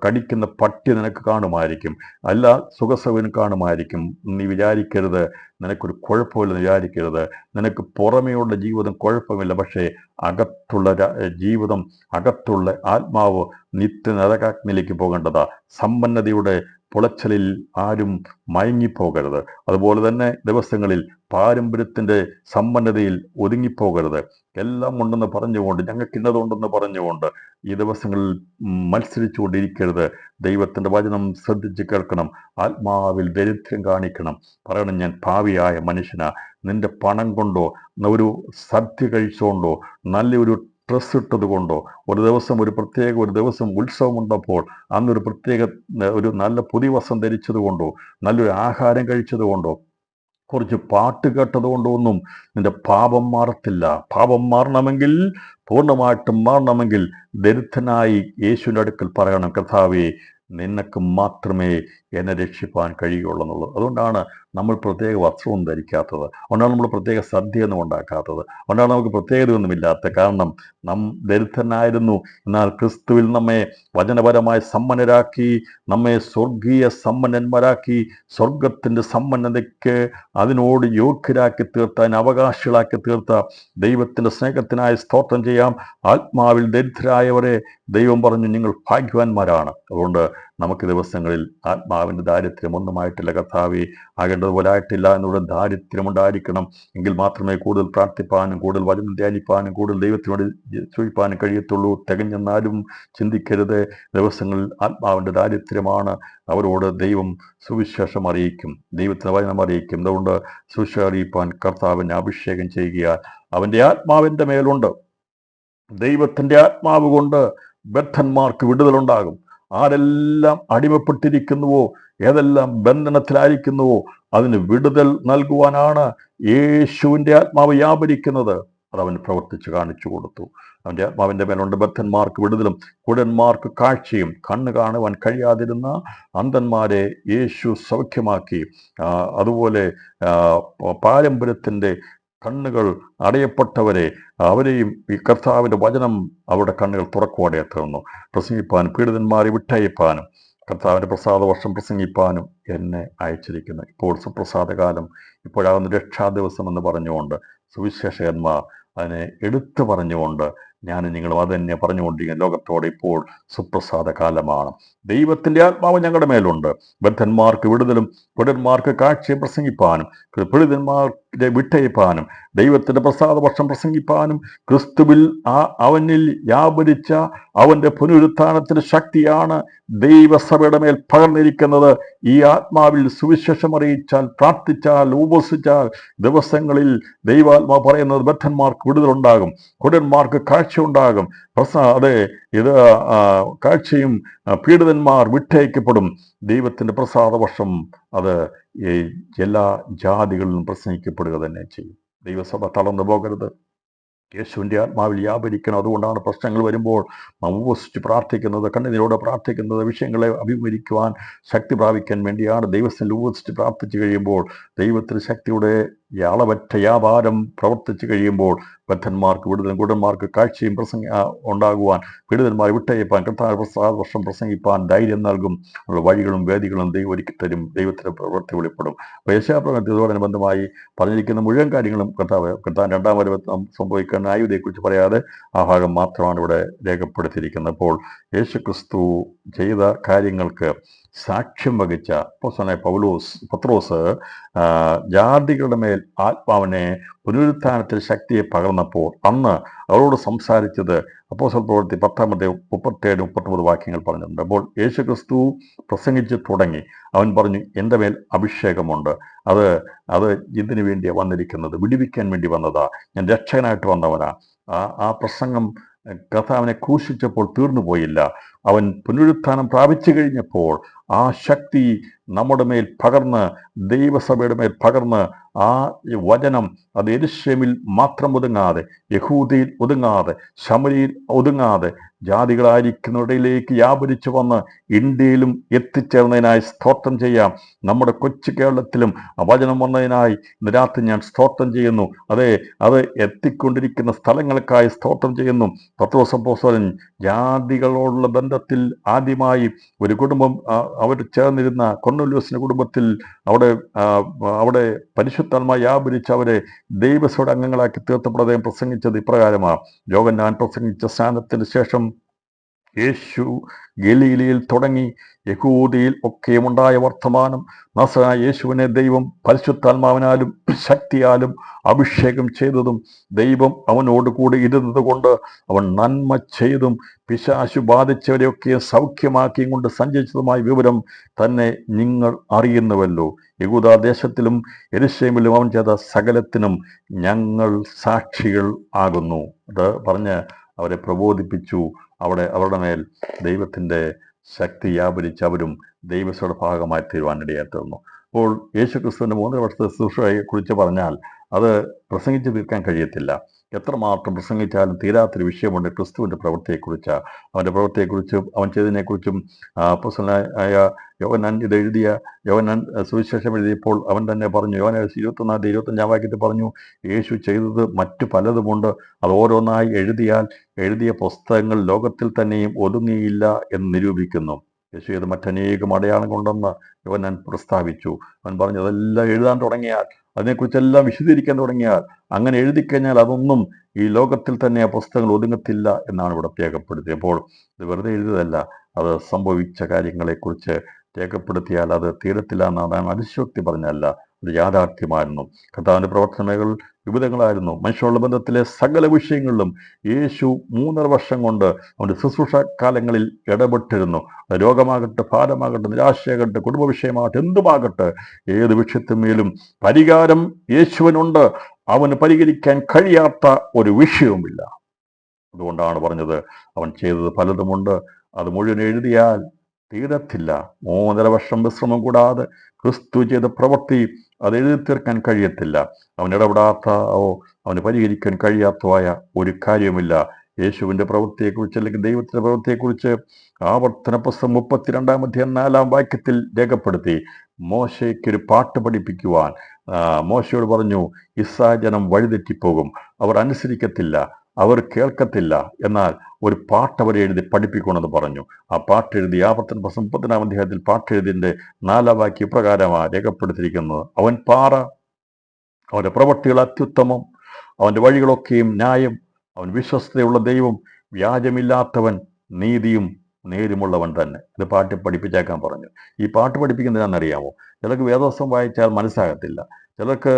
കടിക്കുന്ന പട്ടി നിനക്ക് കാണുമായിരിക്കും, എല്ലാ സുഖസൗകര്യം കാണുമായിരിക്കും. നീ വിചാരിക്കരുത് നിനക്കൊരു കുഴപ്പമില്ലെന്ന് വിചാരിക്കരുത്. നിനക്ക് പുറമേയുള്ള ജീവിതം കുഴപ്പമില്ല, പക്ഷേ അകത്തുള്ള ജീവിതം, അകത്തുള്ള ആത്മാവ് നിത്യനരകാഗ്നിയിലേക്ക് പോകേണ്ടതാ. സമ്പന്നതയുടെ പുളച്ചലിൽ ആരും മയങ്ങിപ്പോകരുത്. അതുപോലെ തന്നെ ദിവസങ്ങളിൽ പാരമ്പര്യത്തിൻ്റെ സമ്പന്നതയിൽ ഒതുങ്ങിപ്പോകരുത്. എല്ലാം ഉണ്ടെന്ന് പറഞ്ഞുകൊണ്ട്, ഞങ്ങൾക്ക് ഇന്നതുണ്ടെന്ന് പറഞ്ഞുകൊണ്ട് ഈ ദിവസങ്ങളിൽ മത്സരിച്ചുകൊണ്ടിരിക്കരുത്. ദൈവത്തിൻ്റെ വചനം ശ്രദ്ധിച്ച് കേൾക്കണം. ആത്മാവിൽ ദരിദ്രം കാണിക്കണം. പറയണം, ഞാൻ പാവിയായ മനുഷ്യനാ. നിന്റെ പണം കൊണ്ടോ, ഒരു സദ്യ കഴിച്ചുകൊണ്ടോ, നല്ലൊരു ഡ്രസ്സ് ഇട്ടത് കൊണ്ടോ, ഒരു ദിവസം ഉത്സവമുണ്ടപ്പോൾ അന്നൊരു ഒരു നല്ല പുതിയ വസ്ത്രം ധരിച്ചത് കൊണ്ടോ, നല്ലൊരു ആഹാരം കഴിച്ചത് കൊണ്ടോ, കുറച്ച് പാട്ട് കേട്ടത് കൊണ്ടോ ഒന്നും നിന്റെ പാപം മാറത്തില്ല. പാപം മാറണമെങ്കിൽ, പൂർണ്ണമായിട്ടും മാറണമെങ്കിൽ ദരിദ്രനായി യേശുവിൻ്റെ അടുക്കൽ പറയണം, കർത്താവേ, നിനക്ക് മാത്രമേ എന്നെ രക്ഷിപ്പാൻ കഴിയുള്ളൂ എന്നുള്ളത്. അതുകൊണ്ടാണ് നമ്മൾ പ്രത്യേക വസ്ത്രവും ധരിക്കാത്തത്. അതുകൊണ്ടാണ് നമ്മൾ പ്രത്യേക സദ്യയൊന്നും ഉണ്ടാക്കാത്തത്. അതുകൊണ്ടാണ് നമുക്ക് പ്രത്യേകതയൊന്നുമില്ലാത്ത. കാരണം നാം ദരിദ്രനായിരുന്നു, എന്നാൽ ക്രിസ്തുവിൽ നമ്മെ വചനപരമായി സമ്പന്നരാക്കി, നമ്മെ സ്വർഗീയ സമ്പന്നന്മാരാക്കി, സ്വർഗത്തിൻ്റെ സമ്പന്നതയ്ക്ക് അതിനോട് യോഗ്യരാക്കി തീർത്ത, അതിന് അവകാശികളാക്കി തീർത്ത ദൈവത്തിൻ്റെ സ്നേഹത്തിനായി സ്തോത്രം ചെയ്യാം. ആത്മാവിൽ ദരിദ്രരായവരെ ദൈവം പറഞ്ഞു, നിങ്ങൾ ഭാഗ്യവാന്മാരാണ്. അതുകൊണ്ട് നമുക്ക് ദിവസങ്ങളിൽ ആത്മാവിൻ്റെ ദാരിദ്ര്യം ഒന്നുമായിട്ടില്ല. കർത്താവേ, ആകേണ്ടതുപോലെ ആയിട്ടില്ല എന്നുള്ള ദാരിദ്ര്യമുണ്ടായിരിക്കണം. എങ്കിൽ മാത്രമേ കൂടുതൽ പ്രാർത്ഥിപ്പാനും, കൂടുതൽ വചനം ധ്യാനിപ്പാനും, കൂടുതൽ ദൈവത്തിനോട് ചോദിപ്പാനും കഴിയത്തുള്ളൂ. തികഞ്ഞെന്നാലും ചിന്തിക്കരുത്. ദിവസങ്ങളിൽ ആത്മാവിൻ്റെ ദാരിദ്ര്യമാണ്. അവരോട് ദൈവം സുവിശേഷം അറിയിക്കും, ദൈവത്തിൻ്റെ വചനം അറിയിക്കും. അതുകൊണ്ട് സുവിശേഷം അറിയിപ്പാൻ കർത്താവിനെ അഭിഷേകം ചെയ്യുക. അവൻ്റെ ആത്മാവിൻ്റെ മേലുണ്ട്. ദൈവത്തിൻ്റെ ആത്മാവ് കൊണ്ട് ബദ്ധന്മാർക്ക് വിടുതലുണ്ടാകും. ആരെല്ലാം അടിമപ്പെട്ടിരിക്കുന്നുവോ, ഏതെല്ലാം ബന്ധനത്തിലായിരിക്കുന്നുവോ, അതിന് വിടുതൽ നൽകുവാനാണ് യേശുവിൻ്റെ ആത്മാവ് വ്യാപരിക്കുന്നത്. അതവൻ പ്രവർത്തിച്ച് കാണിച്ചു കൊടുത്തു. അവൻ്റെ ആത്മാവിൻ്റെ മേലുണ്ട് ബദ്ധന്മാർക്ക് വിടുതലും കുടന്മാർക്ക് കാഴ്ചയും. കണ്ണ് കാണുവാൻ കഴിയാതിരുന്ന അന്ധന്മാരെ യേശു സൗഖ്യമാക്കി. അതുപോലെ പാരമ്പര്യത്തിൻ്റെ കണ്ണുകൾ അടയപ്പെട്ടവരെ, അവരെയും ഈ കർത്താവിൻ്റെ വചനം അവരുടെ കണ്ണുകൾ തുറക്കുവാടെ തീർന്നു. പ്രസംഗിപ്പാനും പീഡിതന്മാരെ വിട്ടയപ്പാനും കർത്താവിൻ്റെ പ്രസാദ വർഷം പ്രസംഗിപ്പാനും എന്നെ അയച്ചിരിക്കുന്നു. ഇപ്പോൾ സുപ്രസാദകാലം, ഇപ്പോഴാകുന്ന രക്ഷാ ദിവസം എന്ന് പറഞ്ഞുകൊണ്ട് സുവിശേഷകന്മാർ അതിനെ എടുത്തു പറഞ്ഞുകൊണ്ട് ഞാനും നിങ്ങളും അത് തന്നെ പറഞ്ഞുകൊണ്ടിരിക്കുന്ന ലോകത്തോടെ ഇപ്പോൾ സുപ്രസാദ കാലമാണ്. ദൈവത്തിൻ്റെ ആത്മാവ് ഞങ്ങളുടെ മേലുണ്ട്. ബദ്ധന്മാർക്ക് വിടുതലും കുടന്മാർക്ക് കാഴ്ചയും പ്രസംഗിപ്പാനും പീഡിതന്മാരെ വിട്ടയപ്പാനും ദൈവത്തിൻ്റെ പ്രസാദവർഷം പ്രസംഗിപ്പാനും ക്രിസ്തുവിൽ അവനിൽ വ്യാപരിച്ച അവൻ്റെ പുനരുത്ഥാനത്തിൻ്റെ ശക്തിയാണ് ദൈവസഭയുടെ മേൽ പകർന്നിരിക്കുന്നത്. ഈ ആത്മാവിൽ സുവിശേഷം അറിയിച്ചാൽ, പ്രാർത്ഥിച്ചാൽ, ഉപവസിച്ചാൽ ദിവസങ്ങളിൽ ദൈവാത്മാവ് പറയുന്നത് ബദ്ധന്മാർക്ക് വിടുതലുണ്ടാകും, കുടന്മാർക്ക് കാഴ്ച ഉണ്ടാകും. അതെ, ഇത് കാഴ്ചയും പീഡിതന്മാർ വിട്ടയക്കപ്പെടും. ദൈവത്തിൻ്റെ പ്രസാദവർഷം അത് ഈ എല്ലാ ജാതികളിലും പ്രസംഗിക്കപ്പെടുക തന്നെ ചെയ്യും. ദൈവസഭ തളർന്നു പോകരുത്. യേശുവിൻ്റെ ആത്മാവിൽ വ്യാപരിക്കണം. അതുകൊണ്ടാണ് പ്രശ്നങ്ങൾ വരുമ്പോൾ നാം ഉപവസിച്ച് പ്രാർത്ഥിക്കുന്നത്, കണ്ണുനീരോടെ പ്രാർത്ഥിക്കുന്നത്. വിഷയങ്ങളെ അഭിമുഖീകരിക്കുവാൻ ശക്തി പ്രാപിക്കാൻ വേണ്ടിയാണ്. ദൈവത്തിൽ ഉപവസിച്ച് പ്രാർത്ഥിച്ചു കഴിയുമ്പോൾ ദൈവത്തിന് ശക്തിയുടെ അളവറ്റ വ്യാപാരം പ്രവർത്തിച്ചു കഴിയുമ്പോൾ ബദ്ധന്മാർക്ക് വിടുതലും കുടന്മാർക്ക് കാഴ്ചയും ഉണ്ടാകുവാൻ, പീഡിതന്മാരെ വിട്ടയപ്പാൻ, കർത്താവ് പ്രസാദവർഷം പ്രസംഗിപ്പാൻ ധൈര്യം നൽകും. വഴികളും വേദികളും ദൈവം ഒരുക്കി തരും. ദൈവത്തിൻ്റെ പ്രവൃത്തി വെളിപ്പെടും. അപ്പോൾ യശയാപ്രവചനത്തോടനുബന്ധമായി പറഞ്ഞിരിക്കുന്ന മുഴുവൻ കാര്യങ്ങളും കർത്താവ് രണ്ടാം വരവ് സംഭവിക്കുന്ന ആയുധയെക്കുറിച്ച് പറയാതെ ആ ഭാഗം മാത്രമാണ് ഇവിടെ രേഖപ്പെടുത്തിയിരിക്കുന്നത്. അപ്പോൾ യേശുക്രിസ്തു ചെയ്ത കാര്യങ്ങൾക്ക് സാക്ഷ്യം വഹിച്ച അപ്പോസ്തലനായ പത്രോസ് ജാതികളുടെ മേൽ ആത്മാവിനെ പുനരുത്ഥാനത്തിൽ ശക്തിയെ പകർന്നപ്പോൾ അന്ന് അവരോട് സംസാരിച്ചത് അപ്പോസ്തല പ്രവൃത്തി 10-37-39 വാക്യങ്ങൾ പറഞ്ഞിട്ടുണ്ട്. അപ്പോൾ യേശുക്രിസ്തു പ്രസംഗിച്ച് തുടങ്ങി. അവൻ പറഞ്ഞു, എൻ്റെ മേൽ അഭിഷേകമുണ്ട്. അത് ഇതിനു വേണ്ടിയാണ് വന്നിരിക്കുന്നത്, വിടുവിക്കാൻ വേണ്ടി വന്നതാ, ഞാൻ രക്ഷകനായിട്ട് വന്നവനാ. ആ പ്രസംഗം കർത്താവിനെ ക്രൂശിച്ചപ്പോൾ തീർന്നു പോയില്ല. അവൻ പുനരുത്ഥാനം പ്രാപിച്ചു കഴിഞ്ഞപ്പോൾ ആ ശക്തി നമ്മുടെ മേൽ പകർന്ന്, ദൈവസഭയുടെ മേൽ പകർന്ന്, ആ വചനം അത് യെരൂശലേമിൽ മാത്രം ഒതുങ്ങാതെ, യഹൂദയിൽ ഒതുങ്ങാതെ, ശമരിയിൽ ഒതുങ്ങാതെ ജാതികളായിരിക്കുന്നവരിലേക്ക് വ്യാപരിച്ചു വന്ന് ഇന്ത്യയിലും എത്തിച്ചേർന്നതിനായി സ്തോത്രം ചെയ്യാം. നമ്മുടെ കൊച്ചു കേരളത്തിലും ആ വചനം വന്നതിനായി ഇന്ന് രാത്രി ഞാൻ സ്തോത്രം ചെയ്യുന്നു. അത് എത്തിക്കൊണ്ടിരിക്കുന്ന സ്ഥലങ്ങൾക്കായി സ്തോത്രം ചെയ്യുന്നു. പത്രോസ് അപ്പോസ്തലൻ ജാതികളോടുള്ള ബന്ധത്തിൽ ആദ്യമായി ഒരു കുടുംബം, അവർ ചേർന്നിരുന്ന കൊർന്നേല്യോസിന്റെ കുടുംബത്തിൽ അവിടെ പരിശുദ്ധാത്മാവ് വ്യാപരിച്ച് അവരെ ദൈവസഭയുടെ അംഗങ്ങളാക്കി തീർത്തപ്പോൾ അദ്ദേഹം പ്രസംഗിച്ചത് ഇപ്രകാരമാണ്. യോഹന്നാൻ പ്രസംഗിച്ച സ്നാനത്തിന് ശേഷം യേശു ഗലീലയിൽ തുടങ്ങി യഹൂദയിൽ ഒക്കെയുമുണ്ടായ വർത്തമാനം, നസറായ യേശുവിനെ ദൈവം പരിശുദ്ധാത്മാവിനാലും ശക്തിയാലും അഭിഷേകം ചെയ്തതും ദൈവം അവനോട് കൂടി ഇരുന്നത് കൊണ്ട് അവൻ നന്മ ചെയ്തും പിശാചു ബാധിച്ചവരെയൊക്കെ സൗഖ്യമാക്കിയും കൊണ്ട് സഞ്ചരിച്ചതുമായ വിവരം തന്നെ നിങ്ങൾ അറിയുന്നുവല്ലോ. യഹൂദാദേശത്തിലും യെരൂശലേമിലും അവൻ ചെയ്ത സകലത്തിനും ഞങ്ങൾ സാക്ഷികൾ ആകുന്നു. അത് പറഞ്ഞ് അവരെ പ്രബോധിപ്പിച്ചു. അവരുടെ മേൽ ദൈവത്തിൻ്റെ ശക്തി വ്യാപരിച്ച് അവരും ദൈവസഭയുടെ ഭാഗമായി തീരുവാനിടയായി തീർന്നു. അപ്പോൾ യേശുക്രിസ്തുവിൻ്റെ 3 വർഷത്തെ ശുശ്രൂഷയെ കുറിച്ച് പറഞ്ഞാൽ അത് പ്രസംഗിച്ച് തീർക്കാൻ കഴിയത്തില്ല. എത്രമാത്രം പ്രസംഗിച്ചാലും തീരാത്തൊരു വിഷയമുണ്ട് ക്രിസ്തുവിൻ്റെ പ്രവൃത്തിയെക്കുറിച്ച്. അവൻ്റെ പ്രവൃത്തിയെക്കുറിച്ചും അവൻ ചെയ്തതിനെക്കുറിച്ചും അപ്പോസ്തലനായ യോഹന്നാൻ യോഹന്നാൻ സുവിശേഷം എഴുതിയപ്പോൾ അവൻ തന്നെ പറഞ്ഞു, യോഹന്നാൻ 24-25 വാക്യത്തിൽ പറഞ്ഞു, യേശു ചെയ്തത് മറ്റു പലതുമുണ്ട്, അത് ഓരോന്നായി എഴുതിയ പുസ്തകങ്ങൾ ലോകത്തിൽ തന്നെയും ഒതുങ്ങിയില്ല എന്ന് നിരൂപിക്കുന്നു. യേശു ചെയ്ത് മറ്റനേകം അടയാളങ്ങളുണ്ടെന്ന് യോഹന്നാൻ പ്രസ്താവിച്ചു. അവൻ പറഞ്ഞു, അതെല്ലാം എഴുതാൻ തുടങ്ങിയാൽ, അതിനെക്കുറിച്ചെല്ലാം വിശദീകരിക്കാൻ തുടങ്ങിയാൽ, അങ്ങനെ എഴുതിക്കഴിഞ്ഞാൽ അതൊന്നും ഈ ലോകത്തിൽ തന്നെ ആ പുസ്തകങ്ങൾ ഒതുങ്ങത്തില്ല എന്നാണ് ഇവിടെ രേഖപ്പെടുത്തിയത്. അപ്പോൾ ഇത് വെറുതെ എഴുതിയതല്ല, അത് സംഭവിച്ച കാര്യങ്ങളെക്കുറിച്ച് രേഖപ്പെടുത്തിയാൽ അത് തീരത്തില്ല എന്നാണ് അതിശയോക്തി പറഞ്ഞല്ല, അത് യാഥാർത്ഥ്യമായിരുന്നു. കർത്താവിൻ്റെ പ്രവർത്തനങ്ങൾ വിവിധങ്ങളായിരുന്നു. മനുഷ്യരുടെ ബന്ധത്തിലെ സകല വിഷയങ്ങളിലും യേശു 3.5 വർഷം കൊണ്ട് അവൻ്റെ ശുശ്രൂഷ കാലങ്ങളിൽ ഇടപെട്ടിരുന്നു. രോഗമാകട്ടെ, ഭാരമാകട്ടെ, നിരാശയാകട്ടെ, കുടുംബ വിഷയമാകട്ടെ, എന്തുമാകട്ടെ, ഏത് വിഷയത്തിന്മേലും പരിഹാരം യേശുവിനുണ്ട്. അവന് പരിഹരിക്കാൻ കഴിയാത്ത ഒരു വിഷയവുമില്ല. അതുകൊണ്ടാണ് പറഞ്ഞത്, അവൻ ചെയ്തത് പലതുമുണ്ട്, അത് മുഴുവൻ എഴുതിയാൽ തീരത്തില്ല. 3.5 വർഷം വിശ്രമം കൂടാതെ ക്രിസ്തു ചെയ്ത പ്രവൃത്തി അത് എഴുതി തീർക്കാൻ കഴിയത്തില്ല. അവൻ ഇടപെടാത്തോ അവന് പരിഹരിക്കാൻ കഴിയാത്തതായ ഒരു കാര്യവുമില്ല. യേശുവിൻ്റെ പ്രവൃത്തിയെക്കുറിച്ച് അല്ലെങ്കിൽ ദൈവത്തിൻ്റെ പ്രവൃത്തിയെക്കുറിച്ച് ആവർത്തന പുസ്തകം 32-4 വാക്യത്തിൽ രേഖപ്പെടുത്തി. മോശയ്ക്കൊരു പാട്ട് പഠിപ്പിക്കുവാൻ മോശയോട് പറഞ്ഞു, ഇസ്രായേൽ ജനം വഴിതെറ്റിപ്പോകും, അവർ അനുസരിക്കത്തില്ല, അവർ കേൾക്കത്തില്ല, എന്നാൽ ഒരു പാട്ട് അവരെ എഴുതി പഠിപ്പിക്കണമെന്ന് പറഞ്ഞു. ആ പാട്ട് എഴുതി ആവർത്തന പുസ്തകം 34-ാം അധ്യായത്തിൽ പാട്ടെഴുതിൻ്റെ 4 വാക്യം ഇപ്രകാരമാണ് രേഖപ്പെടുത്തിയിരിക്കുന്നത്. അവൻ പാറ, അവൻ്റെ പ്രവൃത്തികൾ അത്യുത്തമം, അവൻ്റെ വഴികളൊക്കെയും ന്യായം, അവൻ വിശ്വസ്തയുള്ള ദൈവം, വ്യാജമില്ലാത്തവൻ, നീതിയും നേരുമുള്ളവൻ തന്നെ. ഇത് പാട്ട് പഠിപ്പിച്ചേക്കാൻ പറഞ്ഞു. ഈ പാട്ട് പഠിപ്പിക്കുന്നതിനാണെന്നറിയാമോ? ചിലർക്ക് വേദോസ്തം വായിച്ചാൽ മനസ്സിലാകത്തില്ല, ചിലർക്ക്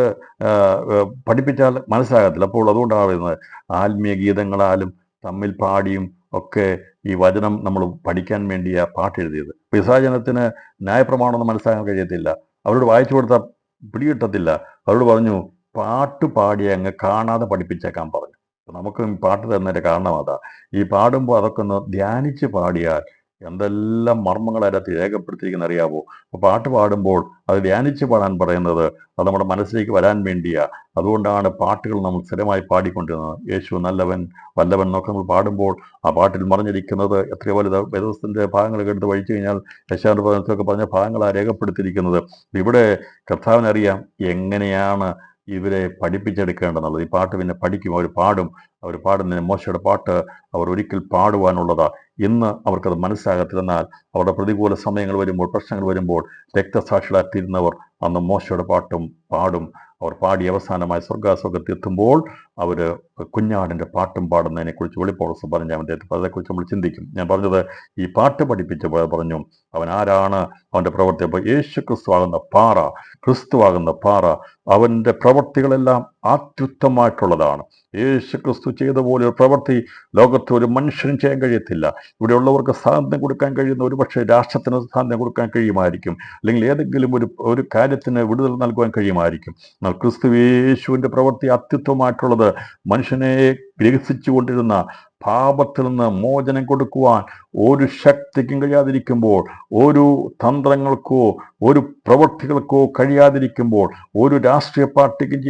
പഠിപ്പിച്ചാൽ മനസ്സിലാകത്തില്ല. അപ്പോൾ അതുകൊണ്ടാണ് പറയുന്നത്, ആത്മീയ ഗീതങ്ങളാലും തമ്മിൽ പാടിയും ഒക്കെ ഈ വചനം നമ്മൾ പഠിക്കാൻ വേണ്ടിയാ പാട്ട് എഴുതിയത്. പിശാചനത്തിന് ന്യായപ്രമാണമൊന്നും മനസ്സിലാക്കാൻ കഴിയത്തില്ല, അവരോട് വായിച്ചു കൊടുത്താൽ പിടികിട്ടത്തില്ല. അവരോട് പറഞ്ഞു, പാട്ട് പാടി അങ്ങ് കാണാതെ പഠിപ്പിച്ചേക്കാൻ പറഞ്ഞു. നമുക്ക് പാട്ട് തരുന്നതിൻ്റെ കാരണം അതാ. ഈ പാടുമ്പോൾ അതൊക്കെ ഒന്ന് ധ്യാനിച്ച് പാടിയാൽ എന്തെല്ലാം മർമ്മങ്ങൾ അതിനകത്ത് രേഖപ്പെടുത്തിയിരിക്കുന്ന അറിയാവോ? അപ്പോൾ പാട്ട് പാടുമ്പോൾ അത് ധ്യാനിച്ച് പാടാൻ പറയുന്നത് അത് നമ്മുടെ മനസ്സിലേക്ക് വരാൻ വേണ്ടിയാ. അതുകൊണ്ടാണ് പാട്ടുകൾ നമ്മൾ സ്ഥിരമായി പാടിക്കൊണ്ടിരുന്നത്. യേശു നല്ലവൻ വല്ലവൻ എന്നൊക്കെ നമ്മൾ പാടുമ്പോൾ ആ പാട്ടിൽ മറിഞ്ഞിരിക്കുന്നത് എത്രയോ വലുത്. വേദത്തിന്റെ ഭാഗങ്ങളൊക്കെ എടുത്ത് വഴിച്ചു കഴിഞ്ഞാൽ യശാന്റെ പദത്തിലൊക്കെ പറഞ്ഞ ഭാഗങ്ങളാണ് രേഖപ്പെടുത്തിയിരിക്കുന്നത്. ഇവിടെ കർത്താവിനറിയാം എങ്ങനെയാണ് ഇവരെ പഠിപ്പിച്ചെടുക്കേണ്ടെന്നുള്ളത്. ഈ പാട്ട് പിന്നെ പഠിക്കും, അവർ പാടുന്നതിന് മോശയുടെ പാട്ട് അവർ ഒരിക്കൽ പാടുവാനുള്ളതാ. ഇന്ന് അവർക്കത് മനസ്സിലാകത്തില്ലെന്നാൽ അവരുടെ പ്രതികൂല സമയങ്ങൾ വരുമ്പോൾ, പ്രശ്നങ്ങൾ വരുമ്പോൾ രക്തസാക്ഷികളായിട്ടിരുന്നവർ അന്ന് മോശയുടെ പാട്ടും പാടും. അവർ പാടി അവസാനമായി സ്വർഗാസ്വർഗത്തിൽ എത്തുമ്പോൾ അവർ കുഞ്ഞാടിൻ്റെ പാട്ടും പാടുന്നതിനെ കുറിച്ച് വെളിപ്പൗലോസ് പറഞ്ഞ അതേക്കുറിച്ച് നമ്മൾ ചിന്തിക്കും. ഞാൻ പറഞ്ഞത് ഈ പാട്ട് പഠിപ്പിച്ചപ്പോൾ പറഞ്ഞു അവൻ ആരാണ്, അവൻ്റെ പ്രവൃത്തി. അപ്പോൾ യേശു ക്രിസ്തുവാകുന്ന പാറ, ക്രിസ്തുവാകുന്ന പാറ, അവൻ്റെ പ്രവൃത്തികളെല്ലാം അത്യുത്തമമായിട്ടുള്ളതാണ്. യേശു ക്രിസ്തു ചെയ്ത പോലെ ഒരു പ്രവൃത്തി ലോകത്ത് ഒരു മനുഷ്യനും ചെയ്യാൻ കഴിയത്തില്ല. ഇവിടെയുള്ളവർക്ക് സ്വാതന്ത്ര്യം കൊടുക്കാൻ കഴിയുന്ന ഒരുപക്ഷെ രാഷ്ട്രത്തിന് സ്വാതന്ത്ര്യം കൊടുക്കാൻ കഴിയുമായിരിക്കും, അല്ലെങ്കിൽ ഏതെങ്കിലും ഒരു കാര്യത്തിന് വിടുതൽ നൽകുവാൻ കഴിയുമായിരിക്കും. എന്നാൽ ക്രിസ്തു യേശുവിൻ്റെ പ്രവൃത്തി അത്യുത്തമമായിട്ടുള്ളത് മനുഷ്യനെ ഗ്രഹിച്ചു കൊണ്ടിരുന്ന പാപത്തിൽ നിന്ന് മോചനം കൊടുക്കുവാൻ ഒരു ശക്തിക്കും കഴിയാതിരിക്കുമ്പോൾ, ഒരു തന്ത്രങ്ങൾക്കോ ഒരു പ്രവൃത്തികൾക്കോ കഴിയാതിരിക്കുമ്പോൾ, ഒരു രാഷ്ട്രീയ പാർട്ടിക്കും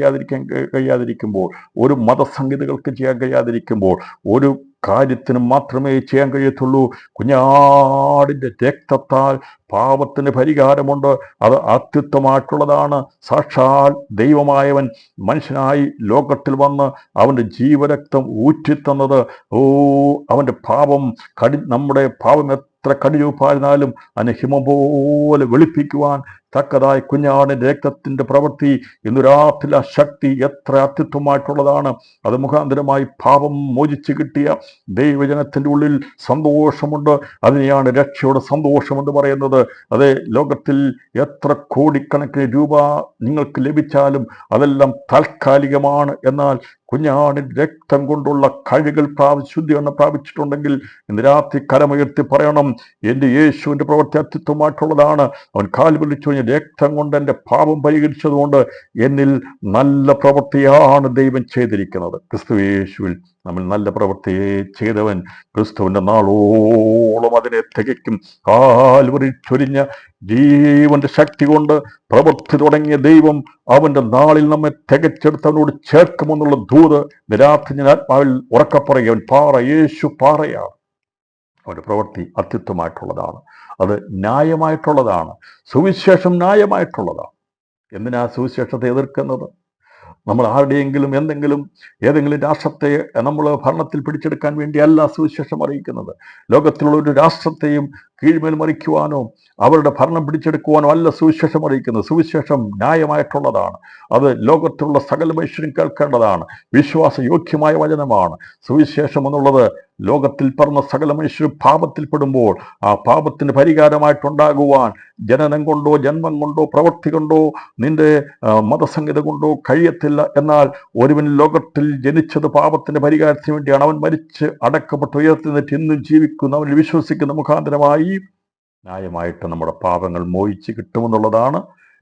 കഴിയാതിരിക്കുമ്പോൾ, ഒരു മതസംഹിതകൾക്കും ചെയ്യാൻ കഴിയാതിരിക്കുമ്പോൾ, ഒരു കാര്യത്തിന് മാത്രമേ ചെയ്യാൻ കഴിയത്തുള്ളൂ. കുഞ്ഞാടിൻ്റെ രക്തത്താൽ പാപത്തിന് പരിഹാരമുണ്ട്. അത് അത്യുത്തമമായിട്ടുള്ളതാണ്. സാക്ഷാൽ ദൈവമായവൻ മനുഷ്യനായി ലോകത്തിൽ വന്ന് അവൻ്റെ ജീവരക്തം ഊറ്റിത്തന്നത്, അവൻ്റെ പാപം നമ്മുടെ പാപം എത്ര കടിരൂപ്പായിരുന്നാലും അതിനെ ഹിമം പോലെ വെളുപ്പിക്കുവാൻ തക്കതായി കുഞ്ഞാടിൻ്റെ രക്തത്തിൻ്റെ പ്രവൃത്തി ഇന്നു രാത്രി ആ ശക്തി എത്ര അത്യുത്തമമായിട്ടുള്ളതാണ്. അത് മുഖാന്തരമായി പാപം മോചിച്ച് കിട്ടിയ ദൈവജനത്തിൻ്റെ ഉള്ളിൽ സന്തോഷമുണ്ട്. അതിനെയാണ് രക്ഷയുടെ സന്തോഷമെന്ന് പറയുന്നത്. അതെ, ലോകത്തിൽ എത്ര കോടിക്കണക്കിന് രൂപ നിങ്ങൾക്ക് ലഭിച്ചാലും അതെല്ലാം താൽക്കാലികമാണ്. എന്നാൽ കുഞ്ഞാടിൻ്റെ രക്തം കൊണ്ടുള്ള കഴികൾ ശുദ്ധീകരണം പ്രാപിച്ചിട്ടുണ്ടെങ്കിൽ ഇന്ന് രാത്രി കരമുയർത്തി പറയണം, എൻ്റെ യേശുവിൻ്റെ പ്രവൃത്തി അത്യുത്തമമായിട്ടുള്ളതാണ്. അവൻ കാൽവലിച്ചു രക്തം കൊണ്ട് എൻ്റെ പാപം പരിഹരിച്ചതുകൊണ്ട് എന്നിൽ നല്ല പ്രവൃത്തിയാണ് ദൈവം ചെയ്തിരിക്കുന്നത്. ക്രിസ്തു യേശുവിൽ നമ്മൾ നല്ല പ്രവൃത്തിയെ ചെയ്തവൻ ക്രിസ്തുവിൻ്റെ നാളോളം അതിനെ തികയ്ക്കും. കാൽവരിൽ ചൊരിഞ്ഞ ജീവന്റെ ശക്തി കൊണ്ട് പ്രവൃത്തി തുടങ്ങിയ ദൈവം അവന്റെ നാളിൽ നമ്മെ തികച്ചെടുത്തവനോട് ചേർക്കുമെന്നുള്ള ദൂത് രാത്രി ഞാൻ ആത്മാവിൽ ഉറക്കപ്പറയുക. അവൻ പാറ, യേശു പാറയാണ്. അവൻ്റെ പ്രവൃത്തി അത്യുത്തമമായിട്ടുള്ളതാണ്. അത് ന്യായമായിട്ടുള്ളതാണ്. സുവിശേഷം ന്യായമായിട്ടുള്ളതാണ്. എന്തിനാ സുവിശേഷത്തെ എതിർക്കുന്നത്? നമ്മൾ ആരുടെയെങ്കിലും ഏതെങ്കിലും രാഷ്ട്രത്തെ നമ്മൾ ഭരണത്തിൽ പിടിച്ചെടുക്കാൻ വേണ്ടിയല്ല സുവിശേഷം അറിയിക്കുന്നത്. ലോകത്തിലുള്ള ഒരു രാഷ്ട്രത്തെയും കീഴ്മേൽ മറിക്കുവാനോ അവരുടെ ഭരണം പിടിച്ചെടുക്കുവാനോ അല്ല സുവിശേഷം അറിയിക്കുന്നത്. സുവിശേഷം ന്യായമായിട്ടുള്ളതാണ്. അത് ലോകത്തിലുള്ള സകല മനുഷ്യരും കേൾക്കേണ്ടതാണ്. വിശ്വാസയോഗ്യമായ വചനമാണ് സുവിശേഷം എന്നുള്ളത്. ലോകത്തിൽ പറഞ്ഞ സകല മനുഷ്യരും പാപത്തിൽപ്പെടുമ്പോൾ ആ പാപത്തിന് പരിഹാരമായിട്ടുണ്ടാകുവാൻ ജനനം കൊണ്ടോ ജന്മം കൊണ്ടോ പ്രവൃത്തി കൊണ്ടോ നിന്റെ മതസംഹിത കൊണ്ടോ കഴിയത്തില്ല. എന്നാൽ ഒരുവൻ ലോകത്തിൽ ജനിച്ചത് പാപത്തിന്റെ പരിഹാരത്തിന് വേണ്ടിയാണ്. അവൻ മരിച്ച് അടക്കപ്പെട്ട് ഉയർത്തിനിട്ട് ഇന്നും ജീവിക്കുന്ന, അവനിൽ വിശ്വസിക്കുന്ന മുഖാന്തരമായി ന്യായമായിട്ട് നമ്മുടെ പാപങ്ങൾ മോചിച്ച് കിട്ടുമെന്നുള്ളതാണ്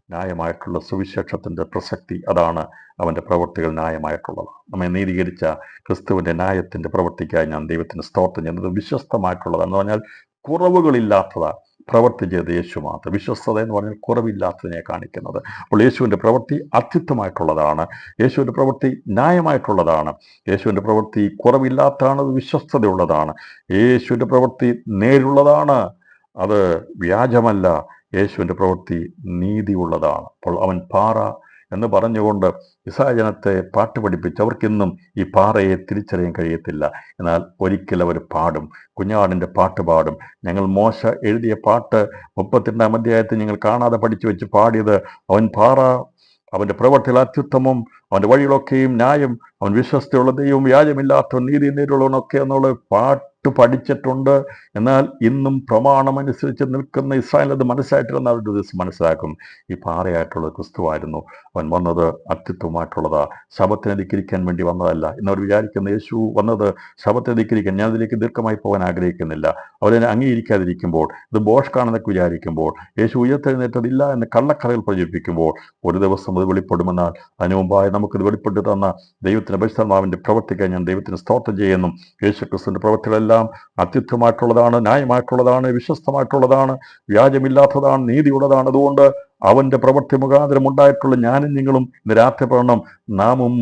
ന്യായമായിട്ടുള്ള സുവിശേഷത്തിന്റെ പ്രസക്തി. അതാണ് അവൻ്റെ പ്രവൃത്തികൾ ന്യായമായിട്ടുള്ളത്. നമ്മെ നീതീകരിച്ച ക്രിസ്തുവിൻ്റെ ന്യായത്തിൻ്റെ പ്രവൃത്തിക്കായി ഞാൻ ദൈവത്തിന് സ്തോത്രം ചെയ്യുന്നത്. വിശ്വസ്തമായിട്ടുള്ളതെന്ന് പറഞ്ഞാൽ കുറവുകളില്ലാത്തതാണ്. പ്രവൃത്തി ചെയ്ത് യേശു മാത്രം. വിശ്വസ്തത എന്ന് പറഞ്ഞാൽ കുറവില്ലാത്തതിനെ കാണിക്കുന്നത്. അപ്പോൾ യേശുവിൻ്റെ പ്രവൃത്തി അത്യുത്തമമായിട്ടുള്ളതാണ്. യേശുവിൻ്റെ പ്രവൃത്തി ന്യായമായിട്ടുള്ളതാണ്. യേശുവിൻ്റെ പ്രവൃത്തി കുറവില്ലാത്തതാണ്. അത് വിശ്വസ്തതയുള്ളതാണ്. യേശുവിൻ്റെ പ്രവൃത്തി നേരുള്ളതാണ്. അത് വ്യാജമല്ല. യേശുവിൻ്റെ പ്രവൃത്തി നീതിയുള്ളതാണ്. അപ്പോൾ അവൻ പാറ എന്ന് പറഞ്ഞുകൊണ്ട് ഇസ്രായേൽ ജനത്തെ പാട്ട് പഠിപ്പിച്ച് അവർക്കിന്നും ഈ പാറയെ തിരിച്ചറിയാൻ കഴിയത്തില്ല. എന്നാൽ ഒരിക്കൽ അവർ പാടും, കുഞ്ഞാടിൻ്റെ പാട്ട് പാടും. ഞങ്ങൾ മോശ എഴുതിയ പാട്ട് 32-ാം അധ്യായത്തിൽ ഞങ്ങൾ കാണാതെ പഠിച്ചു വെച്ച് പാടിയത് അവൻ പാറ, അവൻ്റെ പ്രവർത്തികൾ അത്യുത്തമം, അവൻ്റെ വഴികളൊക്കെയും ന്യായം, അവൻ വിശ്വസ്തയുള്ള ദൈവവും വ്യാജമില്ലാത്തവൻ നീതി നേരിടുള്ളവനൊക്കെ എന്നുള്ള പാട്ട് പഠിച്ചിട്ടുണ്ട്. എന്നാൽ ഇന്നും പ്രമാണമനുസരിച്ച് നിൽക്കുന്ന ഇസ്രായേൽ അത് മനസ്സിലായിട്ടില്ലെന്ന് അവരുടെ ദിവസം മനസ്സിലാക്കും. ഈ പാറയായിട്ടുള്ള ക്രിസ്തുവായിരുന്നു. അവൻ വന്നത് അത്യുത്തമമായിട്ടുള്ളതാ, ശബത്തിനെ ധിക്കരിക്കാൻ വേണ്ടി വന്നതല്ല എന്നവർ വിചാരിക്കുന്ന. യേശു വന്നത് ശബത്തിനെ ധിക്കരിക്കാൻ. ഞാൻ അതിലേക്ക് ദീർഘമായി പോകാൻ ആഗ്രഹിക്കുന്നില്ല. അവരെ അംഗീകരിക്കാതിരിക്കുമ്പോൾ, ഇത് ബോഷ്കാണെന്നൊക്കെ വിചാരിക്കുമ്പോൾ, യേശു ഉയർത്തെഴുന്നേറ്റതില്ല എന്ന് കള്ളക്കഥകൾ പ്രചരിപ്പിക്കുമ്പോൾ ഒരു ദിവസം അത് വെളിപ്പെടുമെന്നാൽ അതിനു മുമ്പായി നമുക്കിത് വെളിപ്പെട്ട് തന്ന ദൈവത്തിന്റെ പരിശുദ്ധാത്മാവിന്റെ പ്രവർത്തിക്കാൻ ഞാൻ ദൈവത്തിന് സ്തോത്രം ചെയ്യുന്നു. യേശു ക്രിസ്തുവിന്റെ പ്രവർത്തികളെല്ലാം അത്യുത്തമായിട്ടുള്ളതാണ്, ന്യായമായിട്ടുള്ളതാണ്, വിശ്വസ്തമായിട്ടുള്ളതാണ്, വ്യാജമില്ലാത്തതാണ്, നീതിയുള്ളതാണ്. അതുകൊണ്ട് അവന്റെ പ്രവൃത്തി മുഖാന്തരം ഉണ്ടായിട്ടുള്ള ഞാനും നിങ്ങളും ഇന്ന് രാത്രി പറയണം, നാമും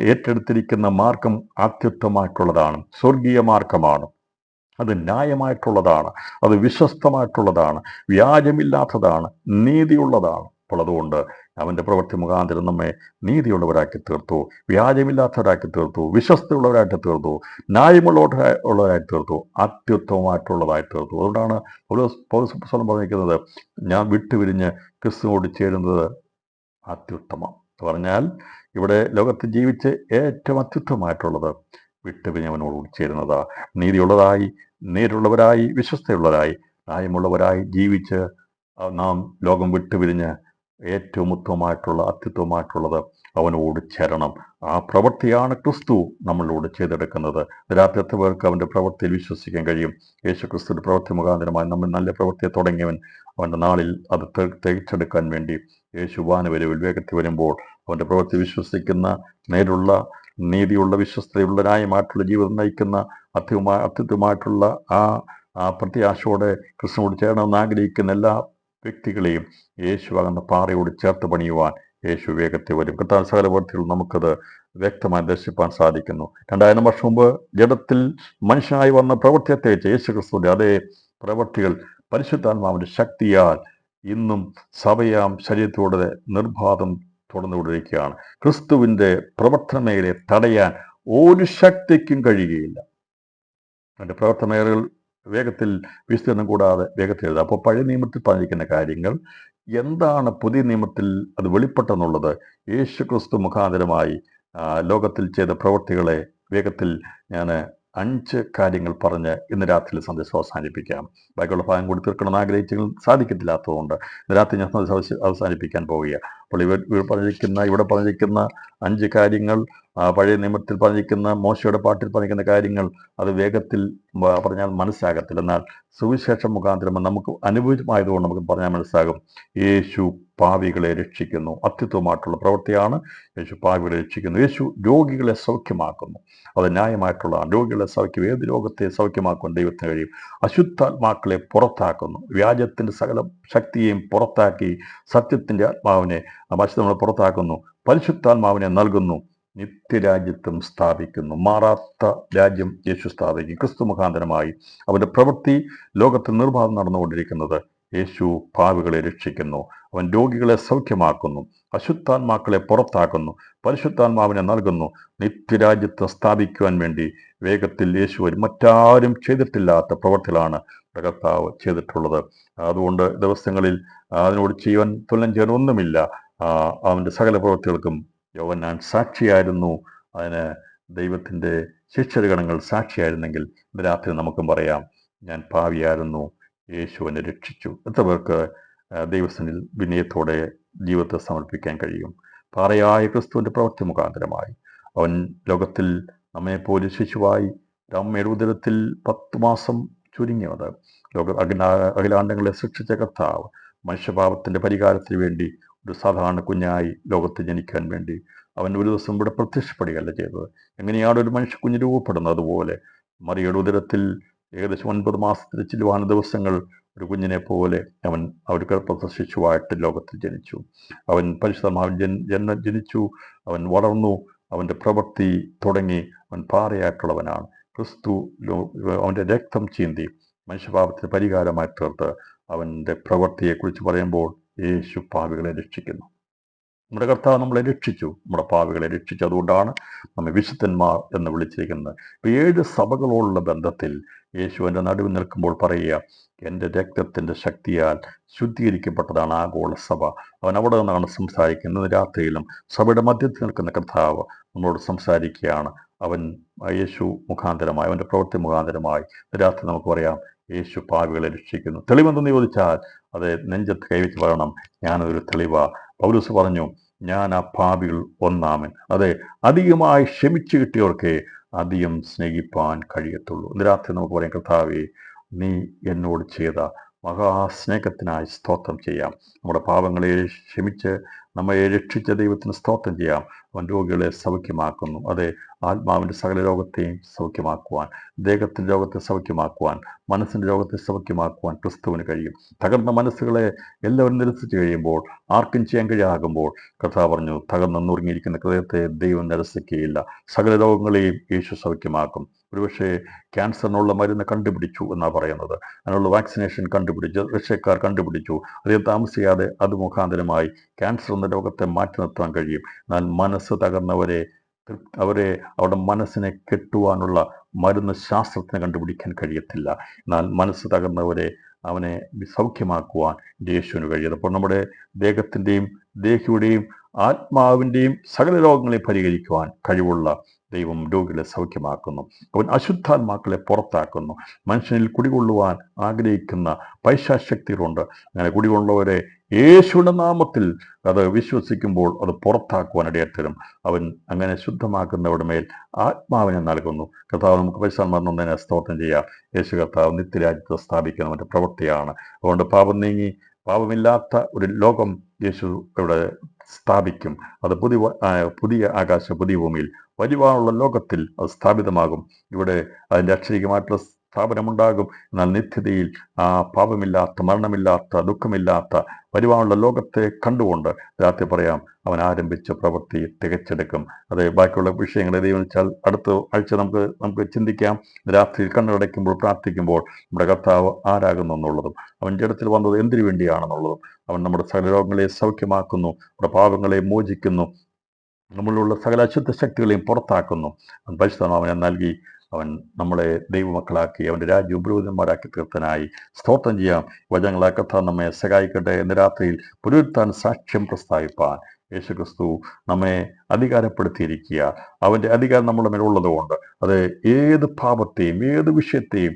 ഏറ്റെടുത്തിരിക്കുന്ന മാർഗം അത്യുത്തമായിട്ടുള്ളതാണ്, സ്വർഗീയ മാർഗമാണ്. അത് ന്യായമായിട്ടുള്ളതാണ്, അത് വിശ്വസ്തമായിട്ടുള്ളതാണ്, വ്യാജമില്ലാത്തതാണ്, നീതിയുള്ളതാണ്. അപ്പോൾ അതുകൊണ്ട് അവൻ്റെ പ്രവൃത്തി മുഖാന്തരം നമ്മെ നീതിയുള്ളവരാക്കി തീർത്തു, വ്യാജമില്ലാത്തവരാക്കി തീർത്തു, വിശ്വസ്തയുള്ളവരായിട്ട് തീർത്തു, ന്യായമുള്ളവരായി തീർത്തു, അത്യുത്തമമായിട്ടുള്ളതായി തീർത്തു. അതുകൊണ്ടാണ് പൗലോസ് പറഞ്ഞിരിക്കുന്നത്, ഞാൻ വിട്ടുപിരിഞ്ഞ് ക്രിസ്തുവോട് ചേരുന്നത് അത്യുത്തമം എന്ന് പറഞ്ഞാൽ ഇവിടെ ലോകത്ത് ജീവിച്ച് ഏറ്റവും അത്യുത്തമമായിട്ടുള്ളത് വിട്ടുപിരിഞ്ഞവനോട് ചേരുന്നതാ. നീതിയുള്ളതായി, നേരുള്ളവരായി, വിശ്വസ്തയുള്ളവരായി, ന്യായമുള്ളവരായി ജീവിച്ച് നാം ലോകം വിട്ടുപിരിഞ്ഞ് ഏറ്റവും ഉത്തമമായിട്ടുള്ള അത്യുത്തമമായിട്ടുള്ളത് അവനോട് ചേരണം. ആ പ്രവൃത്തിയാണ് ക്രിസ്തു നമ്മളോട് ചെയ്തെടുക്കുന്നത്. രാത്രി പേർക്ക് അവൻ്റെ പ്രവൃത്തിയിൽ വിശ്വസിക്കാൻ കഴിയും. യേശു ക്രിസ്തുവിന്റെ പ്രവൃത്തി മുഖാന്തരമായി നമ്മൾ നല്ല പ്രവൃത്തിയെ തുടങ്ങിയവൻ അവൻ്റെ നാളിൽ അത് തികച്ചെടുക്കാൻ വേണ്ടി യേശു വാനവരവിൽ വേഗത്തിൽ വരുമ്പോൾ അവൻ്റെ പ്രവൃത്തി വിശ്വസിക്കുന്ന, നേരുള്ള, നീതിയുള്ള, വിശ്വസ്തയുള്ള, ന്യായമായിട്ടുള്ള ജീവിതം നയിക്കുന്ന അത്യുത്തമമായിട്ടുള്ള ആ പ്രത്യാശയോടെ ക്രിസ്തുവോട് ചേരണമെന്ന് ആഗ്രഹിക്കുന്ന എല്ലാ വ്യക്തികളെയും യേശു ആകുന്ന പാറയോട് ചേർത്ത് പണിയുവാൻ യേശു വേഗത്തിൽ വരും. കർത്താവിന്റെ സകല പ്രവൃത്തികൾ നമുക്കത് വ്യക്തമായി ദർശിപ്പാൻ സാധിക്കുന്നു. 2000 വർഷം മുമ്പ് ജഡത്തിൽ മനുഷ്യനായി വന്ന പ്രവൃത്തിയെ തേച്ച് യേശു ക്രിസ്തുവിന്റെ അതേ പ്രവൃത്തികൾ പരിശുദ്ധാത്മാവിന്റെ ശക്തിയാൽ ഇന്നും സഭയാം ശരീരത്തോടെ നിർബാധം തുടർന്നുകൊണ്ടിരിക്കുകയാണ്. ക്രിസ്തുവിന്റെ പ്രവർത്തന മേഖലയെ തടയാൻ ഒരു ശക്തിക്കും കഴിയുകയില്ല. അതിൻ്റെ പ്രവർത്തന മേഖലകൾ വേഗത്തിൽ വിസ്തീർണം കൂടാതെ വേഗത്തിൽ എഴുതാം. അപ്പോൾ പഴയ നിയമത്തിൽ പറഞ്ഞിരിക്കുന്ന കാര്യങ്ങൾ എന്താണ് പുതിയ നിയമത്തിൽ അത് വെളിപ്പെട്ടെന്നുള്ളത് യേശു ക്രിസ്തു മുഖാന്തരമായി ലോകത്തിൽ ചെയ്ത പ്രവൃത്തികളെ വേഗത്തിൽ ഞാൻ 5 കാര്യങ്ങൾ പറഞ്ഞ് ഇന്ന് രാത്രി സന്ദേശം അവസാനിപ്പിക്കാം. ബാക്കിയുള്ള ഭാഗം കൂടി തീർക്കണമെന്ന് ആഗ്രഹിച്ചെങ്കിൽ സാധിക്കത്തില്ലാത്തതുകൊണ്ട് ഇന്ന് രാത്രി ഞാൻ അവസാനിപ്പിക്കാൻ പോവുകയാണ്. അപ്പോൾ ഇവിടെ പറഞ്ഞിരിക്കുന്ന 5 കാര്യങ്ങൾ, പഴയ നിയമത്തിൽ പറഞ്ഞിരിക്കുന്ന മോശയുടെ പാട്ടിൽ പറഞ്ഞിരിക്കുന്ന കാര്യങ്ങൾ അത് വേഗത്തിൽ പറഞ്ഞാൽ മനസ്സിലാകത്തില്ല. എന്നാൽ സുവിശേഷം മുഖാന്തരം നമുക്ക് അനുഭവമായതുകൊണ്ട് നമുക്ക് പറഞ്ഞാൽ മനസ്സിലാകും. യേശു പാപികളെ രക്ഷിക്കുന്നു. അത്യുത്തമമായിട്ടുള്ള പ്രവൃത്തിയാണ്. യേശു പാപികളെ രക്ഷിക്കുന്നു. യേശു രോഗികളെ സൗഖ്യമാക്കുന്നു. അത് ന്യായമായിട്ടുള്ളതാണ്. രോഗികളെ സൗഖ്യം, ഏത് രോഗത്തെ സൗഖ്യമാക്കുവാൻ ദൈവത്തിന് കഴിയും. അശുദ്ധാത്മാക്കളെ പുറത്താക്കുന്നു. വ്യാജത്തിന്റെ സകല ശക്തിയെയും പുറത്താക്കി സത്യത്തിന്റെ ആത്മാവിനെ നമ്മൾ പുറത്താക്കുന്നു. പരിശുദ്ധാത്മാവിനെ നൽകുന്നു. നിത്യരാജ്യത്വം സ്ഥാപിക്കുന്നു. മാറാത്ത രാജ്യം യേശു സ്ഥാപിക്കും. ക്രിസ്തു മുഖാന്തരമായി അവന്റെ പ്രവൃത്തി ലോകത്തിൽ നിർബാധം നടന്നുകൊണ്ടിരിക്കുന്നത്. യേശു പാപികളെ രക്ഷിക്കുന്നു. അവൻ രോഗികളെ സൗഖ്യമാക്കുന്നു. അശുദ്ധാത്മാക്കളെ പുറത്താക്കുന്നു. പരിശുദ്ധാത്മാവിനെ നൽകുന്നു. നിത്യരാജ്യത്വം സ്ഥാപിക്കുവാൻ വേണ്ടി വേഗത്തിൽ യേശു വരും. മറ്റാരും ചെയ്തിട്ടില്ലാത്ത പ്രവൃത്തികളാണ് കർത്താവ് ചെയ്തിട്ടുള്ളത്. അതുകൊണ്ട് ദിവസങ്ങളിൽ അതിനോട് ചെയ്യുവാൻ തുല്യം ചെയ്യാൻ ഒന്നുമില്ല. അവന്റെ സകല പ്രവൃത്തികൾക്കും യോഹന്നാൻ സാക്ഷിയായിരുന്നു. അതിന് ദൈവത്തിൻ്റെ ശിഷ്യഗണങ്ങൾ സാക്ഷിയായിരുന്നെങ്കിൽ ഇന്ന് രാത്രി നമുക്കും പറയാം, ഞാൻ പാവിയായിരുന്നു, യേശു എന്നെ രക്ഷിച്ചു. എത്ര പേർക്ക് ദൈവസന്നിധിയിൽ വിനയത്തോടെ ജീവിതത്തെ സമർപ്പിക്കാൻ കഴിയും? പാറയായ ക്രിസ്തുവിൻ്റെ പ്രവൃത്തി മുഖാന്തരമായി അവൻ ലോകത്തിൽ നമ്മെപ്പോലെ ശിശുവായി അമ്മയുടെ ഉദരത്തിൽ 10 മാസം ചുരുങ്ങിയത് അഖിലാണ്ടങ്ങളെ സൃഷ്ടിച്ച കർത്താവ് മനുഷ്യപാപത്തിൻ്റെ പരിഹാരത്തിന് വേണ്ടി ഒരു സാധാരണ കുഞ്ഞായി ലോകത്ത് ജനിക്കാൻ വേണ്ടി അവൻ ഒരു ദിവസം ഇവിടെ പ്രത്യക്ഷപ്പെടുകയല്ല ചെയ്തത്. എങ്ങനെയാണ് ഒരു മനുഷ്യ കുഞ്ഞ് രൂപപ്പെടുന്നത്? അതുപോലെ മറിയയുടെ ഉദരത്തിൽ ഏകദേശം 9 മാസത്തിൽ ചിലവാന ദിവസങ്ങൾ ഒരു കുഞ്ഞിനെ പോലെ അവൻ ഗർഭസ്ഥ ശിശുവായിട്ട് ലോകത്തിൽ ജനിച്ചു. അവൻ പരിശുദ്ധമാവിൻ ജനിച്ചു. അവൻ വളർന്നു. അവൻ്റെ പ്രവൃത്തി തുടങ്ങി. അവൻ പാറയായിട്ടുള്ളവനാണ്. ക്രിസ്തു അവൻ്റെ രക്തം ചീന്തി മനുഷ്യപാപത്തിന് പരിഹാരമായി തീർത്ത് അവൻ്റെ പ്രവൃത്തിയെക്കുറിച്ച് പറയുമ്പോൾ യേശു പാപികളെ രക്ഷിക്കുന്നു. നമ്മുടെ കർത്താവ് നമ്മളെ രക്ഷിച്ചു, നമ്മുടെ പാപികളെ രക്ഷിച്ചു. അതുകൊണ്ടാണ് നമ്മെ വിശുദ്ധന്മാർ എന്ന് വിളിച്ചിരിക്കുന്നത്. ഇപ്പോൾ 7 സഭകളോടുള്ള ബന്ധത്തിൽ യേശു എൻ്റെ നടുവിൽ നിൽക്കുമ്പോൾ പറയുക, എൻ്റെ രക്തത്തിൻ്റെ ശക്തിയാൽ ശുദ്ധീകരിക്കപ്പെട്ടതാണ് ആഗോള സഭ. അവൻ അവിടെ നിന്നാണ് സംസാരിക്കുന്നത്. രാത്രിയിലും സഭയുടെ മധ്യത്തിൽ നിൽക്കുന്ന കർത്താവ് നമ്മളോട് സംസാരിക്കുകയാണ്. അവൻ യേശു മുഖാന്തരമായി, അവൻ്റെ പ്രവൃത്തി മുഖാന്തരമായി രാത്രി നമുക്ക് പറയാം, യേശു പാപികളെ രക്ഷിക്കുന്നു. തെളിവെന്തെന്ന് ചോദിച്ചാൽ അത് നെഞ്ചത്ത് കൈവച്ച് പറയണം, ഞാനൊരു തെളിവാ. പൗലോസ് പറഞ്ഞു, ഞാൻ ആ പാപികൾ ഒന്നാമൻ. അതെ, അധികമായി ക്ഷമിച്ചു കിട്ടിയവർക്ക് അധികം സ്നേഹിപ്പാൻ കഴിയത്തുള്ളൂ. ഇന്ന് രാത്രി നമുക്ക് പറയാം, കർത്താവേ, നീ എന്നോട് ചെയ്ത മഹാസ്നേഹത്തിനായി സ്തോത്രം ചെയ്യാം. നമ്മുടെ പാപങ്ങളെ ക്ഷമിച്ച് നമ്മെ രക്ഷിച്ച ദൈവത്തിന് സ്തോത്രം ചെയ്യാം. അവൻ രോഗികളെ സൗഖ്യമാക്കുന്നു. അതെ, ആത്മാവിൻ്റെ സകല രോഗത്തെയും സൗഖ്യമാക്കുവാൻ, ദേഹത്തിൻ്റെ രോഗത്തെ സൗഖ്യമാക്കുവാൻ, മനസ്സിൻ്റെ രോഗത്തെ സൗഖ്യമാക്കുവാൻ ക്രിസ്തുവിന് കഴിയും. തകർന്ന മനസ്സുകളെ എല്ലാവരും നിരസിച്ച് കഴിയുമ്പോൾ, ആർക്കും ചെയ്യാൻ കഴിയാകുമ്പോൾ, കർത്താവ് പറഞ്ഞു, തകർന്ന് നുറുങ്ങിയിരിക്കുന്ന ഹൃദയത്തെ ദൈവം നിരസിക്കുകയില്ല. സകല രോഗങ്ങളെയും യേശു സൗഖ്യമാക്കും. ഒരുപക്ഷെ ക്യാൻസറിനുള്ള മരുന്ന് കണ്ടുപിടിച്ചു എന്നാണ് പറയുന്നത്. അതിനുള്ള വാക്സിനേഷൻ കണ്ടുപിടിച്ചു, റഷ്യക്കാർ കണ്ടുപിടിച്ചു. അധികം താമസിയാതെ അത് മുഖാന്തരമായി ക്യാൻസർ എന്ന രോഗത്തെ മാറ്റി നിർത്താൻ കഴിയും. എന്നാൽ മനസ്സ് തകർന്നവരെ അവരുടെ മനസ്സിനെ കെട്ടുവാനുള്ള മരുന്ന് ശാസ്ത്രത്തിന് കണ്ടുപിടിക്കാൻ കഴിയത്തില്ല. എന്നാൽ മനസ്സ് തകർന്നവരെ അവനെ സൗഖ്യമാക്കുവാൻ യേശുവിന് കഴിയും. അപ്പോൾ നമ്മുടെ ദേഹത്തിൻ്റെയും ദേഹിയുടെയും ആത്മാവിൻ്റെയും സകല രോഗങ്ങളെയും പരിഹരിക്കുവാൻ കഴിവുള്ള ദൈവം രോഗികളെ സൗഖ്യമാക്കുന്നു. അവൻ അശുദ്ധാത്മാക്കളെ പുറത്താക്കുന്നു. മനുഷ്യനിൽ കുടികൊള്ളുവാൻ ആഗ്രഹിക്കുന്ന പൈശാചശക്തികളുണ്ട്. അങ്ങനെ കുടികൊള്ളുന്നവരെ യേശുവിൻ്റെ നാമത്തിൽ അത് വിശ്വസിക്കുമ്പോൾ അത് പുറത്താക്കുവാൻ ഇടയാത്തരും. അവൻ അങ്ങനെ ശുദ്ധമാക്കുന്നവരുടെ മേൽ ആത്മാവിനെ നൽകുന്നു. കർത്താവ് നമുക്ക് പരിശുദ്ധാത്മാവിനെ സ്തോത്രം ചെയ്യാം. യേശു കർത്താവ് നിത്യരാജ്യത്തെ സ്ഥാപിക്കുന്നവൻ്റെ പ്രവൃത്തിയാണ്. അതുകൊണ്ട് പാപം നീങ്ങി പാപമില്ലാത്ത ഒരു ലോകം യേശു ഇവിടെ സ്ഥാപിക്കും. അത് പുതിയ ആകാശ പുതിയ ഭൂമിയിൽ വരുവാനുള്ള ലോകത്തിൽ അത് സ്ഥാപിതമാകും. ഇവിടെ അതിൻ്റെ അക്ഷരികമായിട്ടുള്ള സ്ഥാപനമുണ്ടാകും. എന്നാൽ നിത്യതയിൽ ആ പാപമില്ലാത്ത, മരണമില്ലാത്ത, ദുഃഖമില്ലാത്ത വരുവാനുള്ള ലോകത്തെ കണ്ടുകൊണ്ട് രാത്രി പറയാം, അവൻ ആരംഭിച്ച പ്രവൃത്തി തികച്ചെടുക്കും. അതെ, ബാക്കിയുള്ള വിഷയങ്ങളെ ദൈവം വെച്ചാൽ അടുത്ത ആഴ്ച നമുക്ക് ചിന്തിക്കാം. രാത്രിയിൽ കണ്ണടയ്ക്കുമ്പോൾ പ്രാർത്ഥിക്കുമ്പോൾ നമ്മുടെ കർത്താവ് ആരാകുന്നു എന്നുള്ളതും, അവൻ ജഡത്തിൽ വന്നത് എന്തിനു വേണ്ടിയാണെന്നുള്ളതും, അവൻ നമ്മുടെ സകല രോഗങ്ങളെ സൗഖ്യമാക്കുന്നു, നമ്മുടെ പാപങ്ങളെ മോചിക്കുന്നു, നമ്മളിലുള്ള സകല അശുദ്ധ ശക്തികളെയും പുറത്താക്കുന്നു. അവൻ പരിശുദ്ധാത്മാവിനെ നൽകി അവൻ നമ്മളെ ദൈവമക്കളാക്കി അവൻ്റെ രാജ്യവും പുരോഹിതന്മാരാക്കി തീർത്തനായി സ്തോത്രം ചെയ്യാം. വചനങ്ങളെ കർത്താവ് നമ്മെ സഹായിക്കട്ടെ. ഇന്ന് രാത്രിയിൽ പുനരുത്ഥാന സാക്ഷ്യം പ്രസ്താവിപ്പാൻ യേശുക്രിസ്തു നമ്മെ അധികാരപ്പെടുത്തിയിരിക്കുക. അവൻ്റെ അധികാരം നമ്മുടെ മേലുള്ളതുകൊണ്ട് അത് ഏത് പാപത്തെയും ഏത് വിഷയത്തെയും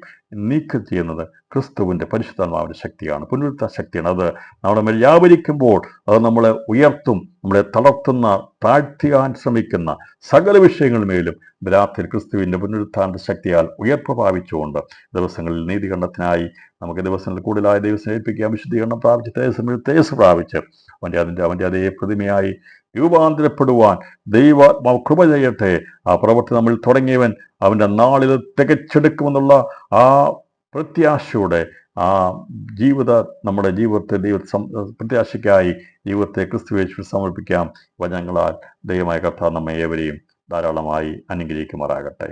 നീക്കം ചെയ്യുന്നത് ക്രിസ്തുവിൻ്റെ പരിശുദ്ധാത്മാവിൻ്റെ ശക്തിയാണ്, പുനരുത്ഥാന ശക്തിയാണ്. അത് നമ്മുടെ മേൽ വ്യാപരിക്കുമ്പോൾ അത് നമ്മളെ ഉയർത്തും. നമ്മളെ തളർത്തുന്ന, താഴ്ത്തിയാൻ ശ്രമിക്കുന്ന സകല വിഷയങ്ങളുമേലും രാത്രി ക്രിസ്തുവിൻ്റെ പുനരുത്ഥാന ശക്തിയാൽ ഉയർപ്പ് പ്രാപിച്ചുകൊണ്ട് ദിവസങ്ങളിൽ നീതികരണത്തിനായി നമുക്ക് ദിവസങ്ങളിൽ കൂടുതലായ ദൈവം ഏൽപ്പിക്കാം. വിശുദ്ധീകരണം പ്രാപിച്ച് തേജസ് പ്രാപിച്ച് അവൻ്റെ അതേ പ്രതിമയായി രൂപാന്തരപ്പെടുവാൻ ദൈവ കൃപ ചെയ്യട്ടെ. ആ പ്രവൃത്തി നമ്മൾ തുടങ്ങിയവൻ അവൻ്റെ നാളിൽ തികച്ചെടുക്കുമെന്നുള്ള ആ പ്രത്യാശയോടെ ആ നമ്മുടെ ജീവിതത്തെ പ്രത്യാശയ്ക്കായി ജീവിതത്തെ ക്രിസ്തുയേശുവിൽ സമർപ്പിക്കാം. വചനങ്ങളാൽ ദൈവമായ കർത്താവ് നമ്മെ ഏവരെയും ധാരാളമായി അനുഗ്രഹിക്കുമാറാകട്ടെ.